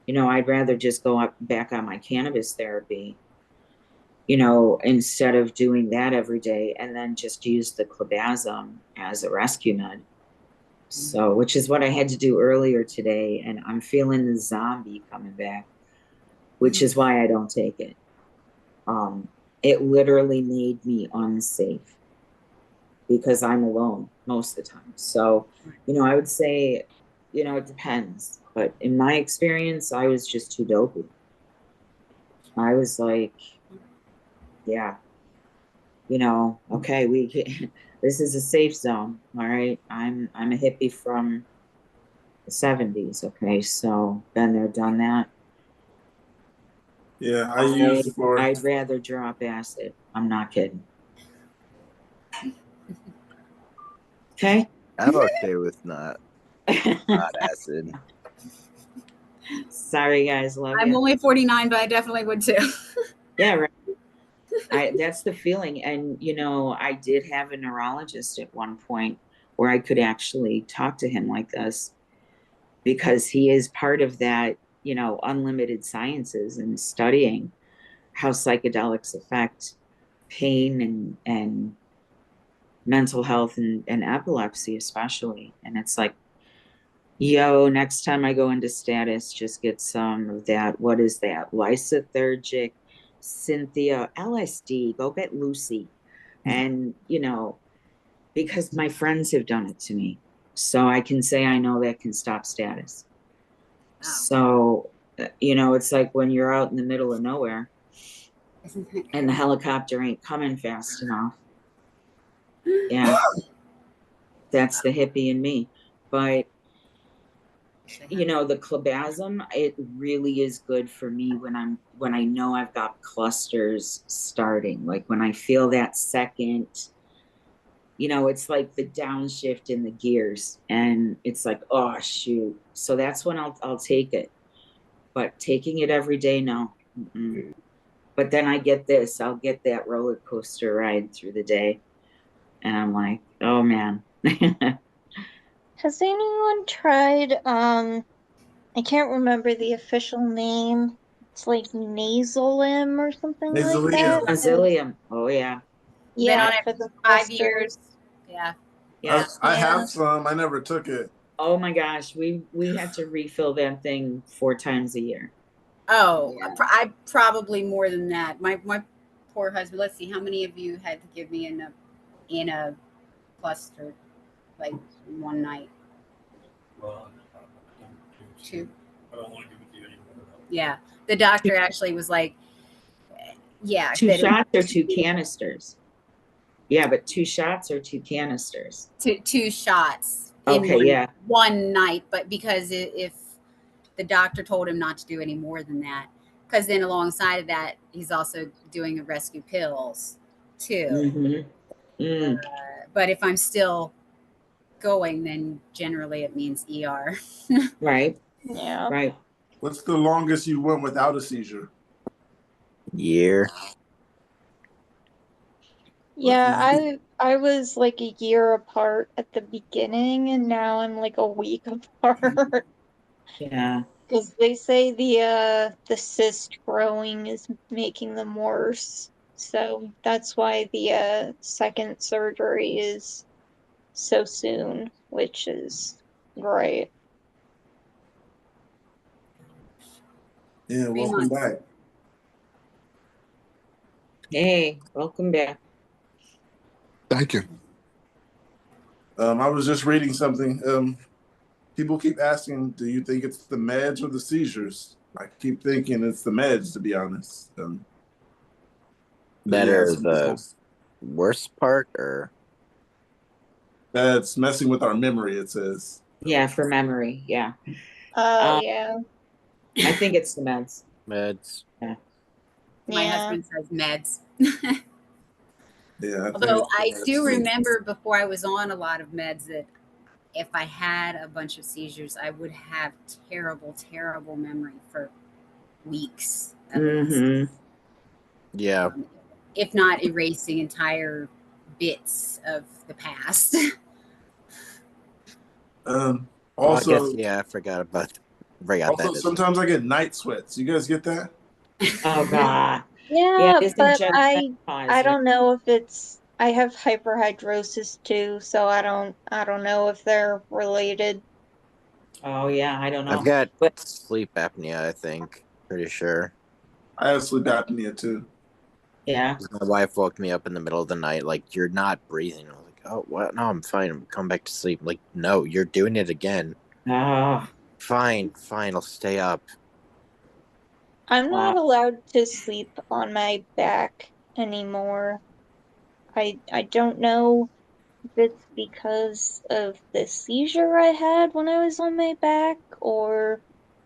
I'd rather just go up back on my cannabis therapy, instead of doing that every day and then just use the clobazam as a rescue med. So, which is what I had to do earlier today, and I'm feeling the zombie coming back, which is why I don't take it. It literally made me unsafe because I'm alone most of the time. So, I would say, it depends. But in my experience, I was just too dopey. I was like, yeah, okay, this is a safe zone. All right. I'm a hippie from the 70s. Okay. So been there, done that. Yeah, I used for I'd rather drop acid. I'm not kidding. Okay. I'm okay with not acid. Sorry, guys. Love I'm you. only 49, but I definitely would too. Yeah, right. That's the feeling. And, I did have a neurologist at one point where I could actually talk to him like this because he is part of that, unlimited sciences and studying how psychedelics affect pain and mental health and epilepsy, especially. And it's like, yo, next time I go into status, just get some of that. What is that? Lysergic, Cynthia, LSD. Go get Lucy. And, because my friends have done it to me. So I can say I know that can stop status. Wow. So, it's like when you're out in the middle of nowhere and the helicopter ain't coming fast enough. Yeah, that's the hippie in me. But the clobazam, it really is good for me when I know I've got clusters starting, like when I feel that second, it's like the downshift in the gears and it's like, oh shoot. So that's when I'll take it. But taking it every day, no. Mm-mm. But then I'll get that roller coaster ride through the day. And I'm like, oh man. has anyone tried I can't remember the official name. It's like Nasalim or something like Nasalium. that. Nazilium. Oh yeah. Been Yeah, on it for the 5 years. blisters. Yeah. Yeah. I Yeah. have some. I never took it. Oh my gosh, we had to refill that thing 4 times a year. Oh, Yeah. I probably more than that. My poor husband. Let's see, how many of you had to give me in a cluster, like one night? Well, I don't give it to Two. you. I don't want to give it to you anymore. Yeah, the doctor actually was like, yeah, Two that shots or two canisters? Yeah, but 2 shots or 2 canisters? two shots in Okay, yeah. one night. But because if the doctor told him not to do any more than that, because then alongside of that, he's also doing the rescue pills too. Mm-hmm. Mm, But if I'm still going, then generally it means ER. right, Yeah. right. What's the longest you went without a seizure? Year. Yeah, I was like a year apart at the beginning, and now I'm like a week apart. Yeah. Because they say the cyst growing is making them worse. So that's why the second surgery is so soon, which is great. Yeah, 3 welcome months. back. Hey, welcome back. Thank you. I was just reading something. People keep asking, do you think it's the meds or the seizures? I keep thinking it's the meds, to be honest. That yeah, are some the people- worst part, or that's messing with our memory, it says. Yeah, for memory. Yeah. Oh, Um, yeah. I think it's the meds. meds? My Yeah. husband says meds. Yeah, I think Although it's the I meds, do too. remember before I was on a lot of meds that if I had a bunch of seizures, I would have terrible, terrible memory for weeks. At least. Mm-hmm. Yeah. If not erasing entire bits of the past. Well, I Also, guess, yeah, I forgot that. sometimes I get night sweats. You guys get that? Oh God. Yeah, it isn't but just I menopause, don't know if it's I have hyperhidrosis too, so I don't know if they're related. Oh yeah, I don't know. I've got But sleep apnea, I think. Pretty sure. I have sleep apnea, too. yeah. My wife woke me up in the middle of the night, like, you're not breathing. I was like, oh, what? No, I'm fine. I'm coming back to sleep. Like, no, you're doing it again. Oh, Fine, I'll stay up. I'm not wow. allowed to sleep on my back anymore. I don't know if it's because of the seizure I had when I was on my back or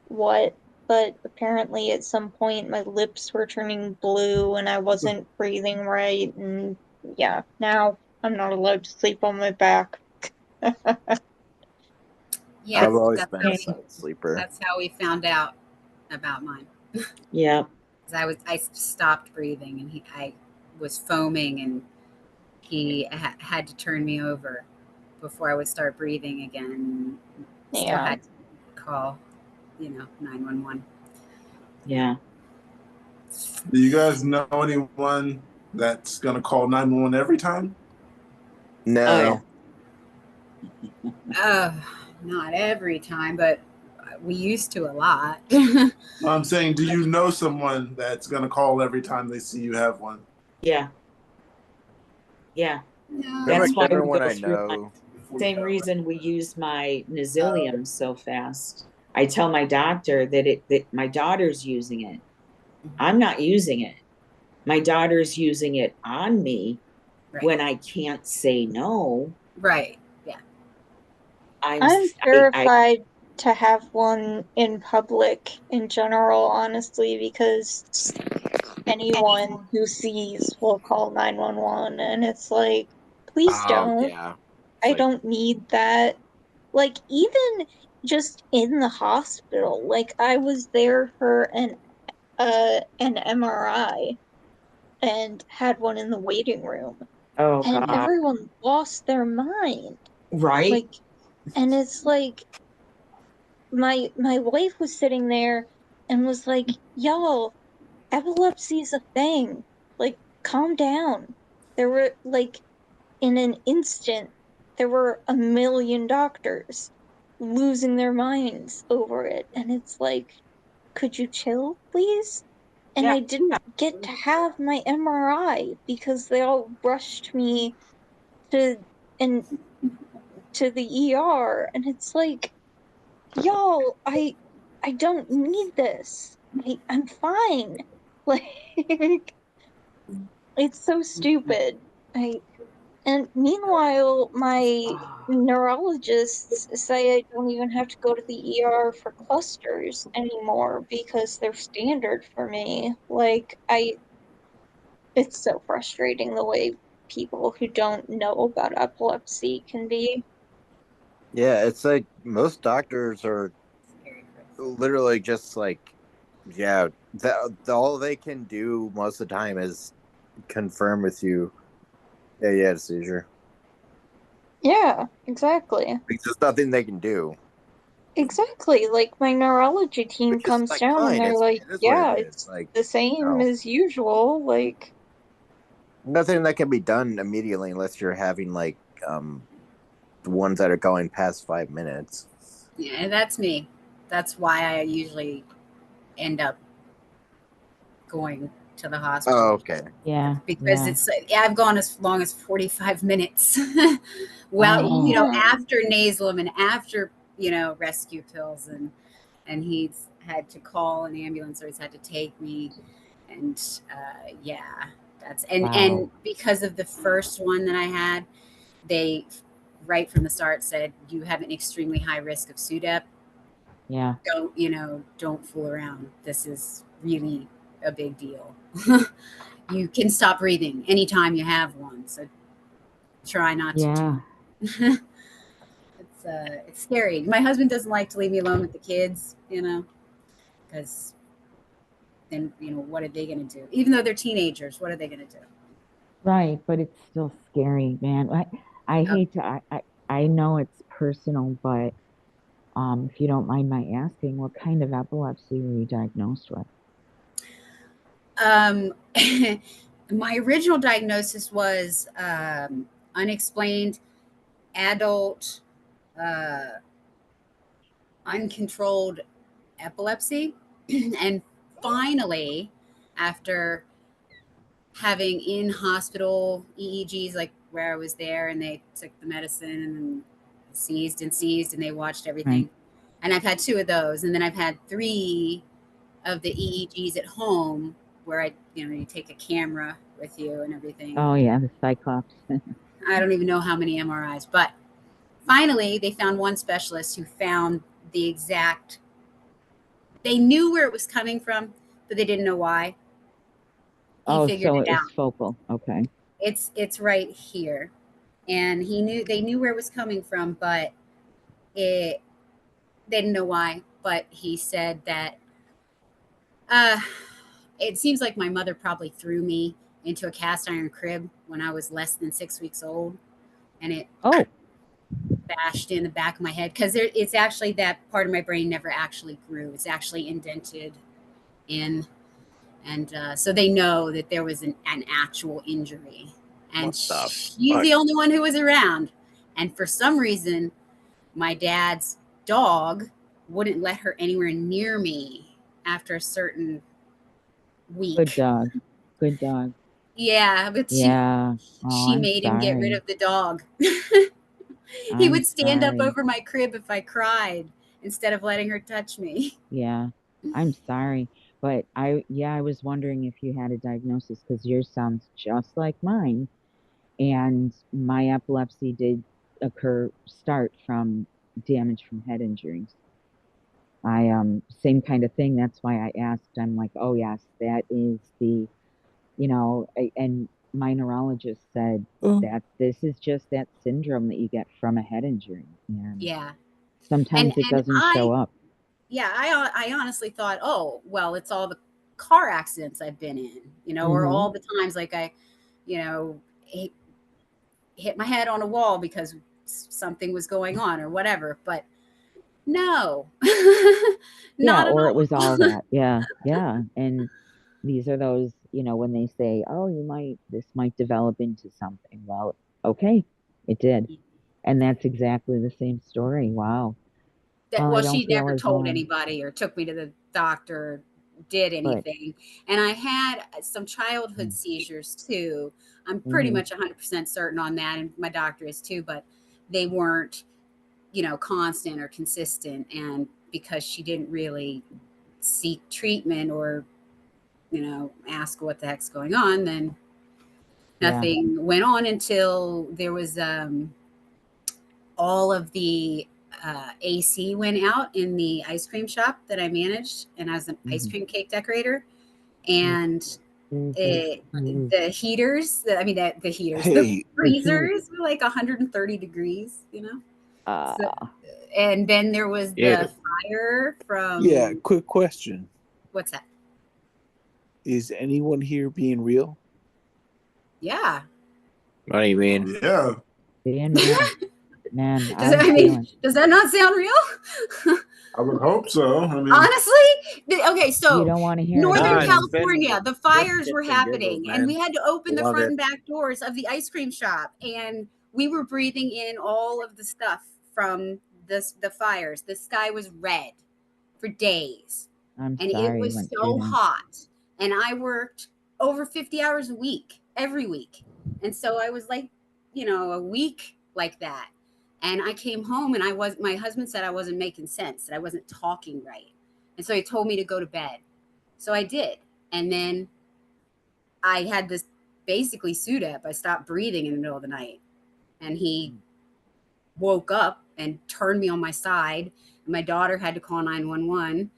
what, but apparently at some point my lips were turning blue and I wasn't breathing right, and yeah, now I'm not allowed to sleep on my back. Yeah, I've always that's been how, a side sleeper. that's how we found out about mine. Yeah. 'Cause I stopped breathing and I was foaming and he had to turn me over before I would start breathing again. Still Yeah. had to call, 911. Yeah. Do you guys know anyone that's going to call 911 every time? No. Not every time, but we used to a lot. I'm saying, do you know someone that's going to call every time they see you have one? Yeah. Yeah. No. Pretty That's much why we everyone go I through know. same reason we use my Nazilium so fast. I tell my doctor that my daughter's using it. I'm not using it. My daughter's using it on me Right. when I can't say no. Right. Yeah. I'm terrified to have one in public in general, honestly, because anyone who sees will call 911, and it's like, please don't. Yeah. I like- don't need that. Like, even just in the hospital, like, I was there for an MRI and had one in the waiting room, Oh and God. everyone lost their mind. Right. Like, and it's like, my wife was sitting there and was like, "Y'all, epilepsy is a thing. Like, calm down." There were like in an instant, there were a million doctors losing their minds over it, and it's like, could you chill, please? And Yeah. I didn't get to have my MRI because they all rushed me to and to the ER, and it's like, y'all, I don't need this. I'm fine. Like, it's so stupid. I And meanwhile, my neurologists say I don't even have to go to the ER for clusters anymore because they're standard for me. It's so frustrating the way people who don't know about epilepsy can be. Yeah, it's like most doctors are literally just like, yeah, all they can do most of the time is confirm with you, yeah, you had a seizure. Yeah, exactly. Because there's nothing they can do. Exactly. Like my neurology team Which is comes like down and fine. they're like, It is what it yeah, is. it's Like, the same no. as usual. Like, Nothing that can be done immediately unless you're having like the ones that are going past 5 minutes. Yeah, that's me. That's why I usually end up going to the hospital. Oh, okay. Yeah. Because I've gone as long as 45 minutes. Well, Oh. you know, after Nasalem and after, you know, rescue pills, and he's had to call an ambulance or he's had to take me. And yeah, that's Wow. and because of the first one that I had, they right from the start said you have an extremely high risk of SUDEP. Yeah. Don't fool around. This is really a big deal. You can stop breathing anytime you have one, so try not to Yeah. do it's scary. My husband doesn't like to leave me alone with the kids, you know, because then, you know, what are they going to do? Even though they're teenagers, what are they going to do? Right, but it's still scary, man. I hate to I know it's personal, but if you don't mind my asking, what kind of epilepsy were you diagnosed with? My original diagnosis was unexplained adult uncontrolled epilepsy. And finally, after having in hospital EEGs, like where I was there, and they took the medicine and seized and they watched everything. Right. And I've had 2 of those, and then I've had 3 of the EEGs at home where you take a camera with you and everything. Oh yeah, the Cyclops. I don't even know how many MRIs, but finally they found one specialist who found the exact. They knew where it was coming from, but they didn't know why. He Oh, figured so it it was out. focal. Okay. It's right here, and they knew where it was coming from, but they didn't know why. But he said that it seems like my mother probably threw me into a cast iron crib when I was less than 6 weeks old, and it Oh, bashed in the back of my head because it's actually that part of my brain never actually grew. It's actually indented in, and so they know that there was an actual injury, and What the she's fuck? the only one who was around. And for some reason, my dad's dog wouldn't let her anywhere near me after a certain week. good dog. Good dog. Yeah, but Yeah. Oh, she I'm made him get rid sorry. of the dog. He I'm would stand up sorry. over my crib if I cried instead of letting her touch me. Yeah. I'm sorry. But I was wondering if you had a diagnosis because yours sounds just like mine. And my epilepsy did start from damage from head injuries. I same kind of thing. That's why I asked. I'm like, oh yes, that is and my neurologist said that this is just that syndrome that you get from a head injury, and Yeah. sometimes it And doesn't show up. yeah, I honestly thought, oh, well, it's all the car accidents I've been in, or Mm-hmm. all the times like I, you know, hit my head on a wall because something was going on or whatever. But No. Yeah, Not at or it all. was all that. Yeah, yeah. And these are those, when they say, "Oh, this might develop into something." Well, okay, it did. And that's exactly the same story. Wow. That, Well, I well, don't she feel never as told though, anybody or took me to the doctor, did but anything. And I had some childhood mm, seizures too. I'm pretty mhm, much 100% certain on that, and my doctor is too, but they weren't, constant or consistent. And because she didn't really seek treatment or, ask what the heck's going on, then yeah. nothing went on until there was all of the AC went out in the ice cream shop that I managed, and I was an ice Mhm, cream cake decorator. mhm, And mhm, it, mhm. the heaters, the heaters, the Hey, freezers were like 130 degrees. So, Uh, and then there was Yeah, the fire yeah. from Quick question: what's that? is anyone here being real? Yeah. What do you mean? Yeah. being real, man, Does that, I'm I mean, feeling. does that not sound real? I would hope so. I mean, Honestly, okay, You so don't want to hear it, do Northern Nah, you? California, the just fires were shits and giggles, happening, and we man. had to open the Love front it. and back doors of the ice cream shop, and we were breathing in all of the stuff from the fires. The sky was red for days, I'm and it sorry you was went through so that. hot, and I worked over 50 hours a week every week, and so I was like, a week like that. And I came home and my husband said I wasn't making sense, that I wasn't talking right. And so he told me to go to bed. So I did. And then I had this basically SUDEP. I stopped breathing in the middle of the night. And he woke up and turned me on my side. And my daughter had to call 911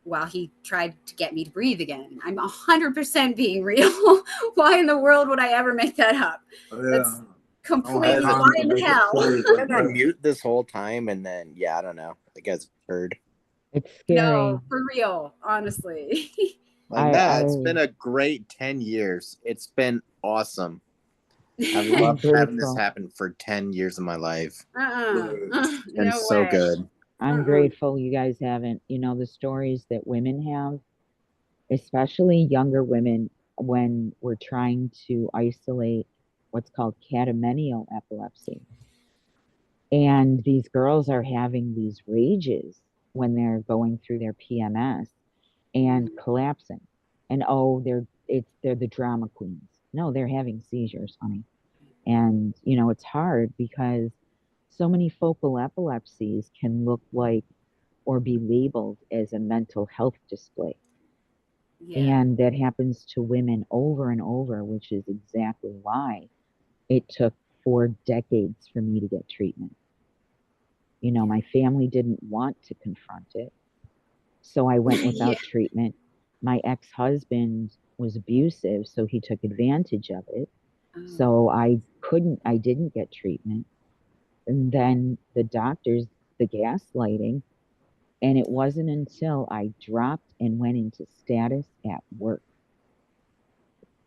while he tried to get me to breathe again. I'm 100% being real. Why in the world would I ever make that up? That's yeah. I don't have completely, Has it why time to in make up hell? stories like been on that. mute this whole time? And then, yeah, I don't know. I guess heard. It's No, scary. for real, honestly. Like, I, nah, it's I, been a great 10 years. It's been awesome. I've I'm loved having this grateful. happen for 10 years of my life. But It's been No so way. good. I'm grateful you guys haven't, the stories that women have, especially younger women, when we're trying to isolate what's called catamenial epilepsy. And these girls are having these rages when they're going through their PMS and collapsing. And oh, they're the drama queens. No, they're having seizures, honey. And it's hard because so many focal epilepsies can look like or be labeled as a mental health display. Yeah. And that happens to women over and over, which is exactly why it took 4 decades for me to get treatment. My family didn't want to confront it. So I went Yeah. without treatment. My ex husband was abusive, so he took advantage of it. Oh, So I didn't get treatment. And then the doctors, the gaslighting. And it wasn't until I dropped and went into status at work.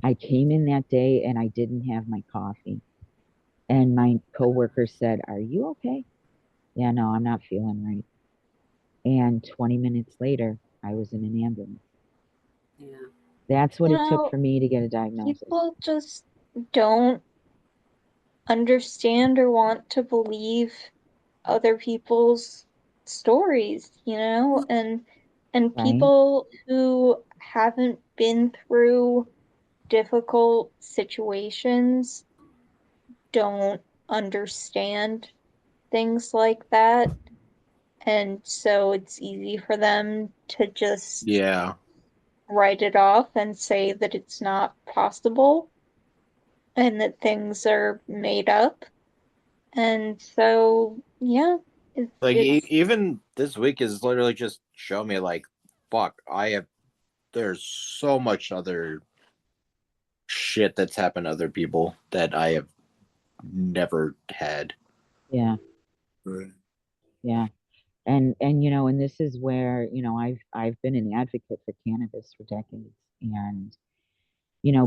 I came in that day and I didn't have my coffee. And my coworker said, "Are you okay?" Yeah, no, I'm not feeling right. And 20 minutes later, I was in an ambulance. yeah. That's what You it took know, for me to get a diagnosis. people just don't understand or want to believe other people's stories, and Right? people who haven't been through difficult situations don't understand things like that. And so it's easy for them to just Yeah. write it off and say that it's not possible and that things are made up. And so, yeah, Like, it's even this week is literally just show me, like, fuck, there's so much other shit that's happened to other people that I have never had. Yeah, right. yeah. And this is where, I've been an advocate for cannabis for decades. And,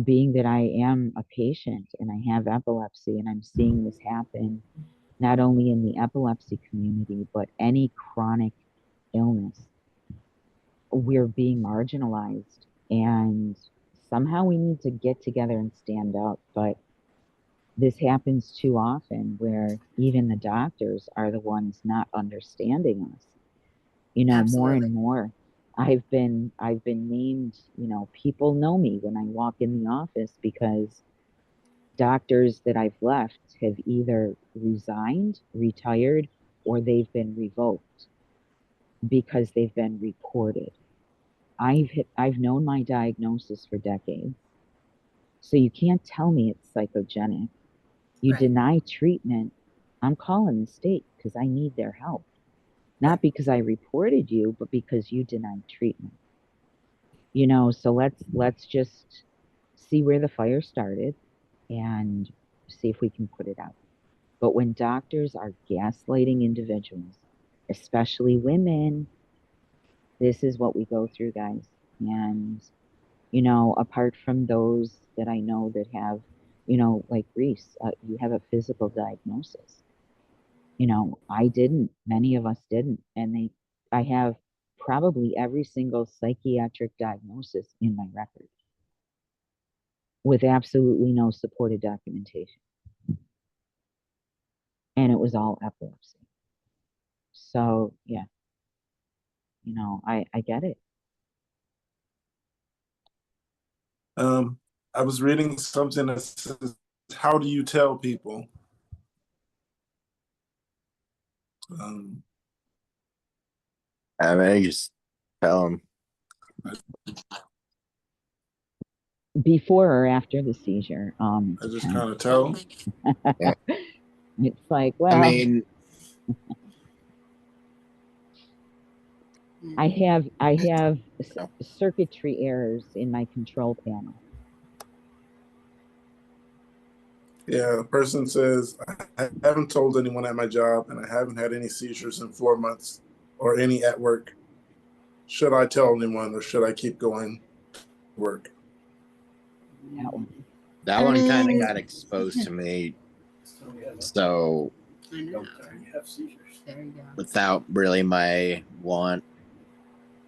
being that I am a patient and I have epilepsy and I'm seeing this happen not only in the epilepsy community, but any chronic illness. We're being marginalized, and somehow we need to get together and stand up. But this happens too often where even the doctors are the ones not understanding us. More Absolutely. and more. I've been named, people know me when I walk in the office because doctors that I've left have either resigned, retired, or they've been revoked because they've been reported. I've known my diagnosis for decades. So you can't tell me it's psychogenic. You Right. deny treatment. I'm calling the state because I need their help. Not because I reported you, but because you denied treatment. So let's just see where the fire started and see if we can put it out. But when doctors are gaslighting individuals, especially women, this is what we go through, guys. And apart from those that I know that have, like Reese, you have a physical diagnosis. I didn't. Many of us didn't. And I have probably every single psychiatric diagnosis in my record with absolutely no supported documentation. And it was all epilepsy. So, yeah, I get it. I was reading something that says, "How do you tell people?" Um, I mean, you just tell them. Before or after the seizure, I just kind of tell them. Yeah. It's like, well, I mean, I have circuitry errors in my control panel. Yeah, a person says, "I haven't told anyone at my job, and I haven't had any seizures in 4 months, or any at work. Should I tell anyone, or should I keep going to work?" That one. that I one kind of mean- got exposed to me. So I know. You have seizures. There you go. without really my want,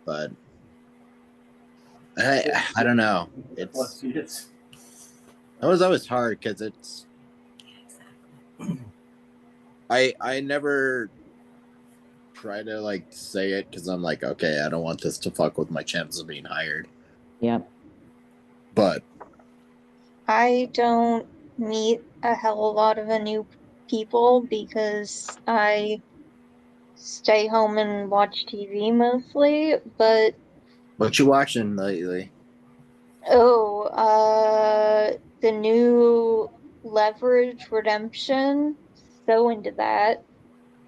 but I don't know. It was always hard because I never try to like say it because I'm like, okay, I don't want this to fuck with my chances of being hired. Yep. But I don't meet a hell of a lot of new people because I stay home and watch TV mostly, but what you watching lately? the new Leverage Redemption, so into that.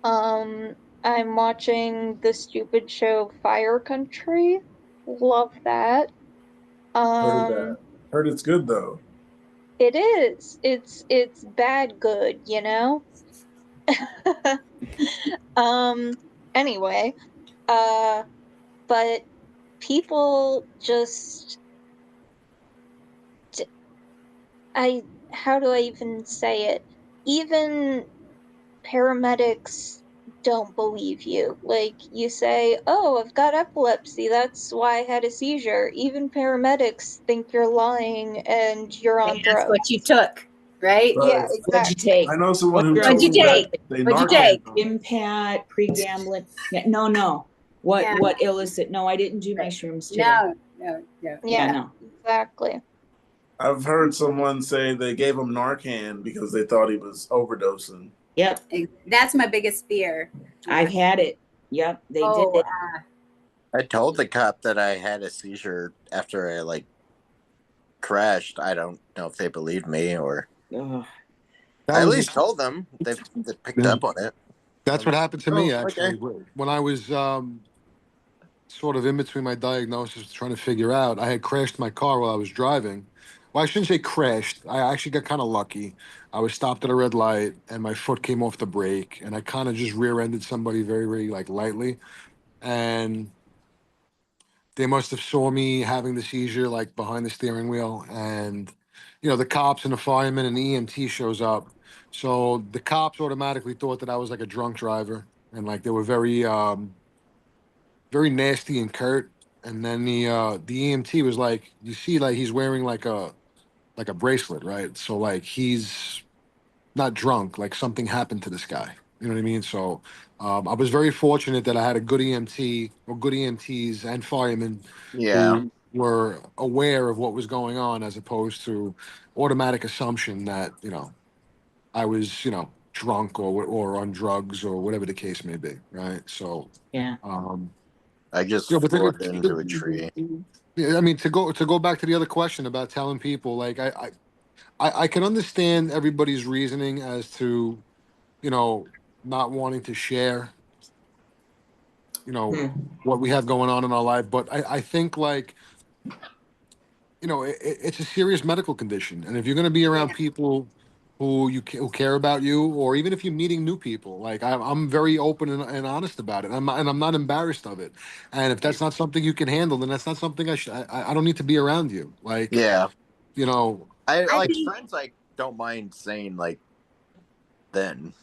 I'm watching the stupid show Fire Country. Love that. Heard that. Heard it's good though. It is. It's bad good, Um, anyway, but people just how do I even say it? Even paramedics don't believe you. Like you say, "Oh, I've got epilepsy. That's why I had a seizure." Even paramedics think you're lying and you're on That's drugs. what you took, right? Yeah, But What'd you exactly. take? I know someone who What'd told you me that take? they What'd you Narcan take? them. Impat, pregabalin. Yeah, no. What Yeah. what illicit? No, I didn't do my shrooms today. No. Yeah, Yeah, no. exactly. I've heard someone say they gave him Narcan because they thought he was overdosing. Yep, That's my biggest fear. I've had it. Yep, they Oh, did. I told the cop that I had a seizure after I like crashed. I don't know if they believed me or Ugh. That I at was least told them they picked Yeah. up on it. That's what happened to me Oh, actually okay. when I was sort of in between my diagnosis, trying to figure out. I had crashed my car while I was driving. Well, I shouldn't say crashed. I actually got kind of lucky. I was stopped at a red light, and my foot came off the brake, and I kind of just rear-ended somebody very, very like lightly, and they must have saw me having the seizure like behind the steering wheel, and the cops and the firemen and the EMT shows up. So the cops automatically thought that I was like a drunk driver, and like they were very nasty and curt. And then the EMT was like, you see, like he's wearing like a bracelet, right? So like he's not drunk, like something happened to this guy. You know what I mean? So I was very fortunate that I had a good EMT or good EMTs and firemen Yeah. who were aware of what was going on, as opposed to automatic assumption that I was drunk or on drugs or whatever the case may be, right? So Yeah. um, I just but floored into a tree. yeah, I mean, to go back to the other question about telling people, like I can understand everybody's reasoning as to you know not wanting to share Hmm. what we have going on in our life, but I think like it's a serious medical condition, and if you're going to be around Yeah. people who care about you, or even if you're meeting new people, like I'm very open and honest about it, and I'm not embarrassed of it. And if that's not something you can handle, then that's not something I don't need to be around you. Like Yeah. you know, I I like think friends. I don't mind saying like then.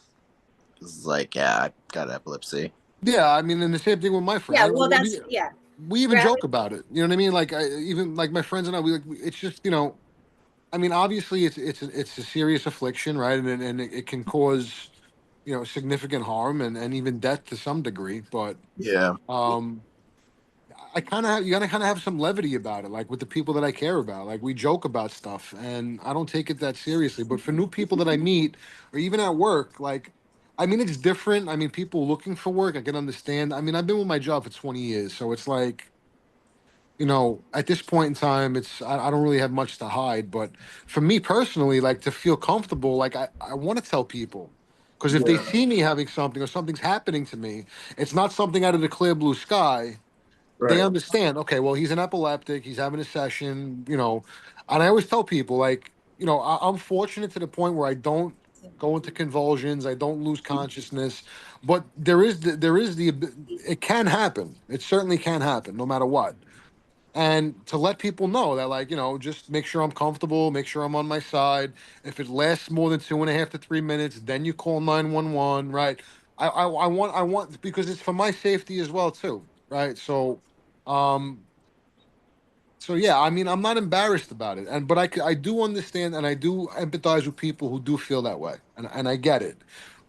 It's like, yeah, I got epilepsy. yeah. I mean, and the same thing with my friend. yeah. Well, that's yeah. We even Rather, joke about it. You know what I mean? Like even like my friends and I, it's just I mean, obviously, it's a serious affliction, right? And it can cause significant harm and even death to some degree. But Yeah. um, I kind of you gotta kind of have some levity about it, like with the people that I care about. Like we joke about stuff, and I don't take it that seriously. But for new people that I meet, or even at work, like. I mean, it's different. I mean, people looking for work, I can understand. I mean, I've been with my job for 20 years, so it's like, at this point in time, I don't really have much to hide. But for me personally, like to feel comfortable, like I want to tell people. Because if they Yeah. see me having something or something's happening to me, it's not something out of the clear blue sky. They Right. understand, okay, well, he's an epileptic, he's having a session. And I always tell people, like, I'm fortunate to the point where I don't go into convulsions, I don't lose consciousness, but it can happen. It certainly can happen, no matter what. And to let people know that, like, just make sure I'm comfortable, make sure I'm on my side. If it lasts more than 2.5 to 3 minutes, then you call 911, right? I want because it's for my safety as well too, right? Um, so yeah, I mean, I'm not embarrassed about it, but I do understand and I do empathize with people who do feel that way, and I get it.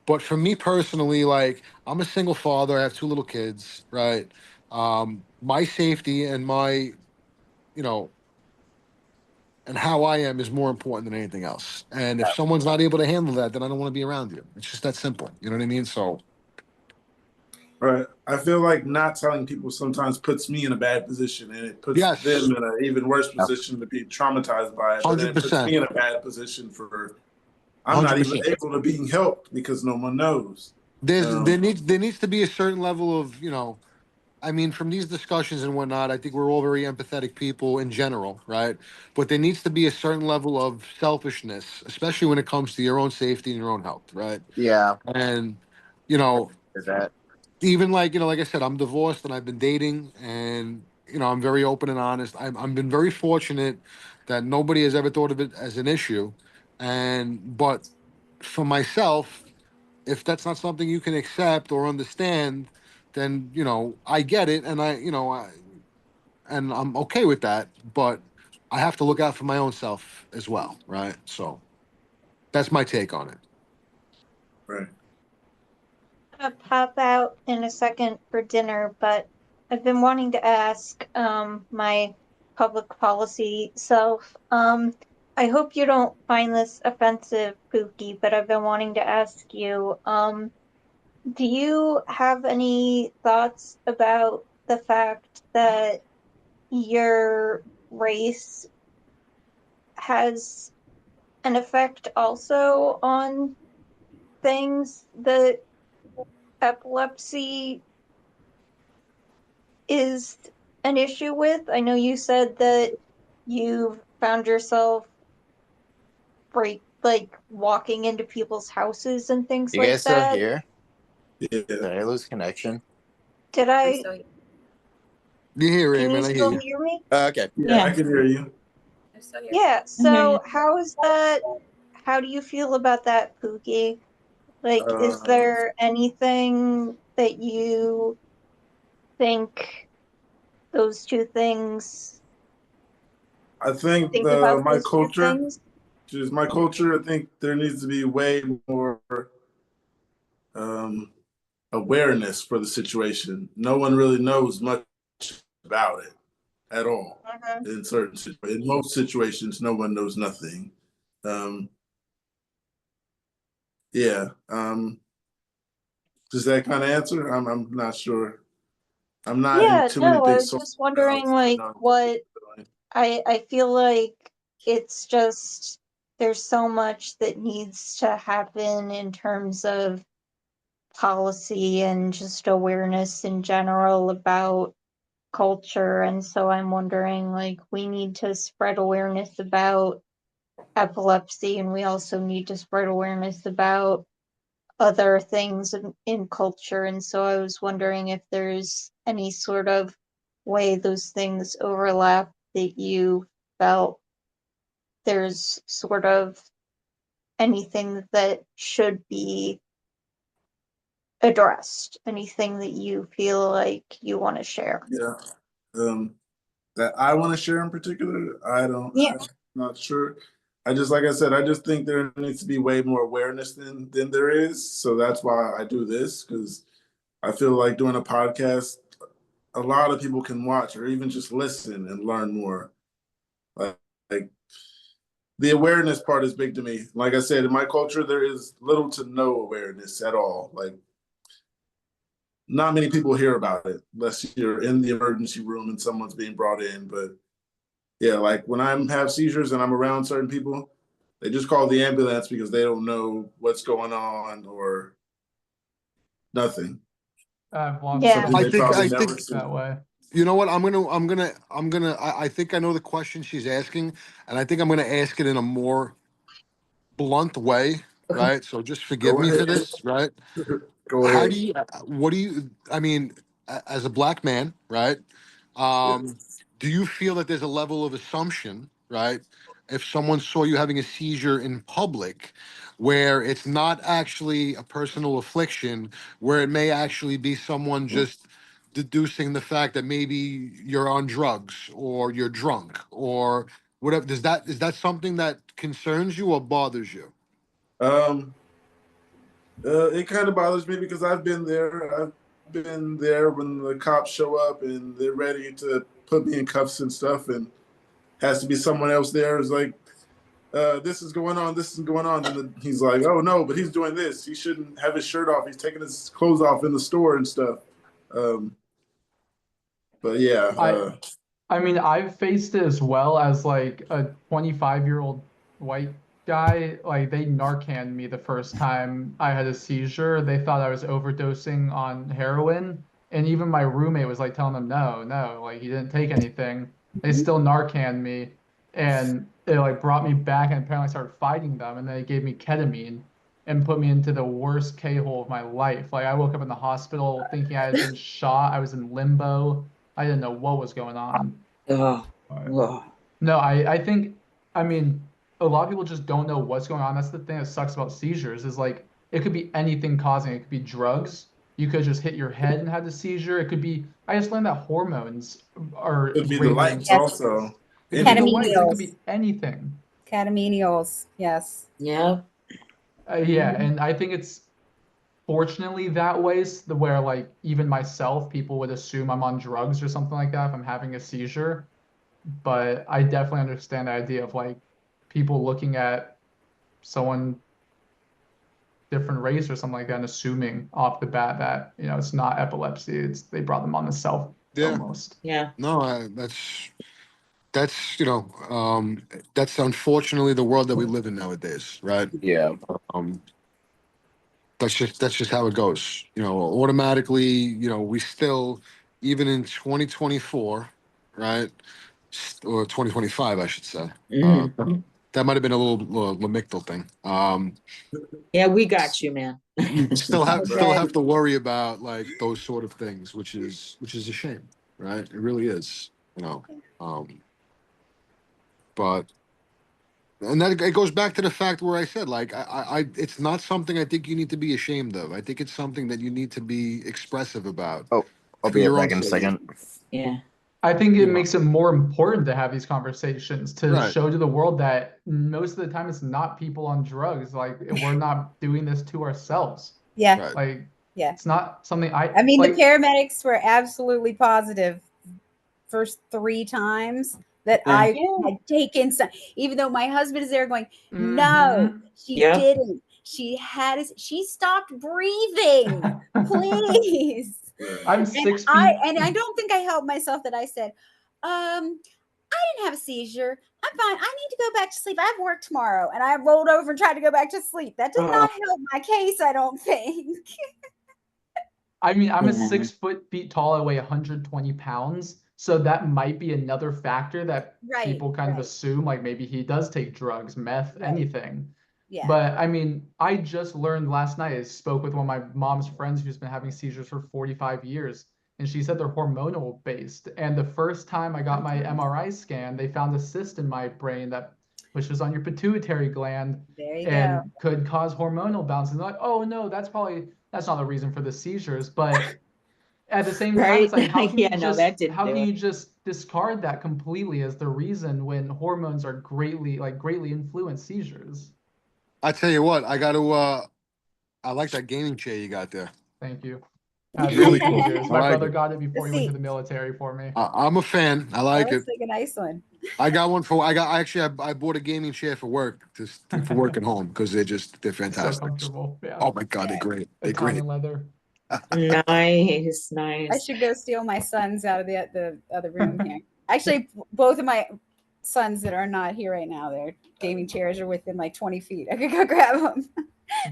But for me personally, like, I'm a single father, I have two little kids, right? My safety and my you know, and how I am is more important than anything else. And if someone's not able to handle that, then I don't want to be around you. It's just that simple. You know what I mean? So, Right. I feel like not telling people sometimes puts me in a bad position, and it puts them yes, in an even worse position to be traumatized by it. But then it puts 100%. me in a bad position for I'm not even 100%. able to being helped because no one knows. Um, There needs to be a certain level of, I mean, from these discussions and whatnot, I think we're all very empathetic people in general, right? But there needs to be a certain level of selfishness, especially when it comes to your own safety and your own health, right? Yeah. And, you know, Is that? even like like I said, I'm divorced and I've been dating, and I'm very open and honest. I've been very fortunate that nobody has ever thought of it as an issue, and but for myself, if that's not something you can accept or understand, then I get it, and I'm okay with that, but I have to look out for my own self as well, right? So that's my take on it. right. Gonna pop out in a second for dinner, but I've been wanting to ask my public policy self. I hope you don't find this offensive, Pookie, but I've been wanting to ask you, do you have any thoughts about the fact that your race has an effect also on things that epilepsy is an issue with? I know you said that you've found yourself like walking into people's houses and things You like guys still that. here? Yeah. Did I lose connection? Did I'm I? still You hear, Can you man? I hear still you. hear me? Okay. Yeah, I Yeah. can hear you. I'm still here. Yeah, I hear so you. how is that? How do you feel about that, Pookie? Like, is Um, there anything that you think those two things, I think think about my those two culture, things? just my culture. I think there needs to be way more um, awareness for the situation. No one really knows much about it at all. Mhm. In most situations, no one knows nothing. Um, yeah. Does that kind of answer? I'm not sure. I'm not in Yeah, too many no, I big was social just wondering, crowds to like, know what what's going I feel like it's just there's so much that needs to happen in terms of policy and just awareness in general about culture. And so I'm wondering, like, we need to spread awareness about epilepsy, and we also need to spread awareness about other things in culture. And so I was wondering if there's any sort of way those things overlap that you felt there's sort of anything that should be addressed, anything that you feel like you want to share. Yeah. That I want to share in particular, I don't. Yeah. I'm not sure. I just like I said, I just think there needs to be way more awareness than there is. So that's why I do this because I feel like doing a podcast, a lot of people can watch or even just listen and learn more. Like the awareness part is big to me. Like I said, in my culture, there is little to no awareness at all. Like not many people hear about it unless you're in the emergency room and someone's being brought in. But yeah, like when I have seizures and I'm around certain people, they just call the ambulance because they don't know what's going on or nothing. I've lost Yeah. Something I they someone think probably I never think seen. that way. you know what I think I know the question she's asking, and I think I'm gonna ask it in a more blunt way, right? So just forgive Go me for ahead. this, right? Go How ahead. do you what do you I mean, as a black man, right? Yeah. Do you feel that there's a level of assumption, right? If someone saw you having a seizure in public, where it's not actually a personal affliction, where it may actually be someone just deducing the fact that maybe you're on drugs or you're drunk or whatever. Is that something that concerns you or bothers you? Um, it kind of bothers me because I've been there. I've been there when the cops show up and they're ready to put me in cuffs and stuff, and has to be someone else there. Is like, this is going on, this is going on. And he's like, oh no, but he's doing this. He shouldn't have his shirt off. He's taking his clothes off in the store and stuff. Um, but yeah, I mean, I've faced it as well as like a 25-year-old white guy. Like they Narcaned me the first time I had a seizure. They thought I was overdosing on heroin. And even my roommate was like telling them, no, no, like he didn't take anything. They still Narcaned me. And it like brought me back and apparently I started fighting them. And they gave me ketamine and put me into the worst K-hole of my life. Like I woke up in the hospital thinking I had been shot. I was in limbo. I didn't know what was going on. Oh, But oh. no, I think, I mean, a lot of people just don't know what's going on. That's the thing that sucks about seizures is like it could be anything causing it. It could be drugs. You could just hit your head and had a seizure. It could be, I just learned that hormones are could be the raging. lights Yes. also. It could be the Anything. lights. It could Catamenials. be anything. Catamenials. Yes. Yeah. Yeah, and I think it's fortunately that way, where like even myself, people would assume I'm on drugs or something like that if I'm having a seizure. But I definitely understand the idea of like people looking at someone different race or something like that and assuming off the bat that it's not epilepsy. It's they brought them on the self Yeah. almost. Yeah. No, that's that's unfortunately the world that we live in nowadays, right? Yeah. Um, that's just how it goes. Automatically, we still, even in 2024, right, or 2025, I should say. Mhm. That might have been a little Lamictal thing. Yeah, we got you, man. You still have still Okay. have to worry about like those sort of things, which is a shame, right? It really is. Um, but and that it goes back to the fact where I said, like, it's not something I think you need to be ashamed of. I think it's something that you need to be expressive about. Oh, I'll for be your back own in a sake. second. Yeah. I think You it know. makes it more important to have these conversations to Right. show to the world that most of the time it's not people on drugs. Like we're not doing this to ourselves. Yeah. Right. Like Yeah. it's not something I mean, like. the paramedics were absolutely positive first 3 times that Yeah. I had taken some, even though my husband is there going, no, Mhm. she Yep. didn't. She stopped breathing. Please. I'm And 6 I feet. don't think I helped myself that I said, I didn't have a seizure. I'm fine. I need to go back to sleep. I have work tomorrow. And I rolled over and tried to go back to sleep. That did not help my case, I don't think. I mean, I'm a Yeah. 6 feet tall. I weigh 120 pounds. So that might be another factor that Right, people kind of right. assume, like maybe he does take drugs, meth, Right. anything. Yeah. But I mean, I just learned last night, I spoke with one of my mom's friends who's been having seizures for 45 years. And she said they're hormonal based. And the first time I got my MRI scan, they found a cyst in my brain that pushes on your pituitary gland There you and go. could cause hormonal bounces. Like, oh no, that's not the reason for the seizures. But at the same time, it's Right. like how can Yeah, no, that didn't how do can it. you just discard that completely as the reason when hormones are greatly influence seizures? I tell you what, I got to. I like that gaming chair you got there. Thank you. Really cool. Years. I My like brother it. got it before he went to See, the military for me. I'm a fan. I that like was it. like a nice one. I got one for. I bought a gaming chair for work, just for working home because they're So fantastic. comfortable. Yeah. Oh my god, they're Yeah. great. They're great. Italian leather. Nice, I nice. should go steal my sons out of the other room here. Actually, both of my sons that are not here right now, their gaming chairs are within like 20 feet. I could go grab them.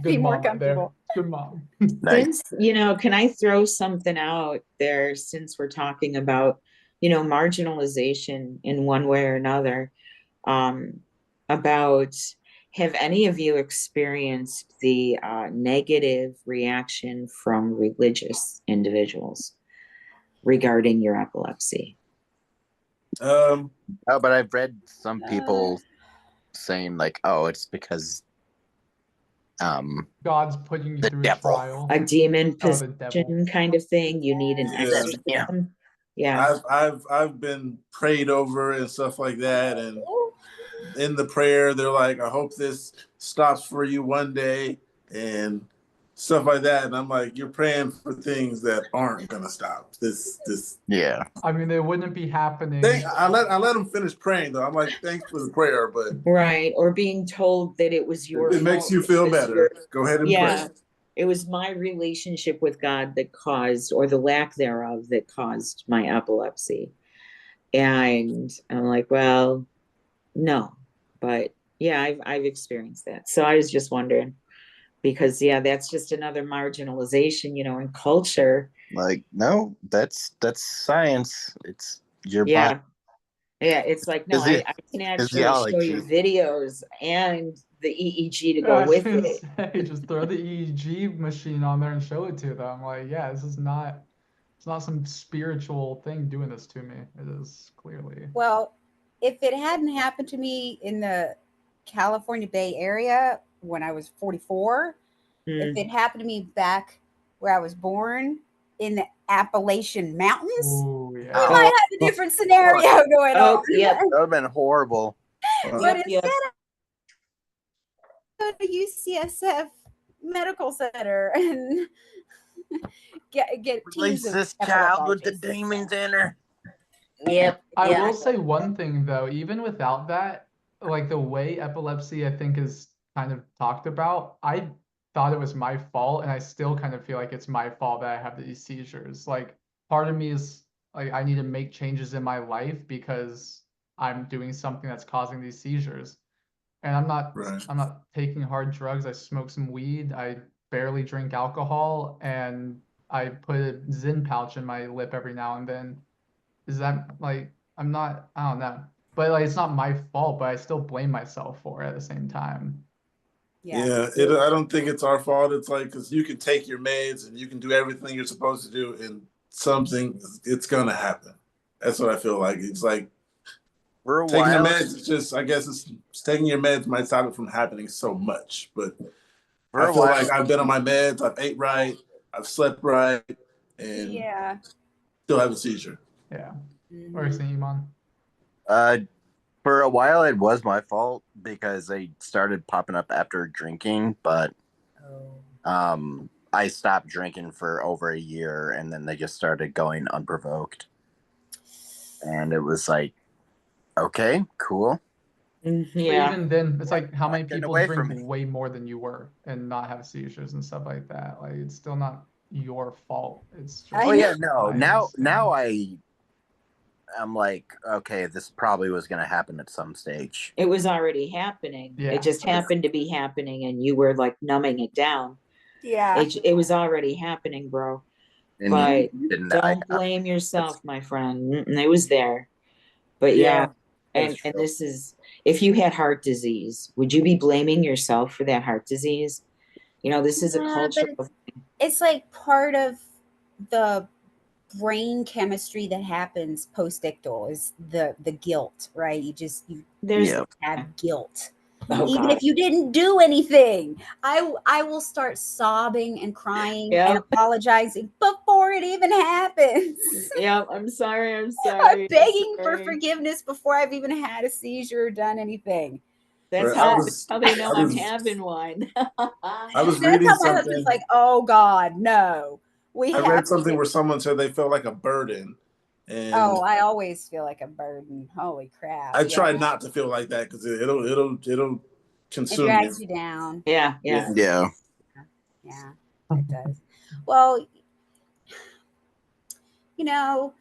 Be Good more mom right there. comfortable. Good mom. Nice. Since, can I throw something out there since we're talking about, marginalization in one way or another? About have any of you experienced the negative reaction from religious individuals regarding your epilepsy? Um, Oh, but I've read some people saying like, "Oh, it's because God's putting you the through a devil." trial. A demon Oh, the devil. possession kind of thing. You need an Yeah. exorcism. Yeah. I've been prayed over and stuff like that, and in the prayer they're like, I hope this stops for you one day and stuff like that, and I'm like, you're praying for things that aren't gonna stop. This Yeah. I mean, they wouldn't be happening. I let them finish praying though. I'm like, thanks for the prayer, but Right. Or being told that it was your it makes fault you feel because better. you're- Go ahead and Yeah. pray. It was my relationship with God that caused, or the lack thereof, that caused my epilepsy. And I'm like, well, no. But yeah, I've experienced that. So I was just wondering, because that's just another marginalization, in culture. Like, no, that's science. It's your body. Yeah. Yeah, it's like, no, I can actually show you Physiology. videos and the EEG to I go was with gonna it. say, just throw the EEG machine on there and show it to them. Like, yeah, it's not some spiritual thing doing this to me. It is clearly. Well, if it hadn't happened to me in the California Bay Area when I was 44, if it happened to me back where I was born in the Appalachian Mountains, Ooh, we yeah. might have a different scenario going on. Yep. That would have been horrible. But instead of go to UCSF Medical Center and get Release teams of this child with the epileptologists. demons in her. Yep. I yeah. will say one thing though, even without that, like the way epilepsy I think is kind of talked about, I thought it was my fault, and I still kind of feel like it's my fault that I have these seizures. Like part of me is like I need to make changes in my life because I'm doing something that's causing these seizures. And I'm not taking hard drugs. I smoke some weed. I barely drink alcohol, and I put a Zyn pouch in my lip every now and then. Is that like I don't know. But like it's not my fault, but I still blame myself for it at the same time. Yeah, I don't think it's our fault. It's like, because you can take your meds and you can do everything you're supposed to do, and it's gonna happen. That's what I feel like. It's like For a taking the while, meds is just, I guess it's taking your meds might stop it from happening so much. But for I a feel while, like I've been on my meds, I've ate right, I've slept right, and Yeah. still have a seizure. Yeah. Mhm. Or saying Iman. for a while it was my fault because they started popping up after drinking, but Oh. I stopped drinking for over a year, and then they just started going unprovoked, and it was like, okay, cool. But Yeah. even then, it's like how many Get people away drink from me. way more than you were and not have seizures and stuff like that. Like it's still not your fault. It's just Oh I yeah, know. no. I Now understand. I'm like, okay, this probably was gonna happen at some stage. It was already happening. Yeah. It just happened to be happening and you were like numbing it down. Yeah. It was already happening, bro. And But you didn't don't blame yourself, my friend. It was there. But yeah, that's and true. this is, if you had heart disease, would you be blaming yourself for that heart disease? You know, this is a Yeah, but cultural. it's like part of the brain chemistry that happens post-ictal is the guilt, right? You There's Yeah. have guilt. oh Even god. if you didn't do anything, I will start sobbing and crying and Yeah. apologizing before it even happens. Yeah, I'm sorry. I'm I'm sorry. begging for sorry. forgiveness before I've even had a seizure or done anything. That's I how they know I I'm was having one. I was That's reading how my husband's something. like, oh God, no. We I have read to something get. where someone said they felt like a burden, and Oh, I always feel like a burden. Holy crap. I Yeah. try not to feel like that because it'll It consume you. drags you down. Yeah. Yeah. Yeah. Yeah, it does. Well, you know,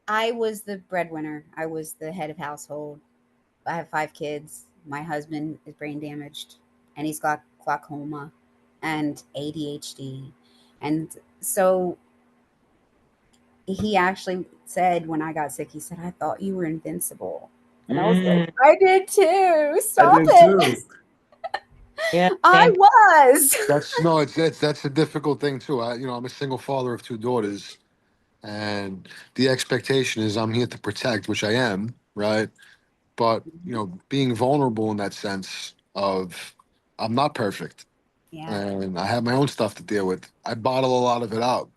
I was the breadwinner. I was the head of household. I have 5 kids. My husband is brain damaged and he's got glaucoma and ADHD. And so he actually said when I got sick, he said, I thought you were invincible. And I was like, I did too. I Stop did it. too. Yeah. I was. That's a difficult thing too. I'm a single father of 2 daughters, and the expectation is I'm here to protect, which I am, right? But being vulnerable in that sense of I'm not perfect, Yeah. and I have my own stuff to deal with. I bottle a lot of it out,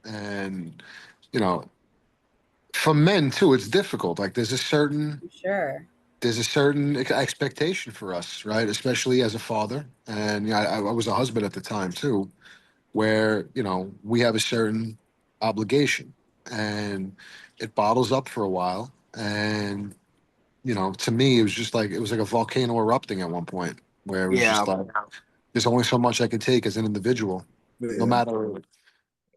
and you know, for men too, it's difficult. Like Sure. there's a certain expectation for us, right? Especially as a father, and I was a husband at the time too, where we have a certain obligation, and it bottles up for a while, and to me it was like a volcano erupting at one point, where it was Yeah. just like there's only so much I could take as an individual, no Yeah. matter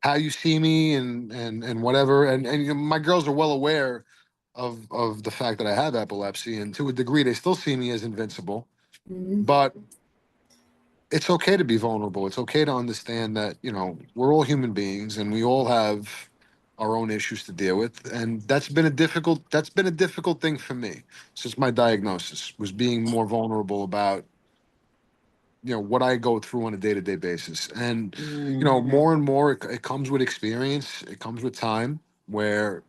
how you see me and whatever, and my girls are well aware of the fact that I have epilepsy, and to a degree they still see me as invincible, Mhm. but it's okay to be vulnerable. It's okay to understand that we're all human beings and we all have our own issues to deal with, and that's been a difficult thing for me since my diagnosis, was being more vulnerable about what I go through on a day-to-day basis. And more and more it comes with experience, it comes with time, where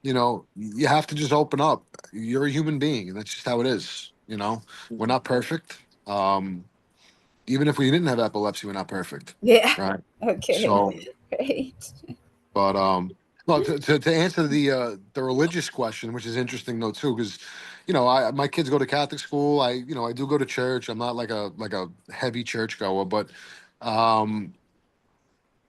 you have to just open up. You're a human being, and that's just how it is. We're not perfect. Even if we didn't have epilepsy, we're not perfect, Yeah. right? Okay. So, Great. but no, to answer the religious question, which is interesting though too, because my kids go to Catholic school. I do go to church. I'm not like a heavy church goer, but um,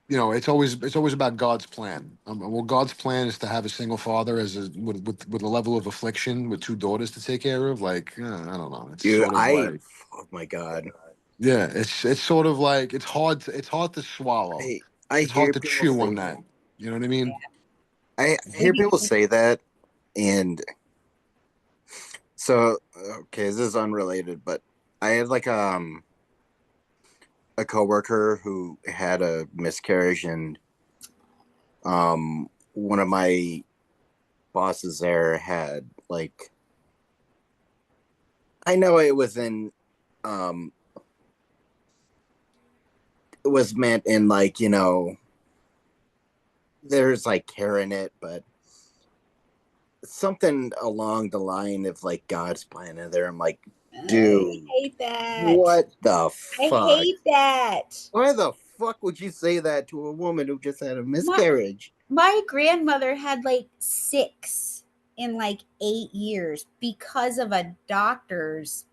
it's always about God's plan. Well, God's plan is to have a single father with a level of affliction with 2 daughters to take care of. Like, I don't know. It's Dude, sort of like, oh my God. yeah, it's sort of like it's hard to swallow. I It's hard hear to people chew on say that. You know what I mean? I hear people say that, and so okay, this is unrelated, but I had like a coworker who had a miscarriage, and one of my bosses there had like, I know it was in um it was meant in like, there's like care in it, but something along the line of like God's plan in there. I'm like, I dude, hate that. what the I fuck? hate that. Why the fuck would you say that to a woman who just had a miscarriage? My grandmother had like 6 in like 8 years because of a doctor's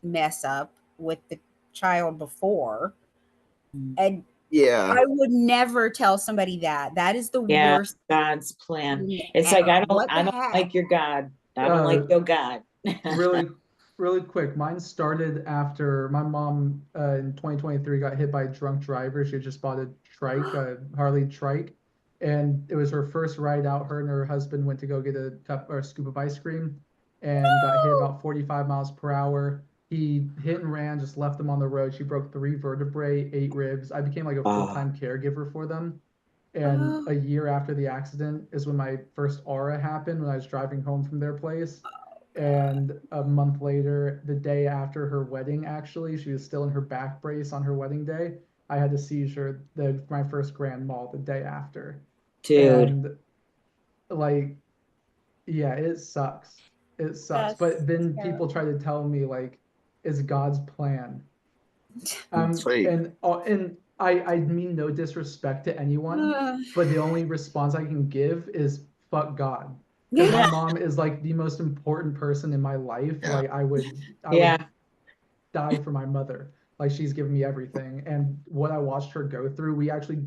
mess up with the child before. And Yeah. I would never tell somebody that. That is the Yeah, worst God's plan. thing It's like ever. What the I don't heck? like your God. I don't like your God. Really quick. Mine started after my mom in 2023 got hit by a drunk driver. She had just bought a trike, a Harley trike, and it was her first ride out. Her and her husband went to go get a cup or a scoop of ice cream and got hit about 45 miles per hour. He hit and ran, just left them on the road. She broke 3 vertebrae, 8 ribs. I became like a full-time caregiver for them. And a year after the accident is when my first aura happened when I was driving home from their place. And a month later, the day after her wedding, actually, she was still in her back brace on her wedding day. I had a seizure, my first grand mal the day after. Dude. And like, yeah, it sucks. It sucks. But then people try to tell me like, it's God's plan. And I mean no disrespect to anyone, but the only response I can give is fuck God. Because my mom is like the most important person in my life. Yeah. Like I would die for my mother. Like she's given me everything. And what I watched her go through, we actually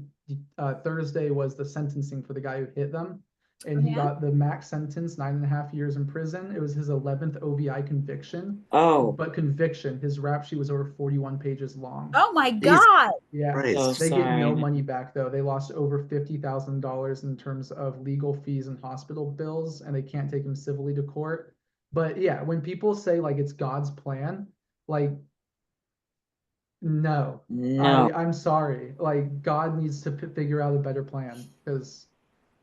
Thursday was the sentencing for the guy who hit them. And he got the max sentence, 9.5 years in prison. It was his 11th OVI conviction. Oh. But conviction, his rap sheet was over 41 pages long. Oh my God. Yeah. So They get no sorry. money back though. They lost over $50,000 in terms of legal fees and hospital bills, and they can't take him civilly to court. But yeah, when people say like it's God's plan, like no. I'm sorry. Like God needs to figure out a better plan because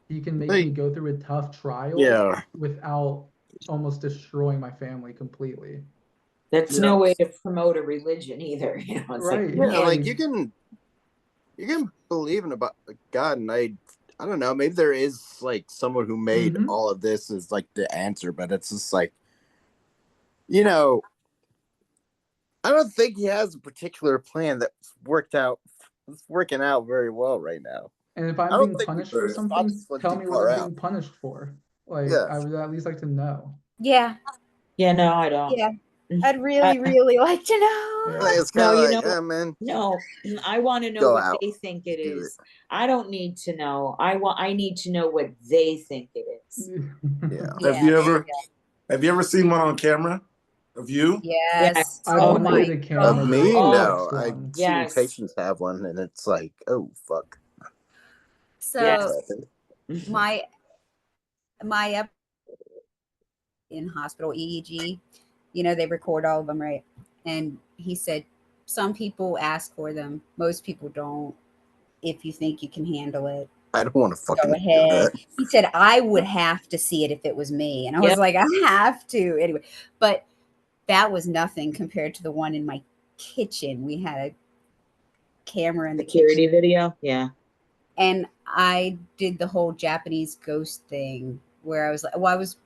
he can make me go through a tough trial without almost destroying my family completely. That's no way to promote a religion either. You know, it's Right. Yeah, like you can believe in about God, and I don't know, maybe there is like someone who made all of this is like the answer, but it's just like, you know, I don't think he has a particular plan that's working out very well right now. And if I'm being punished for something, tell me what I'm being punished for. Like I would at least like to know. Yeah. Yeah, no, I don't. Yeah. I'd really like to know. It's kind of like, oh man. No, I want to know what they think it is. I don't need to know. I need to know what they think it is. Yeah. Have you ever seen one on camera of you? Yes. I want to get a camera. Of me? No. I've seen patients have one, and it's like, oh fuck. So my in hospital EEG, you know, they record all of them, right? And he said some people ask for them, most people don't. If you think you can handle it, I don't want to fucking go ahead. do He said I would have to see it if it was me, and I was like, I have to anyway. But that was nothing compared to the one in my kitchen. We had a camera in the security video. Yeah. And I did the whole Japanese ghost thing where I was like, well, I was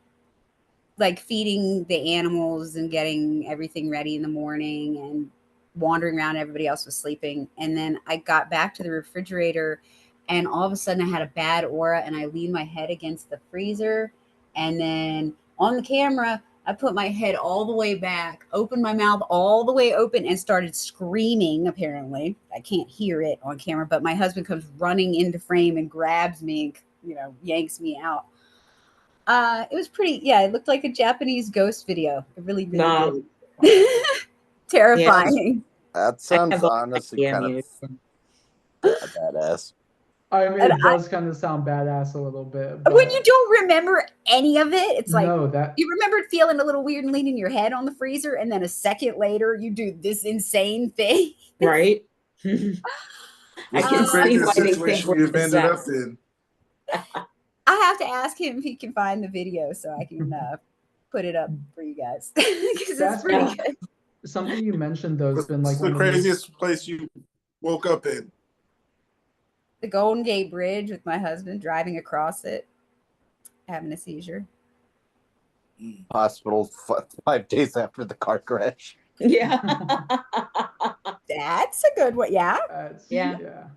like feeding the animals and getting everything ready in the morning and wandering around. Everybody else was sleeping. And then I got back to the refrigerator and all of a sudden I had a bad aura and I leaned my head against the freezer. And then on the camera, I put my head all the way back, opened my mouth all the way open and started screaming. Apparently I can't hear it on camera, but my husband comes running into frame and grabs me and, you know, yanks me out. It was pretty, it looked like a Japanese ghost video. It really did. Terrifying. That sounds honestly kind of badass. I mean, it does kind of sound badass a little bit. But when you don't remember any of it, it's like that you remember feeling a little weird and leaning your head on the freezer, and then a second later you do this insane thing. Right? I can see why they think we're possessed. I have to ask him if he can find the video so I can put it up for you guys because it's pretty good. Something you mentioned though has been like the craziest place you woke up in. The Golden Gate Bridge with my husband driving across it, having a seizure. hospital 5 days after the car crash. Yeah. That's a good one. Yeah. Yeah.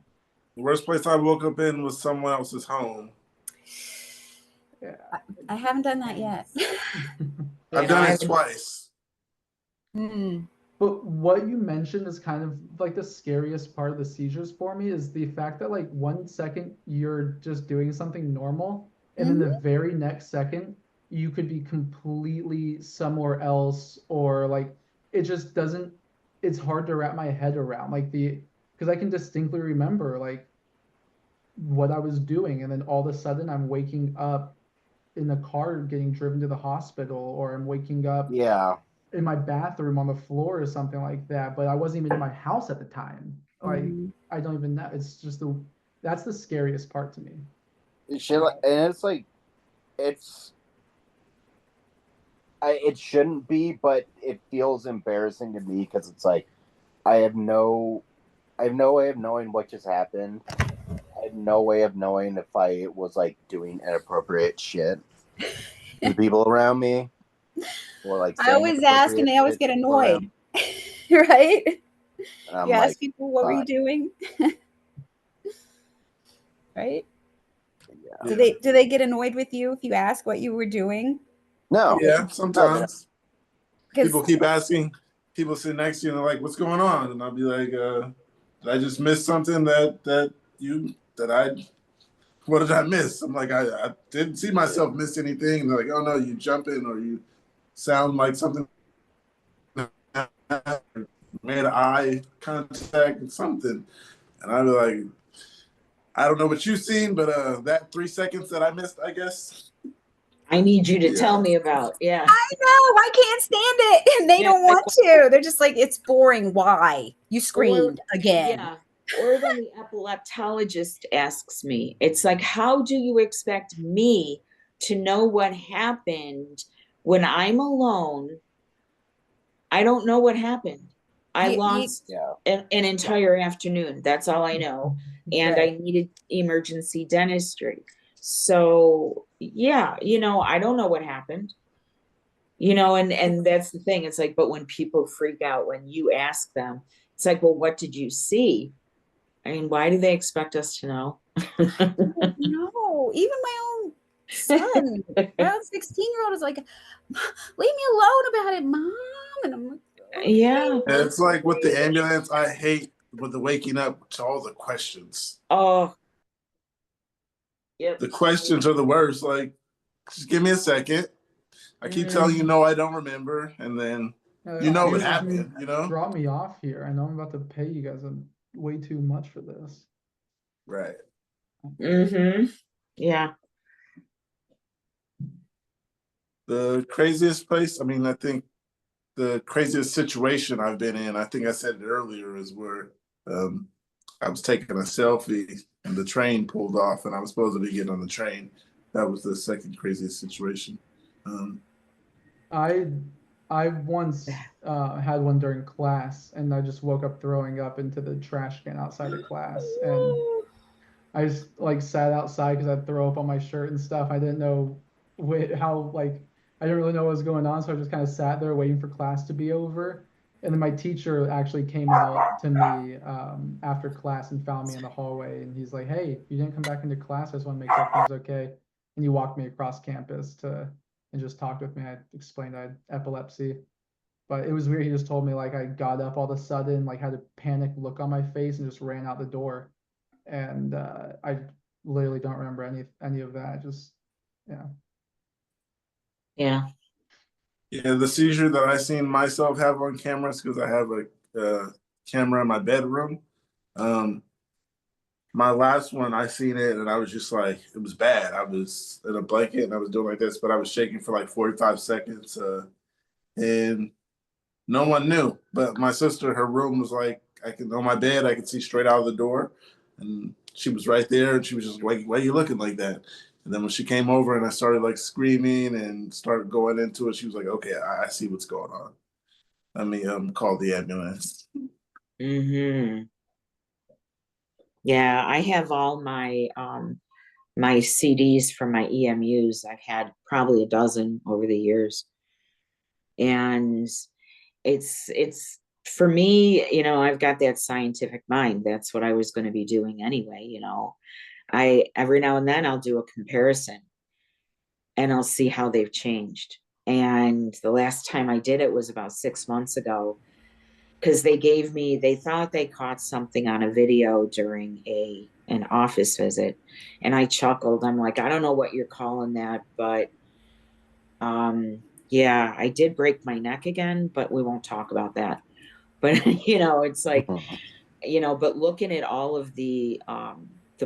The worst place I woke up in was someone else's home. I haven't done that yet. I've done it twice. But what you mentioned is kind of like the scariest part of the seizures for me is the fact that like 1 second you're just doing something normal, and then the very next second you could be completely somewhere else, or like it just doesn't, it's hard to wrap my head around like because I can distinctly remember like what I was doing, and then all of a sudden I'm waking up in the car getting driven to the hospital, or I'm waking up in my bathroom on the floor or something like that, but I wasn't even in my house at the time. Like I don't even know. It's just that's the scariest part to me. And it's like it shouldn't be, but it feels embarrassing to me because it's like I have no way of knowing what just happened. I have no way of knowing if I was like doing inappropriate shit to the people around me, or like I always ask and they always get annoyed. Right? You ask people, what were you doing? Right? Yeah. Do they get annoyed with you if you ask what you were doing? No. Yeah, sometimes. People keep asking, people sit next to you and they're like, what's going on? And I'll be like, did I just miss something what did I miss? I'm like, I didn't see myself miss anything. And they're like, oh no, you jumping or you sound like something, made eye contact and something. And I'd be like, I don't know what you've seen, but that 3 seconds that I missed, I guess. I need you to tell me about. Yeah. I know. I can't stand it. And they don't want to. They're just like, it's boring. Why? You screamed again. Yeah. Or when the epileptologist asks me, it's like, how do you expect me to know what happened when I'm alone? I don't know what happened. I lost an entire afternoon. That's all I know. And I needed emergency dentistry. So yeah, I don't know what happened. And that's the thing. It's like, but when people freak out, when you ask them, it's like, well, what did you see? I mean, why do they expect us to know? No, even my own son, my own 16-year-old is like, leave me alone about it, Mom. And I'm like, okay. Yeah. It's like with the ambulance, I hate with the waking up to all the questions. Oh. Yep. The questions are the worst. Like, just give me a second. I keep telling you, no, I don't remember. And then what happened, Drop me off here. I know I'm about to pay you guys way too much for this. Right. Yeah. The craziest place, I think the craziest situation I've been in, I think I said it earlier, is where I was taking a selfie and the train pulled off and I was supposed to be getting on the train. That was the second craziest situation. I once had one during class, and I just woke up throwing up into the trash can outside of class, and I just like sat outside because I'd throw up on my shirt and stuff. I didn't know how I didn't really know what was going on, so I just kind of sat there waiting for class to be over. And then my teacher actually came out to me after class and found me in the hallway, and he's like, "Hey, you didn't come back into class. I just want to make sure everything's okay." And he walked me across campus and just talked with me. I explained I had epilepsy, but it was weird. He just told me like I got up all of a sudden, like had a panic look on my face, and just ran out the door. And I literally don't remember any of that. Just yeah. The seizure that I seen myself have on cameras, because I have a camera in my bedroom. My last one, I seen it and I was just like, it was bad. I was in a blanket and I was doing like this, but I was shaking for like 45 seconds. And no one knew. But my sister, her room was like, on my bed, I could see straight out of the door. And she was right there and she was just like, why are you looking like that? And then when she came over and I started like screaming and started going into it, she was like, okay, I see what's going on. Let me call the ambulance. Yeah, I have all my my CDs from my EMUs. I've had probably a dozen over the years. And it's for me, I've got that scientific mind. That's what I was going to be doing anyway. I every now and then I'll do a comparison and I'll see how they've changed. And the last time I did it was about 6 months ago, because they thought they caught something on a video during an office visit. And I chuckled. I'm like, I don't know what you're calling that, but yeah, I did break my neck again, but we won't talk about that. But it's like, but looking at all of the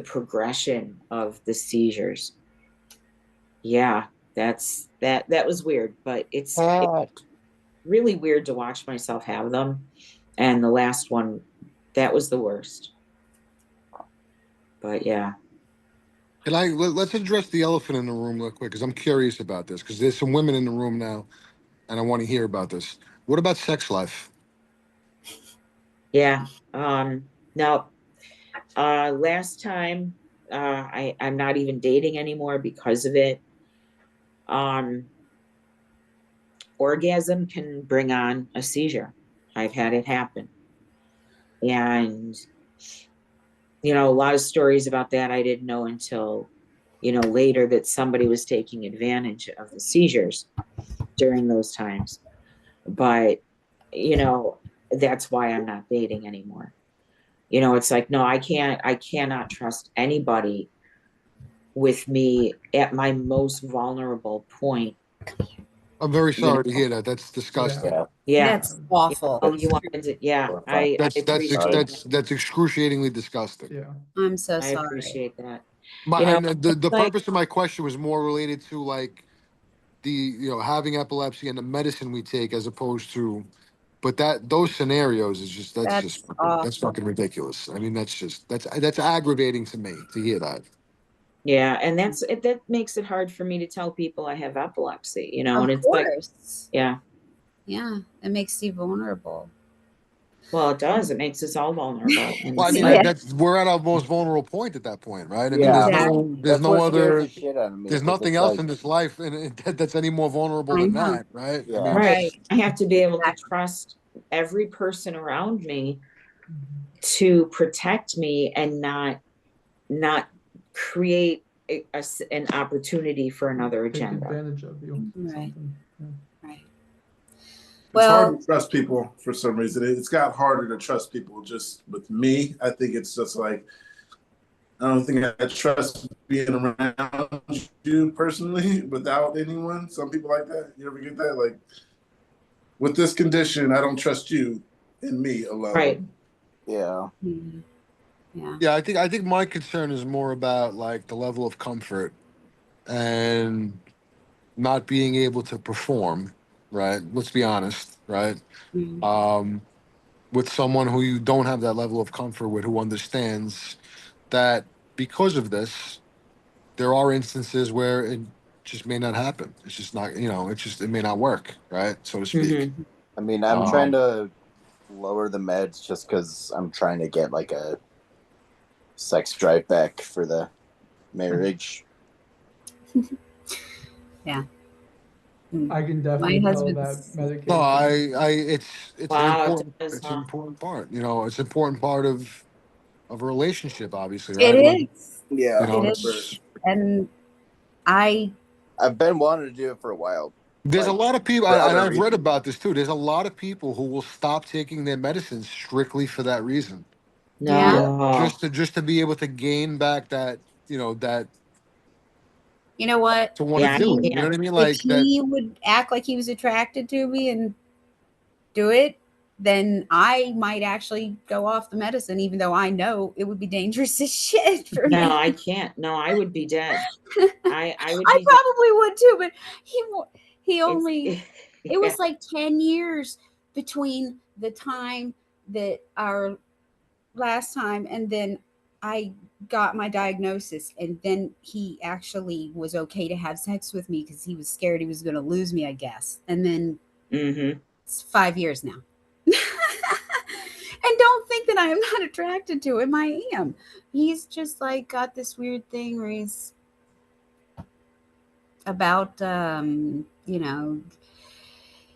progression of the seizures, yeah, that was weird, but it's really weird to watch myself have them. And the last one, that was the worst. But yeah. Let's address the elephant in the room real quick, because I'm curious about this, because there's some women in the room now, and I want to hear about this. What about sex life? Yeah. Now, last time, I'm not even dating anymore because of it. Orgasm can bring on a seizure. I've had it happen. And, a lot of stories about that I didn't know until, later, that somebody was taking advantage of the seizures during those times. But, that's why I'm not dating anymore. It's like, no, I cannot trust anybody with me at my most vulnerable point. I'm very sorry to hear that. That's disgusting. Yeah. That's awful. You wanted to, yeah, I appreciate That's excruciatingly disgusting. Yeah. I'm so I sorry. appreciate that. And the like- purpose of my question was more related to like the having epilepsy and the medicine we take, as opposed to, but those scenarios is just That's awful. that's fucking ridiculous. I mean, that's aggravating to me to hear that. Yeah, and that makes it hard for me to tell people I have epilepsy, Of and it's course. like, yeah. Yeah, it makes you vulnerable. Well, it does. It makes us all vulnerable. And Well, I it's mean, like, we're at our most vulnerable point at that point, right? I mean, Yeah. Exactly. there's That's no what scares other, the shit out of me, there's 'cause nothing it's else like, in this life that's any more vulnerable I than know. that, right? I Yeah. mean, right. I have to be able to trust every person around me to protect me and not create an opportunity for another Take agenda. advantage of you. Right. Something. Yeah. Right. It's hard Well, to trust people for some reason. It's got harder to trust people just with me. I think it's just like, I don't think I trust being around you personally without anyone. Some people like that. You ever get that? Like, with this condition, I don't trust you and me alone. Right. yeah. yeah. yeah, I think my concern is more about like the level of comfort and not being able to perform, right? Let's be honest, right? Mhm. With someone who you don't have that level of comfort with, who understands that because of this, there are instances where it just may not happen. It's just not, it may not work, right? So to speak. Mhm. I mean, I'm trying to lower the meds just because I'm trying to get like a sex drive back for the marriage. Yeah. I can My definitely tell that husband's medication. No, it's Wow, an important, it's an important part of a relationship, obviously, It right? Like, is. Yeah. It it's, is. And I've been wanting to do it for a while. there's a Like, lot of people, for and other I've read reasons. about this too. There's a lot of people who will stop taking their medicines strictly for that reason. No. Just to be able to gain back that, that You know what? to want Yeah, to I do it. You know can't. what I mean? If Like that. he would act like he was attracted to me and do it, then I might actually go off the medicine, even though I know it would be dangerous as shit for No, me. I can't. No, I would be dead. I would I be probably would too, but he dead. only it was Yeah. like 10 years between the time that our last time and then I got my diagnosis, and then he actually was okay to have sex with me because he was scared he was going to lose me, I guess. And then Mm-hmm. it's 5 years now. And don't think that I am not attracted to him. I am. He's just like got this weird thing where he's about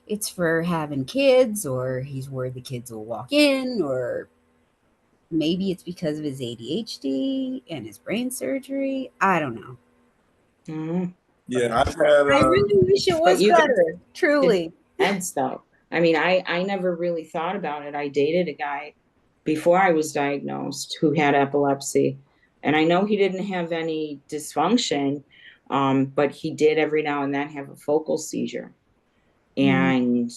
it's for having kids, or he's worried the kids will walk in, or maybe it's because of his ADHD and his brain surgery. I don't know. Yeah, I've had. I really wish it was better. Truly. Depends though. I mean, I never really thought about it. I dated a guy before I was diagnosed who had epilepsy, and I know he didn't have any dysfunction, but he did every now and then have a focal seizure, and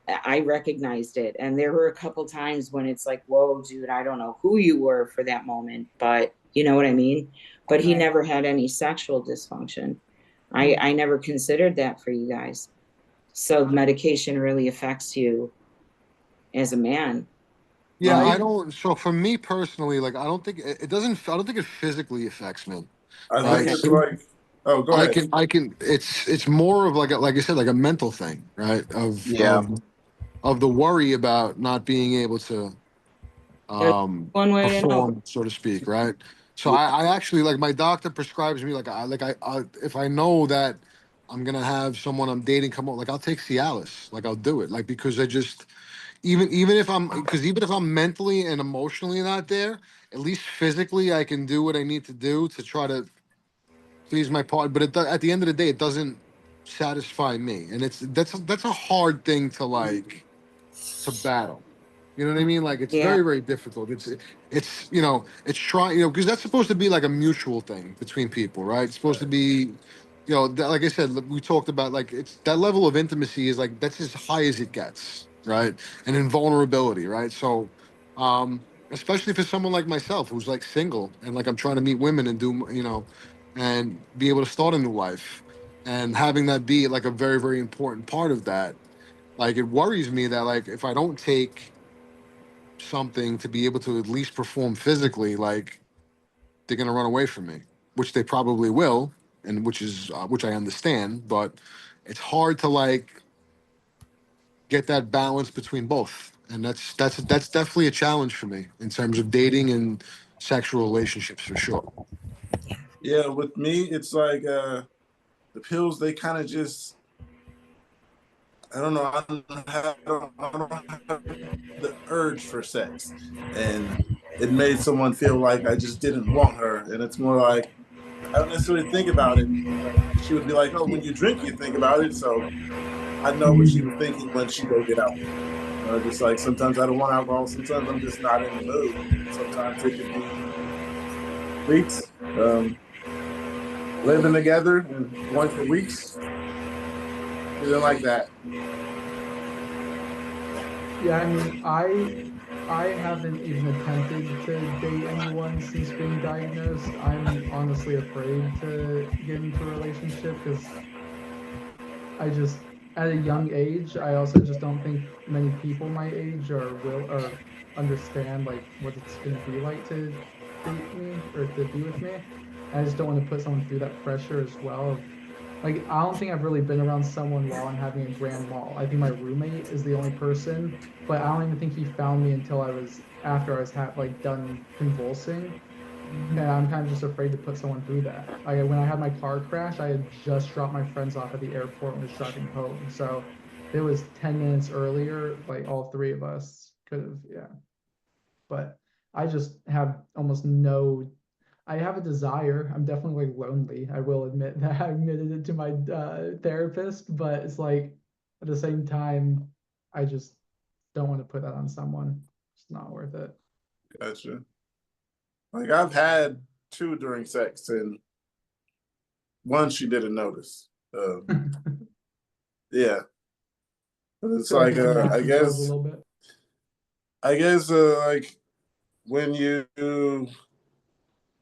I recognized it. And there were a couple times when it's like, whoa, dude, I don't know who you were for that moment, but you know what I mean? But he never had any sexual dysfunction. I never considered that for you guys. So medication really affects you as a man. Yeah, I don't. So for me personally, like I don't think it doesn't. I don't think it physically affects me. I Like, think it's like. Oh, go ahead. I can. It's more of like I said, like a mental thing, right? Of the worry about not being able to One way to know. perform, so to speak, right? So I actually like my doctor prescribes me I if I know that I'm gonna have someone I'm dating come over, like I'll take Cialis, like I'll do it, like because I just even if I'm mentally and emotionally not there, at least physically I can do what I need to do to try to please my part. But at the end of the day, it doesn't satisfy me, and that's a hard thing to to battle. You know what I mean? Like it's very, very difficult. It's it's trying, because that's supposed to be like a mutual thing between people, right? It's supposed to be, like I said, we talked about like it's that level of intimacy is like that's as high as it gets, right? And invulnerability, right? So, especially for someone like myself who's like single and like I'm trying to meet women and do, and be able to start a new life, and having that be like a very, very important part of that. Like it worries me that like if I don't take something to be able to at least perform physically, like they're gonna run away from me, which they probably will, and which I understand, but it's hard to like get that balance between both, and that's definitely a challenge for me in terms of dating and sexual relationships for sure. Yeah, with me, it's like the pills. They kind of just, I don't know. I don't have the urge for sex, and it made someone feel like I just didn't want her. And it's more like I don't necessarily think about it. She would be like, "Oh, when you drink, you think about it." So I know what she was thinking when she go get alcohol. Just like sometimes I don't want alcohol. Sometimes I'm just not in the mood. Sometimes it could be weeks living together and going for weeks, feeling like that. Yeah, I mean, I haven't even attempted to date anyone since being diagnosed. I'm honestly afraid to get into a relationship because I just, at a young age, I also just don't think many people my age or understand like what it's gonna be like to date me or to be with me. I just don't want to put someone through that pressure as well. Like, I don't think I've really been around someone while I'm having a grand mal. I think my roommate is the only person, but I don't even think he found me until after I was done convulsing. And I'm kind of just afraid to put someone through that. When I had my car crash, I had just dropped my friends off at the airport and was driving home. So it was 10 minutes earlier, like all three of us could have, yeah. But I just have almost no, I have a desire. I'm definitely like lonely. I will admit that. I admitted it to my therapist, but it's like at the same time, I just don't want to put that on someone. It's not worth it. Gotcha. Like I've had two during sex, and one she didn't notice. Yeah, but it's like I guess like when you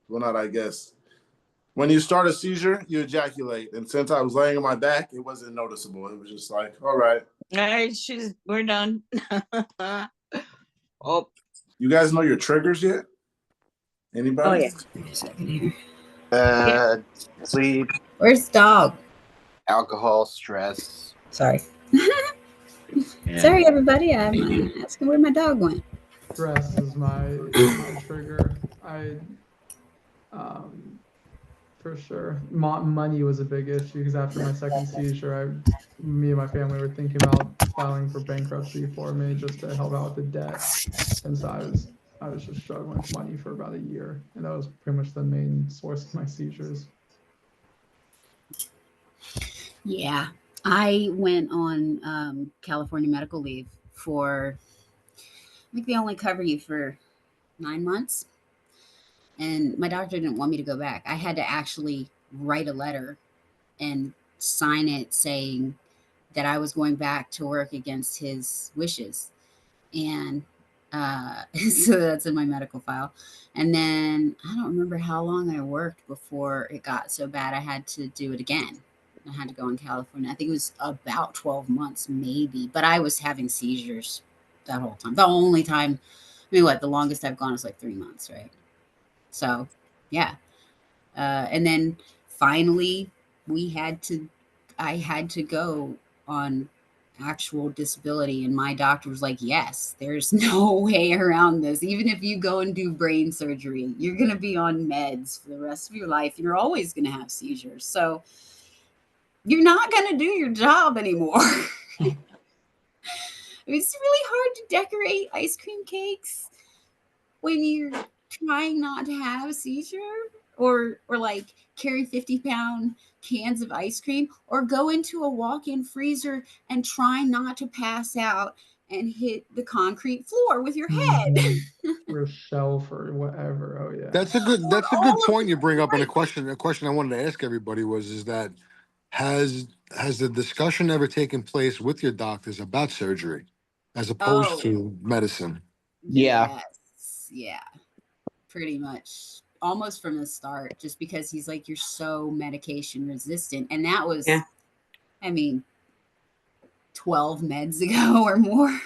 well not I guess when you start a seizure, you ejaculate, and since I was laying on my back, it wasn't noticeable. It was just like, all right, We're done. Oh, you guys know your triggers yet? Anybody? Sleep. Where's the dog? Alcohol, stress. Sorry. Sorry, everybody. I'm asking where my dog went. Stress is my trigger. for sure. Money was a big issue because after my second seizure, me and my family were thinking about filing for bankruptcy for me just to help out with the debt. And so I was just struggling with money for about a year, and that was pretty much the main source of my seizures. Yeah, I went on California medical leave for, I think they only cover you for 9 months. And my doctor didn't want me to go back. I had to actually write a letter and sign it saying that I was going back to work against his wishes. And so that's in my medical file. And then I don't remember how long I worked before it got so bad I had to do it again. I had to go in California. I think it was about 12 months, maybe. But I was having seizures that whole time. The only time, I mean, the longest I've gone is like 3 months, right? So, yeah. And then finally, I had to go on actual disability. And my doctor was like, yes, there's no way around this. Even if you go and do brain surgery, you're going to be on meds for the rest of your life. You're always going to have seizures. So you're not going to do your job anymore. It's really hard to decorate ice cream cakes when you're trying not to have a seizure, or like carry 50-pound cans of ice cream, or go into a walk-in freezer and try not to pass out and hit the concrete floor with your head. Or a shelf or whatever. Oh yeah. That's a good point you bring up. And a question I wanted to ask everybody is that has the discussion ever taken place with your doctors about surgery as opposed to medicine? Yeah. Yes. Yeah. Pretty much. Almost from the start, just because he's like, you're so medication resistant. And that was, I mean, 12 meds ago or more.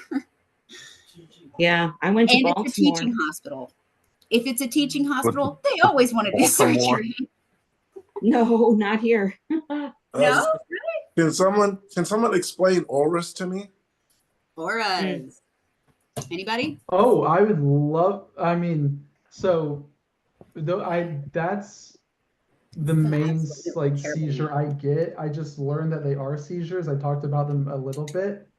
Yeah, I went to and Baltimore. It's a teaching hospital. If it's a teaching hospital, they always want to do surgery. No, not here. No? Can someone explain auras to me? Auras. Anybody? Oh, I would love. I mean, so that's the main like seizure I get. I just learned that they are seizures. I talked about them a little bit.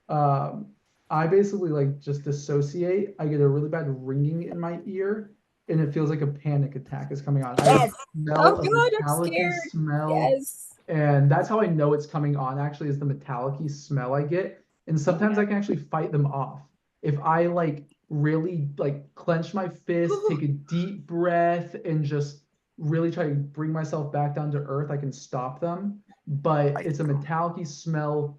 I basically like just dissociate. I get a really bad ringing in my ear, and it feels like a panic attack is coming on. Yes. Smell Oh a God, I'm metallic scared. smell. Yes. And that's how I know it's coming on, actually, is the metallic smell I get. And sometimes I can actually fight them off. If I like really like clench my fist, take a deep breath, and just really try to bring myself back down to earth, I can stop them. But it's a metallic smell,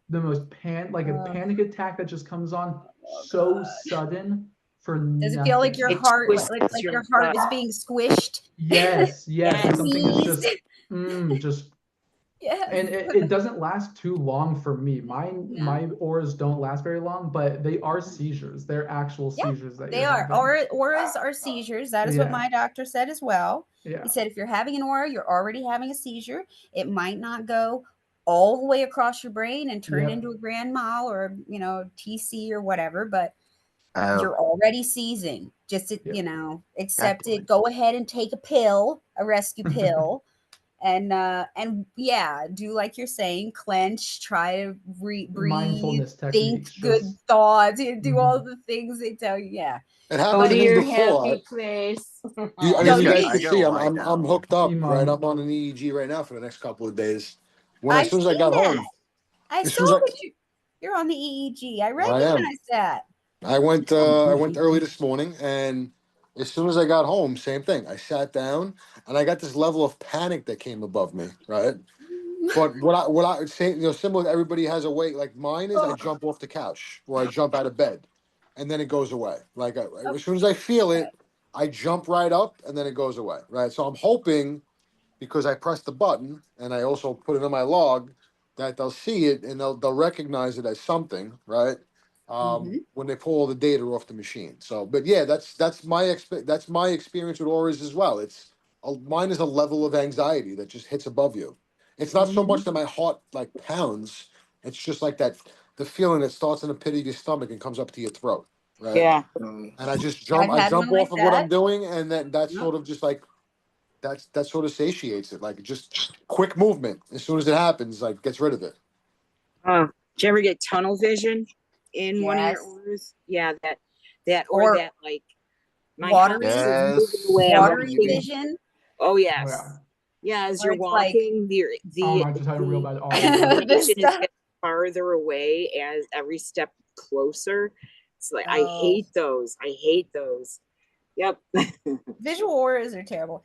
the most a panic attack that just comes on so sudden for Does it nothing. feel like your heart, like your heart is being squished? Yes, and something is Squeezed. just Yes. and it doesn't last too long for me. My auras don't last very long, but they are seizures. They're actual seizures that They you're are. having. Auras are seizures. That is what my doctor said as well. Yeah. He said if you're having an aura, you're already having a seizure. It might not go all the way across your brain and turn into a grand mal or TC or whatever, but you're already seizing. Just accept it. Go ahead and take a pill, a rescue pill. And do like you're saying, clench, try to breathe, mindfulness think techniques, good thoughts, do all the things they tell you. Yeah. It happened to me before. place. You guys can see I'm hooked up, right? I'm on an EEG right now for the next couple of days. As soon as I got home, I saw that you're on the EEG. I recognize that. I went early this morning, and as soon as I got home, same thing. I sat down, and I got this level of panic that came above me, right? But what I would say, similar to everybody has a way. Like mine is, I jump off the couch or I jump out of bed, and then it goes away. Like as soon as I feel it, I jump right up, and then it goes away, right? So I'm hoping, because I pressed the button and I also put it in my log, that they'll see it and they'll recognize it as something, right? When they pull all the data off the machine. So, but yeah, that's my experience with auras as well. Mine is a level of anxiety that just hits above you. It's not so much that my heart like pounds. It's just like that, the feeling that starts in the pit of your stomach and comes up to your throat, right? Yeah. And I just jump. I jump off of what I'm doing, and then that's sort of just like that sort of satiates it. Like just quick movement. As soon as it happens, like gets rid of it. Did you ever get tunnel vision in one of your Yes. orders? Yeah, that or Or that like my watery, house is moving Yes. away. I'm watery walking. vision. Oh Oh yes. yeah. Yeah, as Where you're it's like- walking, Oh, I just had a real the bad audio. vision Just is stop. getting farther away as every step closer. It's like I Oh. hate those. I hate those. Yep. Visual auras are terrible.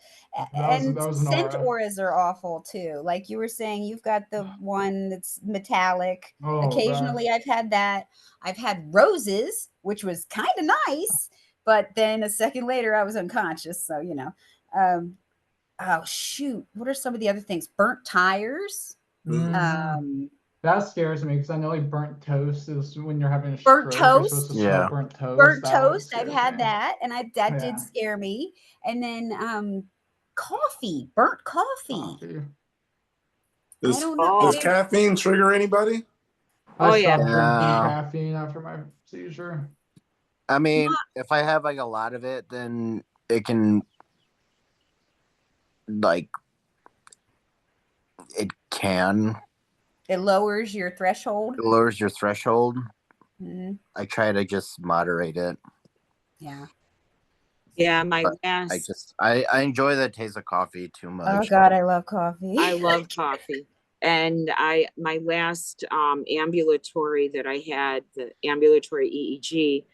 And That was an scent aura. auras are awful too. Like you were saying, you've got the one that's metallic. Oh, Occasionally I've had that. I've had roses, which was kind of nice, but then a second later I was unconscious. So, you know. Oh shoot. What are some of the other things? Burnt tires. That scares me because I know like burnt toast is when you're having a Burnt stroke, you're toast? supposed to Yeah. smell burnt toast. Burnt That one toast. I've scares had me. that, and that did Yeah. scare me. And then coffee, burnt coffee. Coffee. I Does, don't know. does caffeine trigger anybody? Oh, I yeah. stopped drinking Yeah. caffeine after my seizure. I mean, if I have like a lot of it, then it can like it can It lowers your threshold. it lowers your threshold. Mhm. I try to just moderate it. Yeah. Yeah, my But last I enjoy the taste of coffee too Oh much. God, I love coffee. I love coffee. And my last ambulatory that I had, the ambulatory EEG,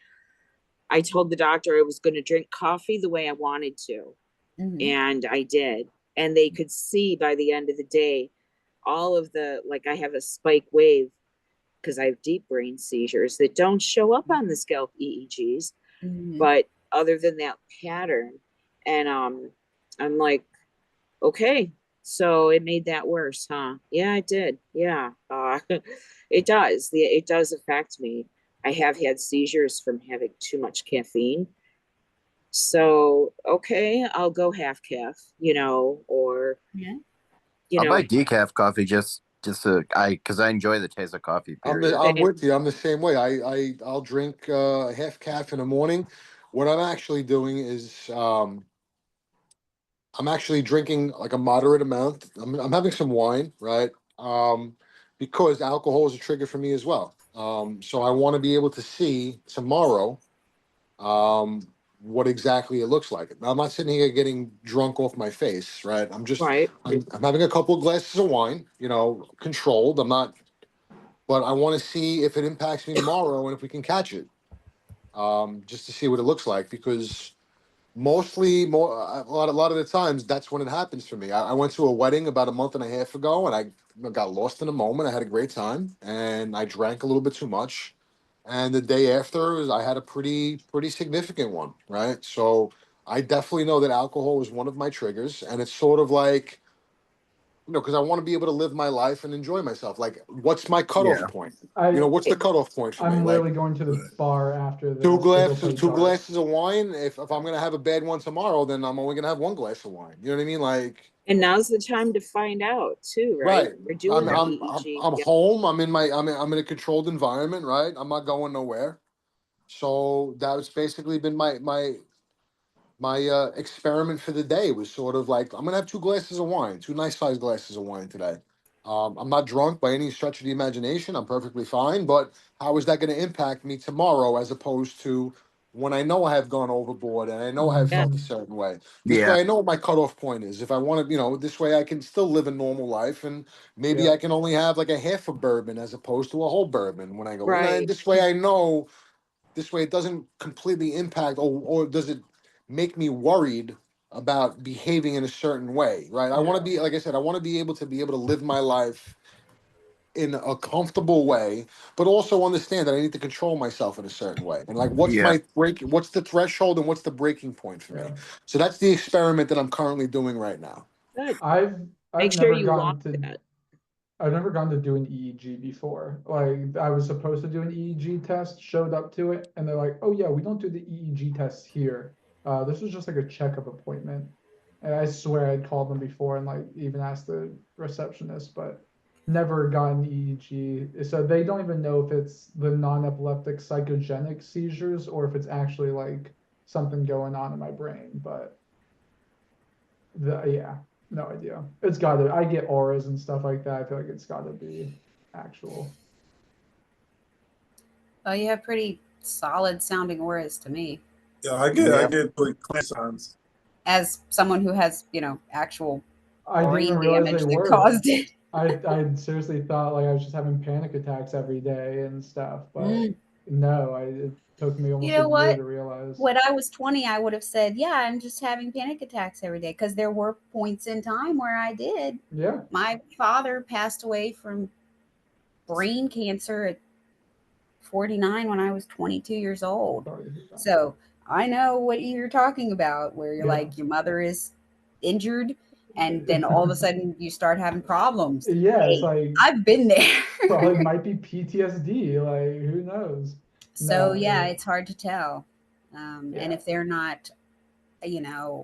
I told the doctor I was going to drink coffee the way I wanted to. Mhm. And I did. And they could see by the end of the day all of the, like, I have a spike wave because I have deep brain seizures that don't show up on the scalp EEGs. Mhm. But other than that pattern, and I'm like, okay, so it made that worse, huh? Yeah, it did. Yeah, it does. It does affect me. I have had seizures from having too much caffeine. So okay, I'll go half calf, or Yeah. I'll buy decaf coffee just because I enjoy the taste of coffee. I'm Period. with you. I'm the same way. I'll drink half calf in the morning. What I'm actually doing is I'm actually drinking like a moderate amount. I'm having some wine, right? Because alcohol is a trigger for me as well. So I want to be able to see tomorrow what exactly it looks like. Now, I'm not sitting here getting drunk off my face, right? right. I'm having a couple of glasses of wine, controlled. I'm not, but I want to see if it impacts me tomorrow and if we can catch it, just to see what it looks like. Because a lot of the times that's when it happens for me. I went to a wedding about a month and a half ago, and I got lost in a moment. I had a great time, and I drank a little bit too much. And the day after, I had a pretty significant one, right? So I definitely know that alcohol is one of my triggers, and it's sort of like, because I want to be able to live my life and enjoy myself. Like, what's my cutoff Yeah. point? I What's the cutoff point for me? I'm Like, literally going to the bar after this. two to go glasses, play two darts. glasses of wine. If I'm gonna have a bad one tomorrow, then I'm only gonna have one glass of wine. You know what I mean? Like, And now's the time to find out too, right? right. We're doing I'm the EEG. I'm Yep. home. I'm in a controlled environment, right? I'm not going nowhere. So that's basically been my experiment for the day was sort of like I'm gonna have two glasses of wine, two nice sized glasses of wine today. I'm not drunk by any stretch of the imagination. I'm perfectly fine. But how is that going to impact me tomorrow, as opposed to when I know I have gone overboard and I know I have Yeah. felt a certain way? This Yeah. way, I know what my cutoff point is. If I want to, this way I can still live a normal life, and maybe Yeah. I can only have like a half a bourbon as opposed to a whole bourbon when I go. Right. And this way, I know. This way, it doesn't completely impact, or does it make me worried about behaving in a certain way, right? I want to be, like I said, I want to be able to live my life in a comfortable way, but also understand that I need to control myself in a certain way. And like, what's Yeah. what's the threshold and what's the breaking point for me? Yeah. So that's the experiment that I'm currently doing right now. Good. I've Make sure never you gotten lock to that. I've never gone to do an EEG before. Like I was supposed to do an EEG test, showed up to it, and they're like, "Oh yeah, we don't do the EEG tests here. This was just like a checkup appointment." And I swear I'd called them before and like even asked the receptionist, but never gotten EEG. So they don't even know if it's the non-epileptic psychogenic seizures or if it's actually like something going on in my brain. But Yeah, no idea. It's gotta, I get auras and stuff like that. I feel like it's gotta be actual. Oh, you have pretty solid sounding auras to me. Yeah, I get like clear signs. As someone who has, actual I didn't even brain realize they damage that were. caused it. I seriously thought like I was just having panic attacks every day and stuff, but no, it took me almost You know a year what? to realize. When I was 20, I would have said, yeah, I'm just having panic attacks every day, because there were points in time where I did. Yeah. My father passed away from brain cancer at 49 when I was 22 years old. Sorry to hear that. So I know what you're talking about, where you're Yeah. like, your mother is injured and then all of a sudden you start having problems. Yeah, it's Hey, like I've been there. probably might be PTSD. Like who knows? So No, yeah, it- it's hard to tell. And Yeah. if they're not,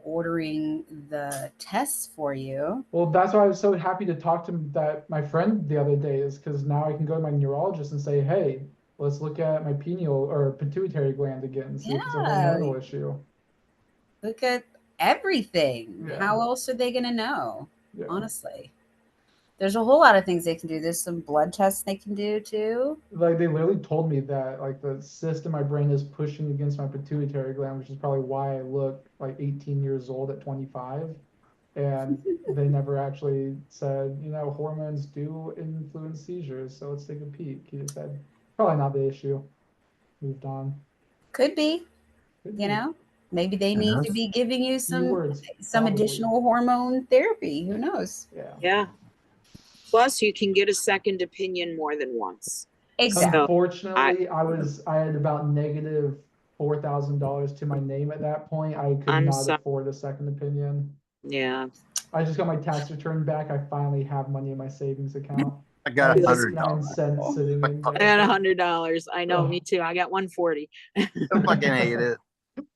ordering the tests for you. Well, that's why I was so happy to talk to my friend the other day, is because now I can go to my neurologist and say, hey, let's look at my pineal or pituitary gland again and see if it's a Yeah, hormonal issue. look at everything. Yeah. How else are they going to know? Yeah. Honestly, there's a whole lot of things they can do. There's some blood tests they can do too. Like they literally told me that like the cyst in my brain is pushing against my pituitary gland, which is probably why I look like 18 years old at 25. And they never actually said, hormones do influence seizures, so let's take a peek. He just said, probably not the issue. Moved on. Could be, Could be. maybe they need to be giving you some probably. additional hormone therapy. Who knows? Yeah. Yeah. Plus, you can get a second opinion more than once. Exactly. Unfortunately, I had about negative $4,000 to my name at that point. I could not afford a second opinion. Yeah. I just got my tax return back. I finally have money in my savings account. I got $100. 9 cents sitting in I there. had $100. I know, me too. I got 140. I fucking hate it.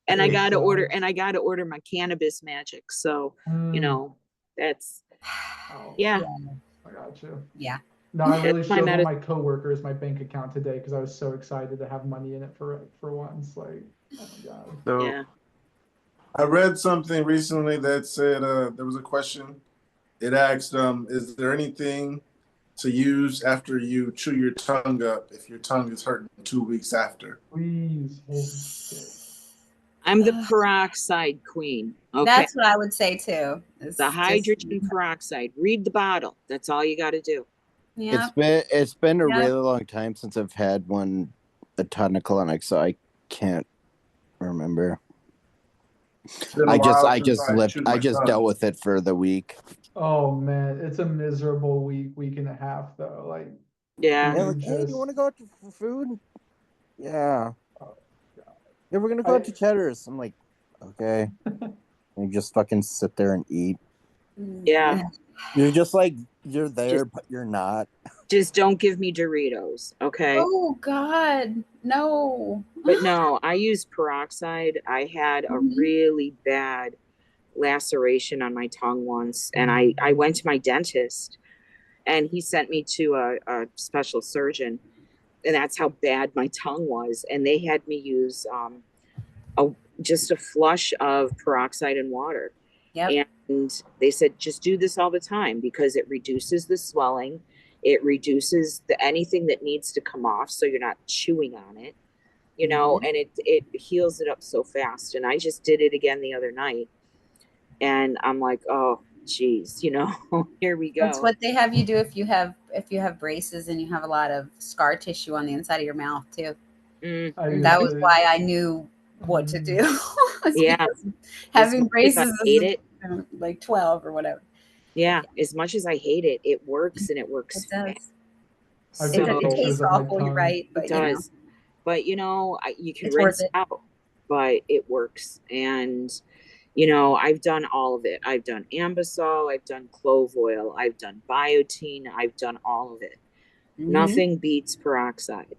And I got to order my cannabis magic. So, that's yeah. I got you. Yeah. No, I really showed all my coworkers my bank account today because I was so excited to have money in it for once. Like, oh my god. So, yeah. I read something recently that said there was a question. It asked, is there anything to use after you chew your tongue up if your tongue is hurting 2 weeks after? Please, holy shit. I'm the peroxide queen. Okay. That's what I would say too. The hydrogen peroxide. Read the bottle. That's all you got to do. Yeah. It's been a really long time since I've had a tonic clinic, so I can't remember. I just dealt with it for the week. Oh man, it's a miserable week and a half though. Like, yeah. Like, hey, do you want to go out for food? Yeah. Yeah, we're gonna go out to Cheddar's. I'm like, okay. And just fucking sit there and eat. Yeah. You're just like, you're there, but you're not. Just don't give me Doritos, okay? Oh God, no. But no, I use peroxide. I had a really bad laceration on my tongue once, and I went to my dentist, and he sent me to a special surgeon, and that's how bad my tongue was. And they had me use just a flush of peroxide and water. Yep. And they said, just do this all the time because it reduces the swelling. It reduces anything that needs to come off, so you're not chewing on it, and it heals it up so fast. And I just did it again the other night, and I'm like, oh, geez, here we go. That's what they have you do if you have braces and you have a lot of scar tissue on the inside of your mouth too. That was why I knew what to do. Yeah, having braces is like 12 or whatever. Yeah, as much as I hate it, it works, and it works. It does. It tastes awful, you're right, but it does. But you can it's rinse worth it out, but it works. And I've done all of it. I've done Ambisol, I've done clove oil, I've done biotin, I've done all of it. Nothing beats peroxide,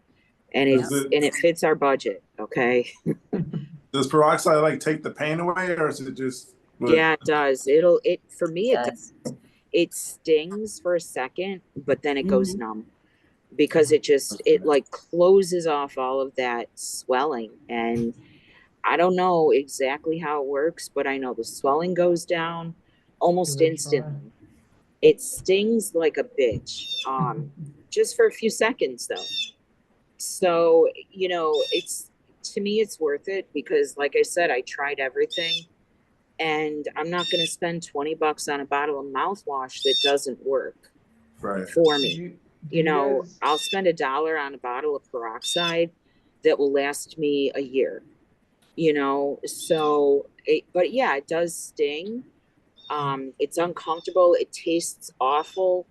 and it fits our budget. Okay. Does peroxide take the pain away, or is it just? Yeah, it does. For me, it does. It stings for a second, but then it goes numb because it closes off all of that swelling. And I don't know exactly how it works, but I know the swelling goes down. almost Give it a try. instantly. It stings like a bitch, just for a few seconds though. So, you know, to me, it's worth it because, like I said, I tried everything, and I'm not going to spend $20 on a bottle of mouthwash that doesn't work Right. for me. Do You know, guys- I'll spend $1 on a bottle of peroxide that will last me a year. You know, so but yeah, it does sting. It's uncomfortable. It tastes awful.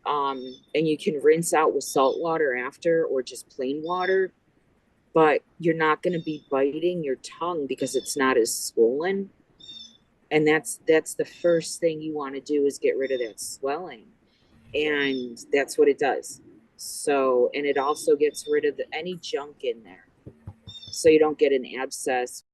And you can rinse out with salt water after or just plain water, but you're not going to be biting your tongue because it's not as swollen. And that's the first thing you want to do is get rid of that swelling. And that's what it does. So, and it also gets rid of any junk in there. So you don't get an abscess